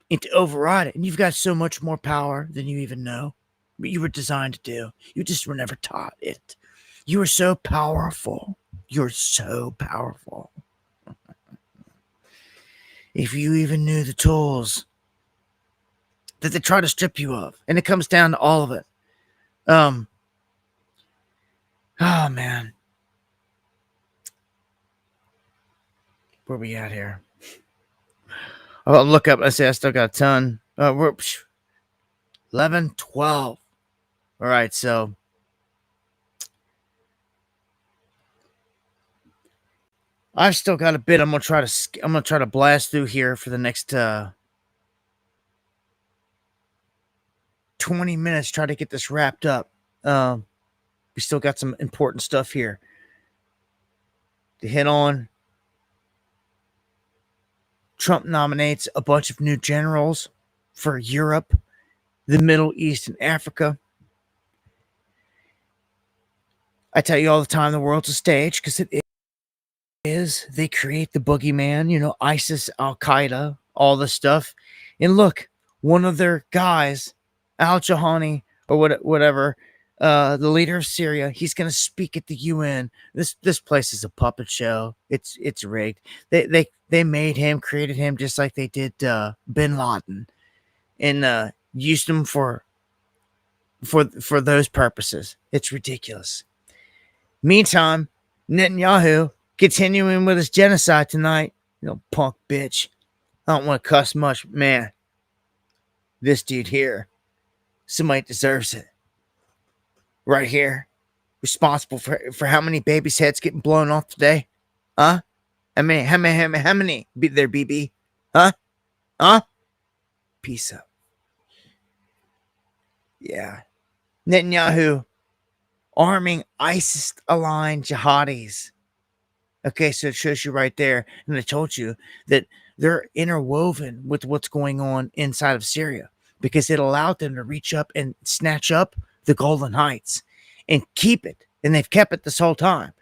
and to override it. And you've got so much more power than you even know. But you were designed to do. You just were never taught it. You are so powerful. You're so powerful. If you even knew the tools that they try to strip you of. And it comes down to all of it. Oh, man. Where we at here? I'll look up. I say I still got a ton. We're 11, 12. All right, so I've still got a bit. I'm gonna try to blast through here for the next 20 minutes. Try to get this wrapped up. We still got some important stuff here to hit on. Trump nominates a bunch of new generals for Europe, the Middle East, and Africa. I tell you all the time, the world's a stage because it is. They create the boogeyman, ISIS, Al-Qaeda, all this stuff. And look, one of their guys, Al-Jahani, or whatever, the leader of Syria, he's going to speak at the UN. This place is a puppet show. It's rigged. They made him, created him just like they did Bin Laden, and used him for those purposes. It's ridiculous. Meantime, Netanyahu continuing with his genocide tonight. Punk bitch. I don't want to cuss much. Man, this dude here, somebody deserves it. Right here. Responsible for how many babies' heads getting blown off today? Huh? How many there, BB? Huh? Peace up. Yeah. Netanyahu arming ISIS-aligned jihadis. Okay, so it shows you right there. And I told you that they're interwoven with what's going on inside of Syria because it allowed them to reach up and snatch up the Golan Heights and keep it. And they've kept it this whole time.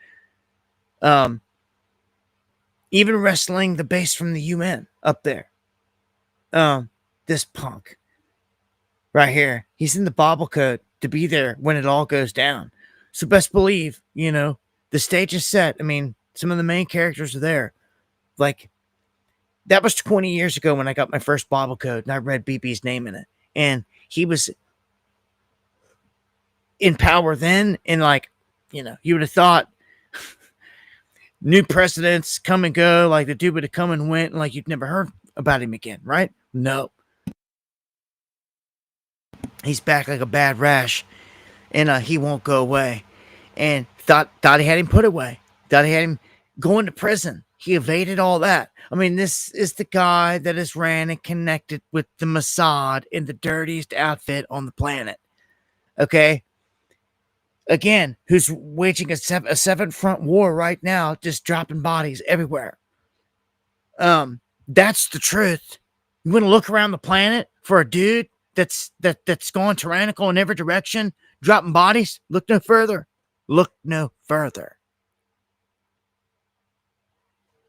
Even wrestling the base from the UN up there. This punk right here, he's in the Bible code to be there when it all goes down. So best believe, the stage is set. I mean, some of the main characters are there. Like, that was 20 years ago when I got my first Bible code and I read BB's name in it. And he was in power then. And you would have thought new presidents come and go. Like, the dude would have come and went and you'd never heard about him again, right? No. He's back like a bad rash. And he won't go away. And thought he had him put away. Thought he had him going to prison. He evaded all that. I mean, this is the guy that has ran and connected with the Mossad in the dirtiest outfit on the planet. Okay? Again, who's waging a seven-front war right now, just dropping bodies everywhere. That's the truth. You want to look around the planet for a dude that's going tyrannical in every direction, dropping bodies? Look no further. Look no further.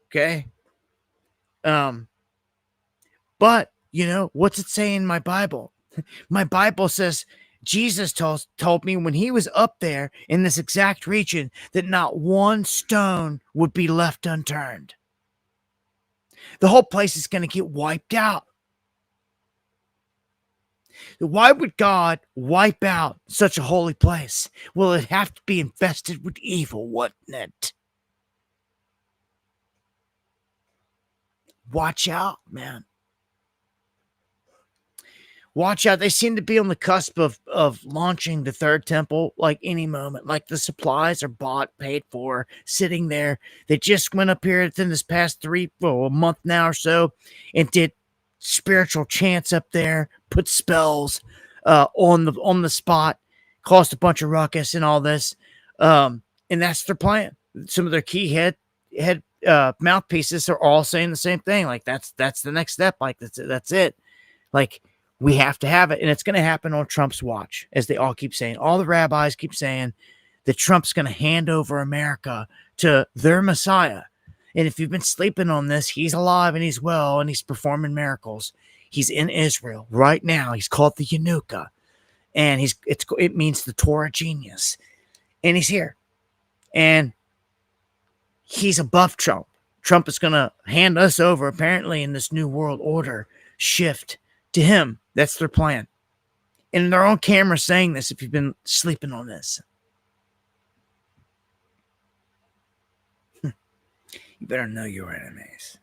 Okay? But, what's it say in my Bible? My Bible says Jesus told me when he was up there in this exact region that not one stone would be left unturned. The whole place is going to get wiped out. Why would God wipe out such a holy place? Well, it'd have to be infested with evil, wouldn't it? Watch out, man. Watch out. They seem to be on the cusp of launching the third temple like any moment. Like the supplies are bought, paid for, sitting there. They just went up here within this past a month now or so and did spiritual chants up there, put spells on the spot, caused a bunch of ruckus and all this. And that's their plan. Some of their key head mouthpieces are all saying the same thing. Like that's the next step. Like that's it. Like, we have to have it, and it's going to happen on Trump's watch, as they all keep saying. All the rabbis keep saying that Trump's going to hand over America to their Messiah. And if you've been sleeping on this, he's alive and he's well and he's performing miracles. He's in Israel right now. He's called the Yanuka, and it means the Torah genius. And he's here, and he's above Trump. Trump is going to hand us over, apparently, in this new world order shift to him. That's their plan. And they're on camera saying this if you've been sleeping on this. You better know your enemies.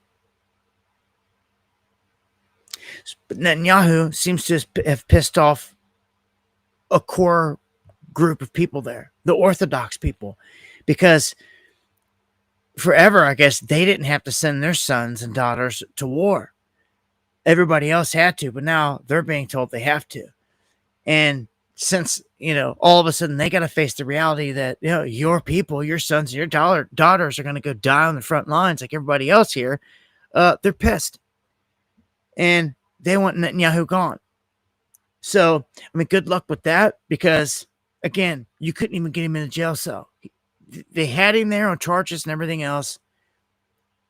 But Netanyahu seems to have pissed off a core group of people there, the Orthodox people, because forever, I guess, they didn't have to send their sons and daughters to war. Everybody else had to, but now they're being told they have to. And since, all of a sudden they got to face the reality that, your people, your sons, and your daughters are going to go die on the front lines like everybody else here, they're pissed. And they want Netanyahu gone. So, good luck with that, because, again, you couldn't even get him in a jail cell. They had him there on charges and everything else.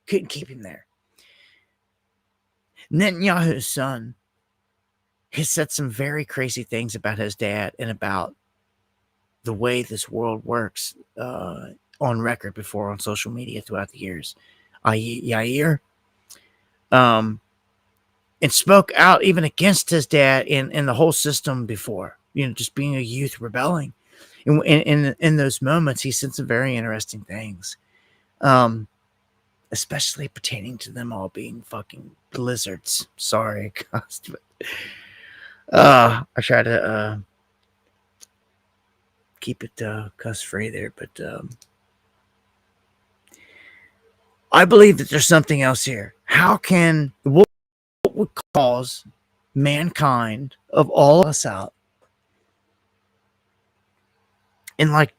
Couldn't keep him there. Netanyahu's son has said some very crazy things about his dad and about the way this world works on record before on social media throughout the years. Yair and spoke out even against his dad in the whole system before, just being a youth rebelling. In those moments, he said some very interesting things. Especially pertaining to them all being fucking lizards. Sorry, but I try to keep it cuss free there, but I believe that there's something else here. How can what would cause mankind of all of us out and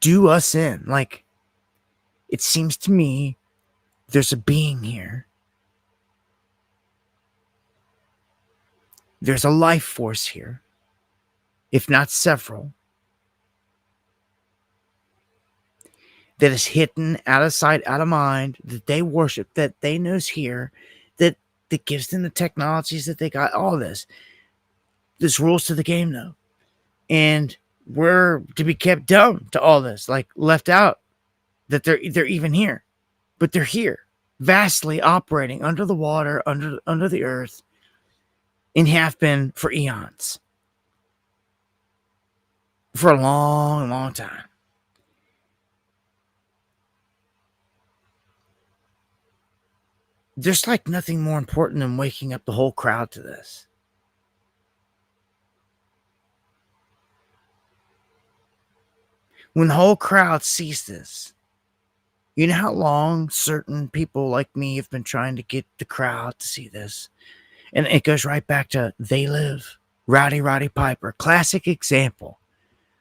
do us in? It seems to me there's a being here. There's a life force here, if not several, that is hidden, out of sight, out of mind, that they worship, that they know's here, that gives them the technologies that they got, all this. There's rules to the game, though. And we're to be kept dumb to all this, left out, that they're even here. But they're here, vastly operating under the water, under the earth, and have been for eons. For a long, long time. There's nothing more important than waking up the whole crowd to this. When the whole crowd sees this, you know how long certain people like me have been trying to get the crowd to see this? And it goes right back to They Live, Roddy Piper, classic example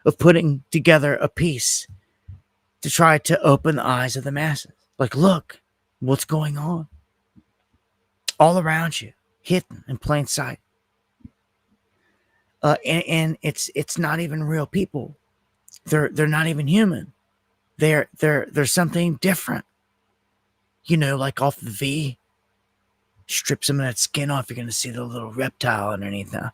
of putting together a piece to try to open the eyes of the masses. Look, what's going on? All around you, hidden in plain sight. And it's not even real people. They're not even human. They're something different. Off the V, strip some of that skin off, you're going to see the little reptile underneath now.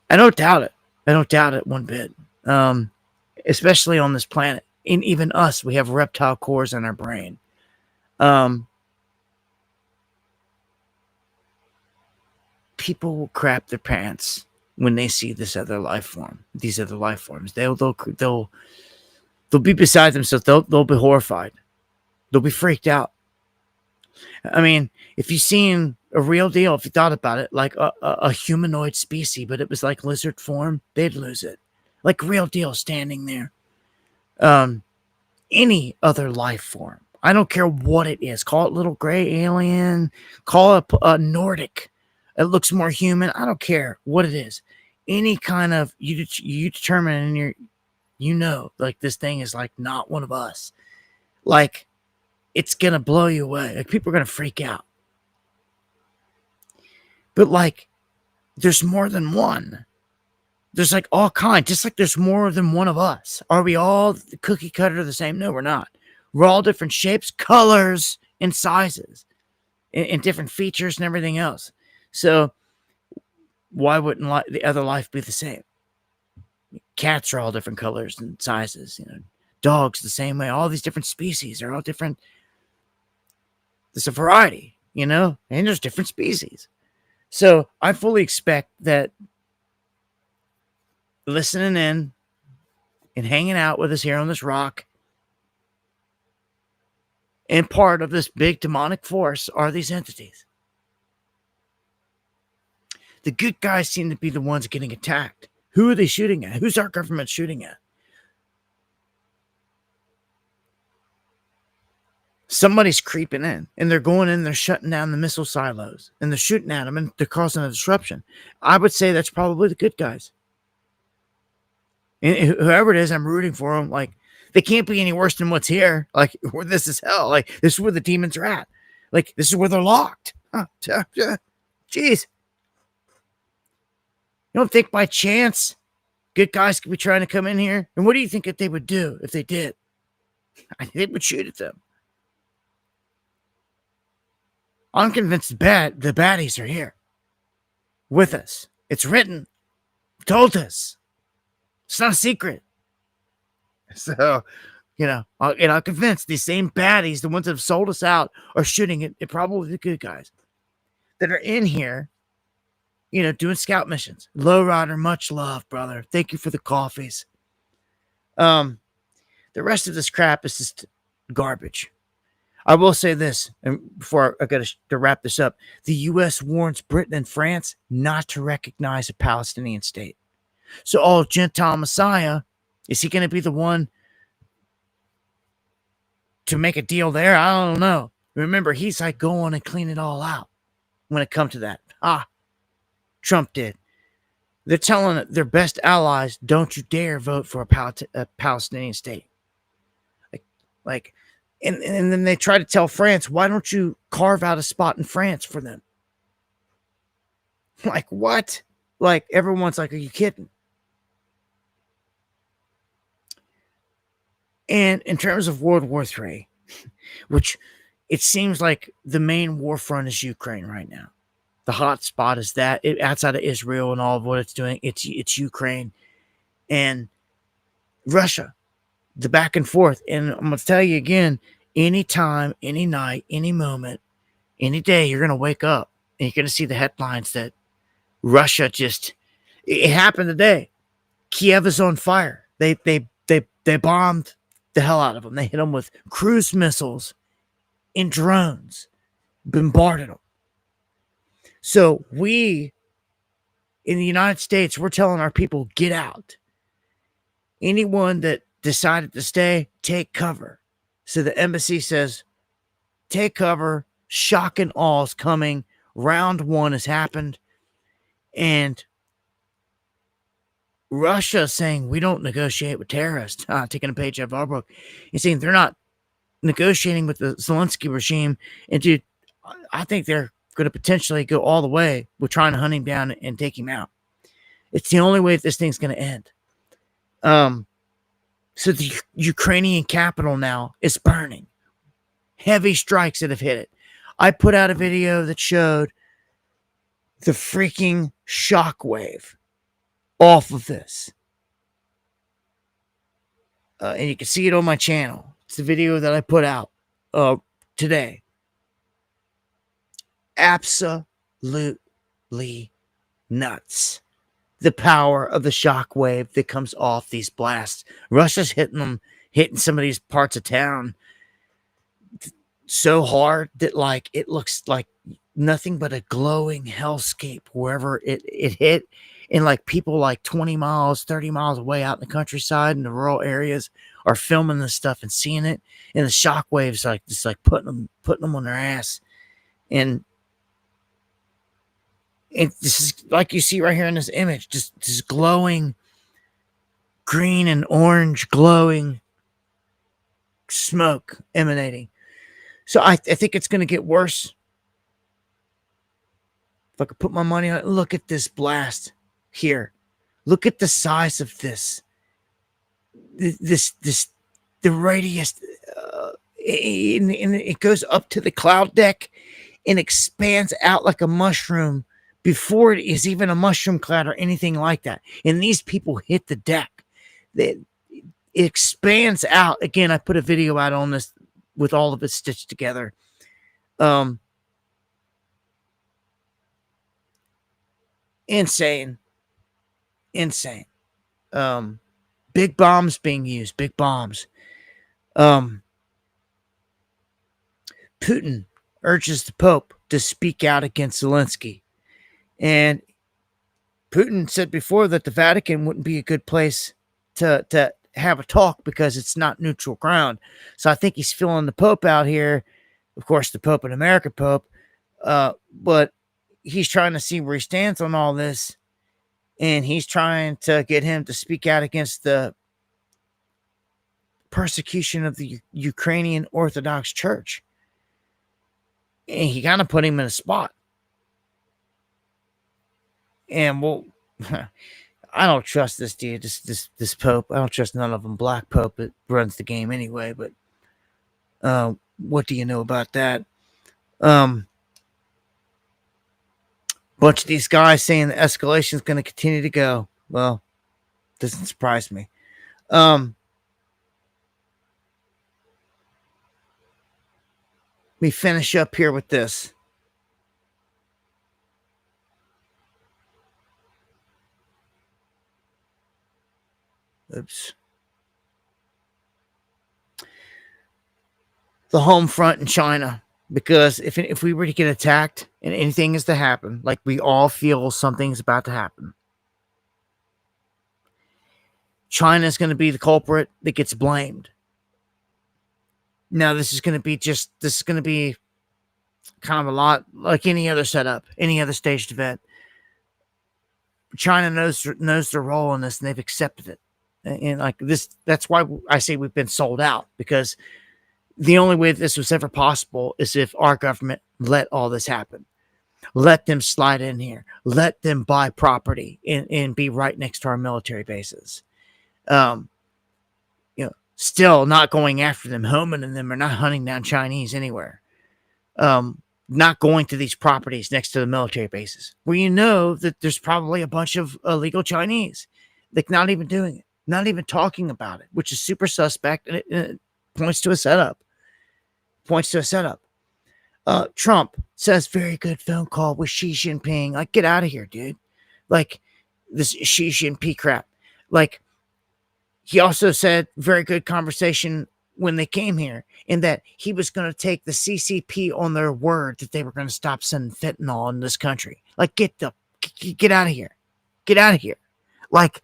I don't doubt it. I don't doubt it one bit. Especially on this planet. And even us, we have reptile cores in our brain. People will crap their pants when they see this other life form, these other life forms. They'll be beside themselves. They'll be horrified. They'll be freaked out. I mean, if you seen a real deal, if you thought about it, like a humanoid species, but it was like lizard form, they'd lose it. Like real deal standing there. Any other life form. I don't care what it is. Call it little gray alien. Call it a Nordic. It looks more human. I don't care what it is. Any kind of you determine in your, like this thing is like not one of us. Like it's gonna blow you away. Like people are gonna freak out. But like, there's more than one. There's like all kinds, just like there's more than one of us. Are we all cookie cutter the same? No, we're not. We're all different shapes, colors, and sizes, and different features and everything else. So why wouldn't the other life be the same? Cats are all different colors and sizes. Dogs the same way. All these different species are all different. There's a variety, and there's different species. So I fully expect that listening in and hanging out with us here on this rock and part of this big demonic force are these entities. The good guys seem to be the ones getting attacked. Who are they shooting at? Who's our government shooting at? Somebody's creeping in, and they're going in, they're shutting down the missile silos, and they're shooting at them, and they're causing a disruption. I would say that's probably the good guys. And whoever it is, I'm rooting for them. Like, they can't be any worse than what's here. Like, this is hell. Like, this is where the demons are at. Like, this is where they're locked. Jeez. You don't think by chance good guys could be trying to come in here? And what do you think that they would do if they did? I think they would shoot at them. I'm convinced the baddies are here with us. It's written. Told us. It's not a secret. So, I'm convinced these same baddies, the ones that have sold us out, are shooting at probably the good guys that are in here, doing scout missions. Lowrider, much love, brother. Thank you for the coffees. The rest of this crap is just garbage. I will say this, and before I got to wrap this up, the U.S. warns Britain and France not to recognize a Palestinian state. So, Gentile Messiah, is he going to be the one to make a deal there? I don't know. Remember, he's like going and clean it all out when it comes to that. Trump did. They're telling their best allies, don't you dare vote for a Palestinian state. And then they try to tell France, why don't you carve out a spot in France for them? Like, what? Like, everyone's like, are you kidding? And in terms of World War III, which it seems like the main war front is Ukraine right now. The hot spot is that outside of Israel and all of what it's doing, it's Ukraine and Russia, the back and forth. And I'm going to tell you again, anytime, any night, any moment, any day, you're going to wake up and you're going to see the headlines that Russia it happened today. Kiev is on fire. They bombed the hell out of them. They hit them with cruise missiles and drones, bombarded them. So we, in the United States, we're telling our people, get out. Anyone that decided to stay, take cover. So the embassy says, take cover. Shock and awe is coming. Round one has happened. And Russia saying, we don't negotiate with terrorists. Taking a page out of our book. He's saying they're not negotiating with the Zelensky regime. And dude, I think they're going to potentially go all the way with trying to hunt him down and take him out. It's the only way that this thing's going to end. So the Ukrainian capital now is burning. Heavy strikes that have hit it. I put out a video that showed the freaking shockwave off of this. And you can see it on my channel. It's the video that I put out today. Absolutely nuts. The power of the shockwave that comes off these blasts. Russia's hitting some of these parts of town. so hard that like it looks like nothing but a glowing hellscape wherever it hit. And like people like 20 miles, 30 miles away out in the countryside and the rural areas are filming this stuff and seeing it. And the shock waves like just like putting them on their ass. And this is like you see right here in this image, just this glowing green and orange glowing smoke emanating. So I think it's going to get worse. If I could put my money on it, look at this blast here. Look at the size of this. The radius. And it goes up to the cloud deck and expands out like a mushroom before it is even a mushroom cloud or anything like that. And these people hit the deck. It expands out. Again, I put a video out on this with all of it stitched together. Insane. Big bombs being used. Big bombs. Putin urges the Pope to speak out against Zelensky. And Putin said before that the Vatican wouldn't be a good place to have a talk because it's not neutral ground. So I think he's feeling the Pope out here. Of course, the Pope, an American Pope. But he's trying to see where he stands on all this. And he's trying to get him to speak out against the persecution of the Ukrainian Orthodox Church. And he kind of put him in a spot. And well, I don't trust this dude, this Pope. I don't trust none of them. Black Pope that runs the game anyway. But what do you know about that? Bunch of these guys saying the escalation is going to continue to go. Well, doesn't surprise me. Let me finish up here with this. Oops. The home front in China. Because if we were to get attacked and anything is to happen, like we all feel something's about to happen, China is going to be the culprit that gets blamed. Now, this is going to be kind of a lot like any other setup, any other staged event. China knows their role in this, and they've accepted it. And like this, that's why I say we've been sold out, because the only way this was ever possible is if our government let all this happen. Let them slide in here. Let them buy property and be right next to our military bases. Still not going after them, homing them, or not hunting down Chinese anywhere. Not going to these properties next to the military bases where you know that there's probably a bunch of illegal Chinese. Like not even doing it, not even talking about it, which is super suspect, and it points to a setup. Trump says very good phone call with Xi Jinping. Like, get out of here, dude. Like this Xi Jinping crap. Like he also said very good conversation when they came here, in that he was going to take the CCP on their word that they were going to stop sending fentanyl in this country. Like, get out of here. Get out of here. Like,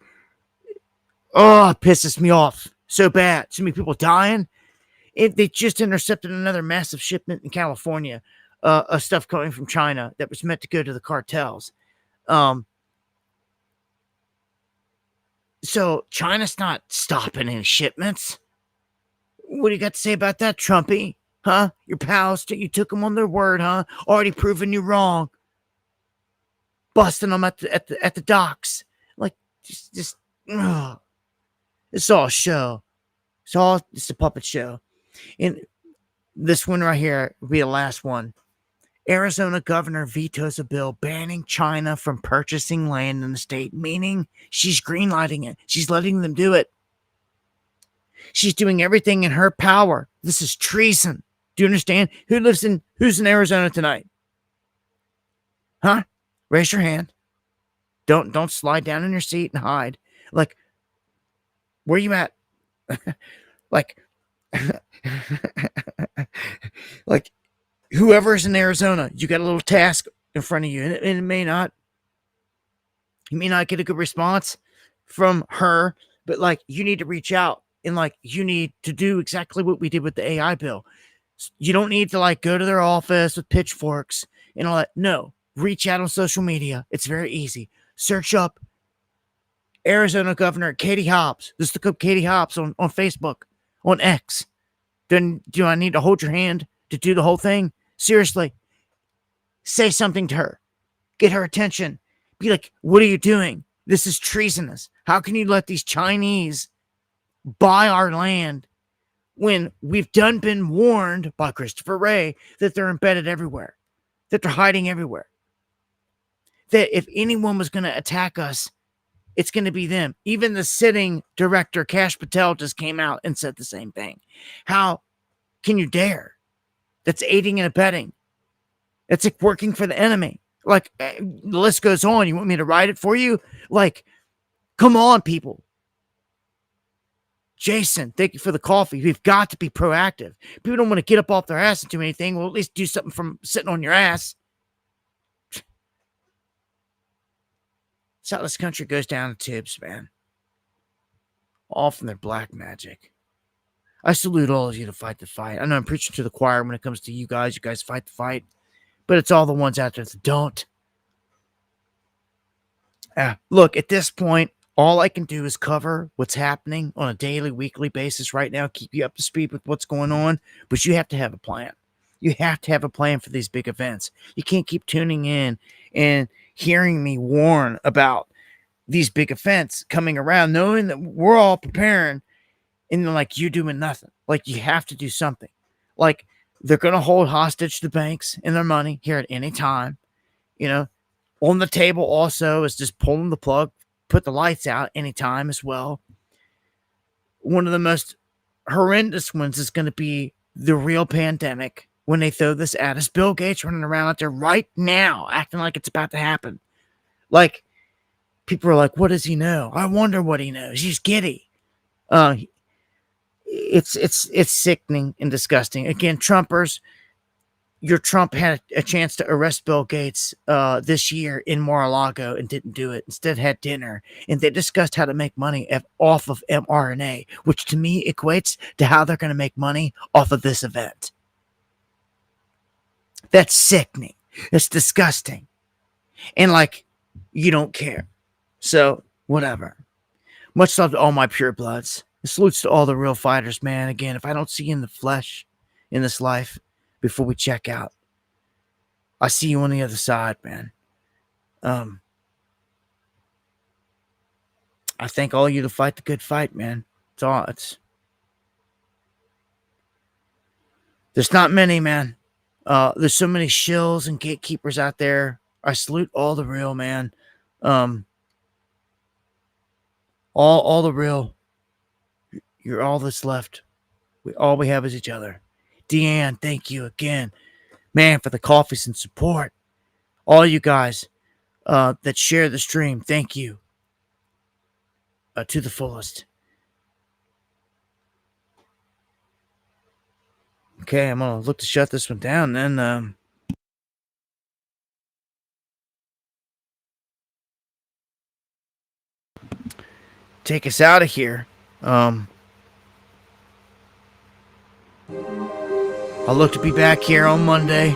oh, it pisses me off so bad. So many people dying. They just intercepted another massive shipment in California of stuff coming from China that was meant to go to the cartels. So China's not stopping any shipments. What do you got to say about that, Trumpy? Huh? Your pals, you took them on their word, huh? Already proven you wrong. Busting them at the docks. Like, just it's all a show. It's a puppet show. And this one right here will be the last one. Arizona governor vetoes a bill banning China from purchasing land in the state, meaning she's greenlighting it. She's letting them do it. She's doing everything in her power. This is treason. Do you understand? Who's in Arizona tonight? Huh? Raise your hand. Don't slide down in your seat and hide. Like, where you at? Like Like, whoever's in Arizona, you got a little task in front of you, and it may not, you may not get a good response from her, but like, you need to reach out and like, you need to do exactly what we did with the AI bill. You don't need to like go to their office with pitchforks and all that. No, reach out on social media. It's very easy. Search up Arizona Governor Katie Hobbs. Just look up Katie Hobbs on Facebook, on X. Then do I need to hold your hand to do the whole thing? Seriously, say something to her. Get her attention. Be like, what are you doing? This is treasonous. How can you let these Chinese buy our land when we've been warned by Christopher Wray that they're embedded everywhere, that they're hiding everywhere, that if anyone was going to attack us, it's going to be them. Even the sitting director, Kash Patel, just came out and said the same thing. How can you dare? That's aiding and abetting. It's like working for the enemy. Like, the list goes on. You want me to write it for you? Like, come on, people. Jason, thank you for the coffee. We've got to be proactive. People don't want to get up off their ass and do anything. Well, at least do something from sitting on your ass. That's how this country goes down in tubes, man. All from their black magic. I salute all of you to fight the fight. I know I'm preaching to the choir when it comes to you guys. You guys fight the fight. But it's all the ones out there that don't. Look, at this point, all I can do is cover what's happening on a daily, weekly basis right now, keep you up to speed with what's going on, but you have to have a plan. You have to have a plan for these big events. You can't keep tuning in and hearing me warn about these big events coming around, knowing that we're all preparing, and then, like, you doing nothing. Like, you have to do something. Like, they're going to hold hostage the banks and their money here at any time. You know, on the table also is just pulling the plug, put the lights out anytime as well. One of the most horrendous ones is going to be the real pandemic when they throw this at us. Bill Gates running around out there right now acting like it's about to happen. Like, people are like, what does he know? I wonder what he knows. He's giddy. It's sickening and disgusting. Again, Trumpers, your Trump had a chance to arrest Bill Gates this year in Mar-a-Lago and didn't do it. Instead had dinner, and they discussed how to make money off of mRNA, which to me equates to how they're going to make money off of this event. That's sickening. It's disgusting. And like, you don't care. So, whatever. Much love to all my pure bloods. Salutes to all the real fighters, man. Again, if I don't see you in the flesh in this life before we check out, I see you on the other side, man. I thank all of you to fight the good fight, man. There's not many, man. There's so many shills and gatekeepers out there. I salute all the real, man. All the real. You're all that's left. All we have is each other. Deanne, thank you again, man, for the coffees and support. All you guys that share the stream, thank you to the fullest. Okay, I'm gonna look to shut this one down then. Take us out of here. I'll look to be back here on Monday,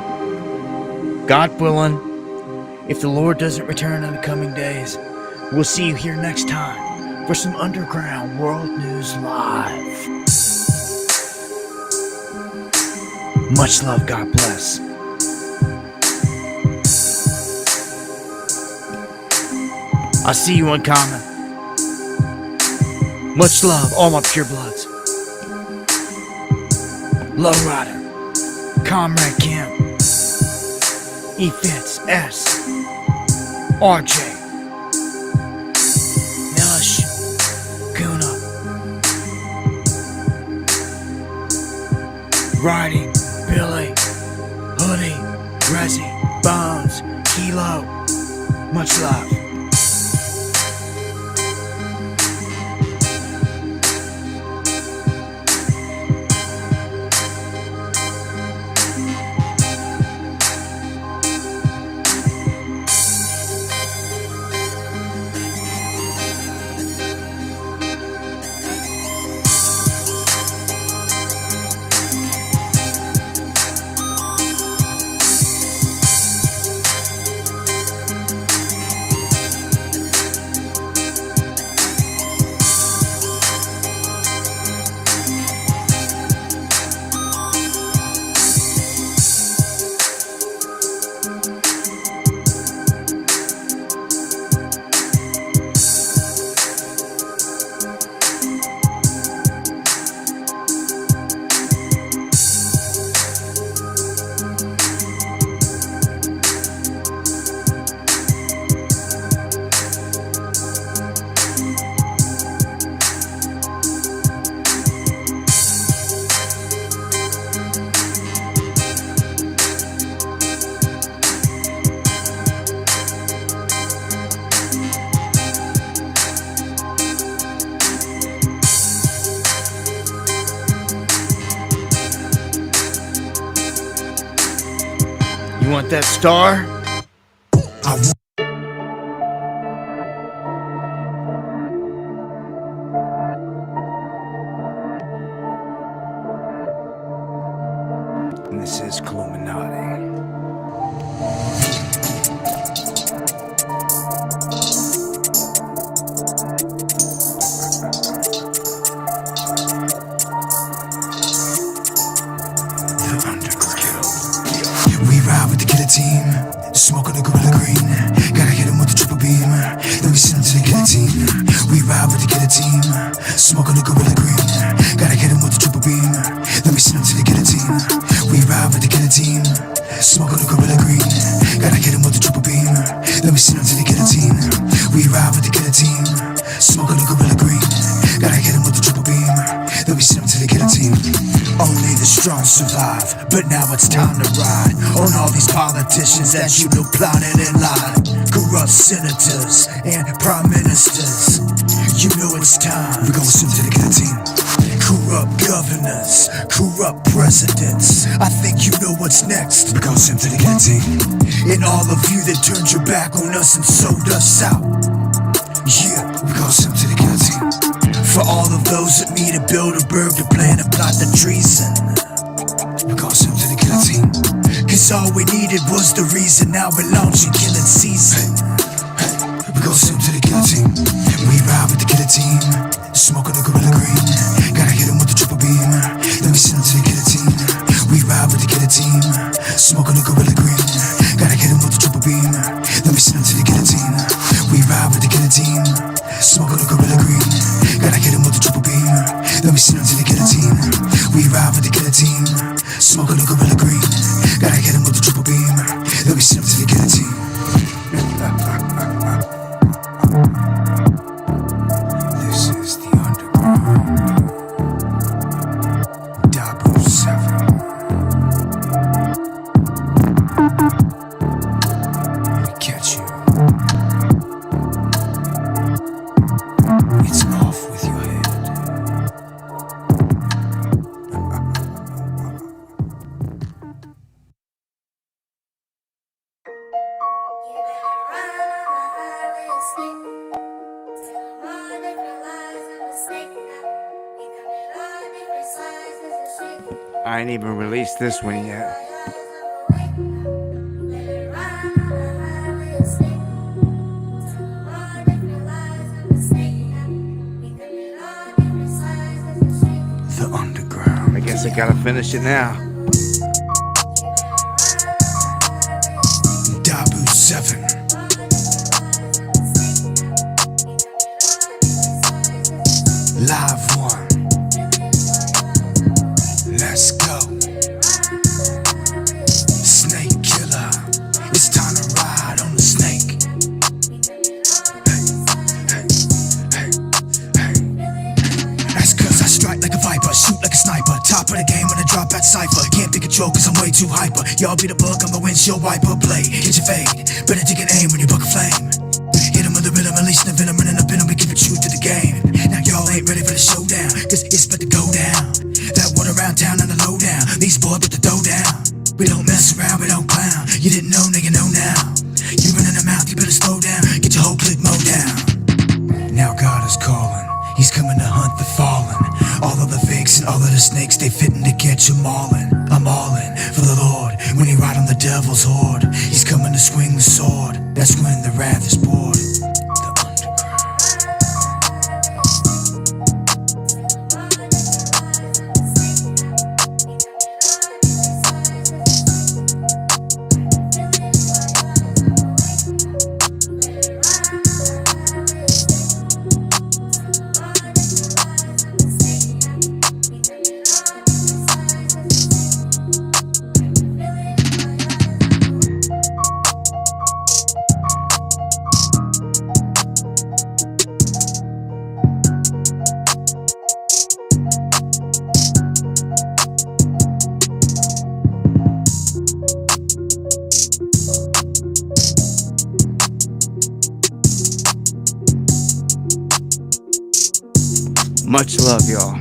God willing, if the Lord doesn't return in the coming days. We'll see you here next time for some Underground World News Live. Much love, God bless. I'll see you on comment. Much love, all my pure bloods. Lowrider, Comrade Kim, E-Fitz, S, RJ, Millish, Kuna, Riding, Billy, Hoodie, Resi, Bones, Kilo. Much love. You want that star? I want And this is Illuminati. We ride with the killer team, smoking the gorilla green. Gotta hit him with the triple beam, then we send him to the guillotine. We ride with the killer team, smoking the gorilla green. Gotta hit him with the triple beam, then we send him to the guillotine. We ride with the killer team, smoking the gorilla green. Gotta hit him with the triple beam, then we send him to the guillotine. We ride with the killer team, smoking the gorilla green. Gotta hit him with the triple beam, then we send him to the guillotine. Only the strong survive, but now it's time to ride on all these politicians that you know plotted and lied. Corrupt senators and prime ministers, you know it's time. We gon' send him to the guillotine. Corrupt governors, corrupt presidents, I think you know what's next. We gon' send him to the guillotine. And all of you that turned your back on us and sold us out, yeah, we gon' send him to the guillotine. For all of those that need to build a burg to plan and plot the treason, we gon' send him to the guillotine. Cause all we needed was the reason, now we're launching killing season. We gon' send him to the guillotine. We ride with the killer team, smoking the gorilla green. Gotta hit him with the triple beam, then we send him to the guillotine. We ride with the killer team, smoking the gorilla green. Gotta hit him with the triple beam, then we send him to the guillotine. We ride with the killer team, smoking the gorilla green. Gotta hit him with the triple beam, then we send him to the guillotine. We ride with the killer team, smoking the gorilla green. Gotta hit him with the triple beam, then we send him to the guillotine. This is the underground. WW3. We catch you. It's off with your head. I ain't even released this one yet. The underground. I guess I gotta finish it now. WW3. Live one. Let's go. Snake killer. It's time to ride on the snake. That's cause I strike like a viper, shoot like a sniper. Top of the game when I drop that cipher. Can't be controlled cause I'm way too hyper. Y'all be the book, I'm the windshield wiper. Play, hit your fade. Better take an aim when you buck a flame. Hit him with the rhythm, releasing the venom, running up in him, we give it truth to the game. Now y'all ain't ready for the showdown, cause it's about to go down. That one around town on the lowdown, these boys put the dough down. We don't mess around, we don't clown. You didn't know, now you know now. You running the mouth, you better slow down. Get your whole clique mowed down. Now God is calling, he's coming to hunt the fallen. All of the fakes and all of the snakes, they fitting to catch them all in. I'm all in for the Lord, when he ride on the devil's horde. He's coming to swing the sword, that's when the wrath is poured. Much love, y'all.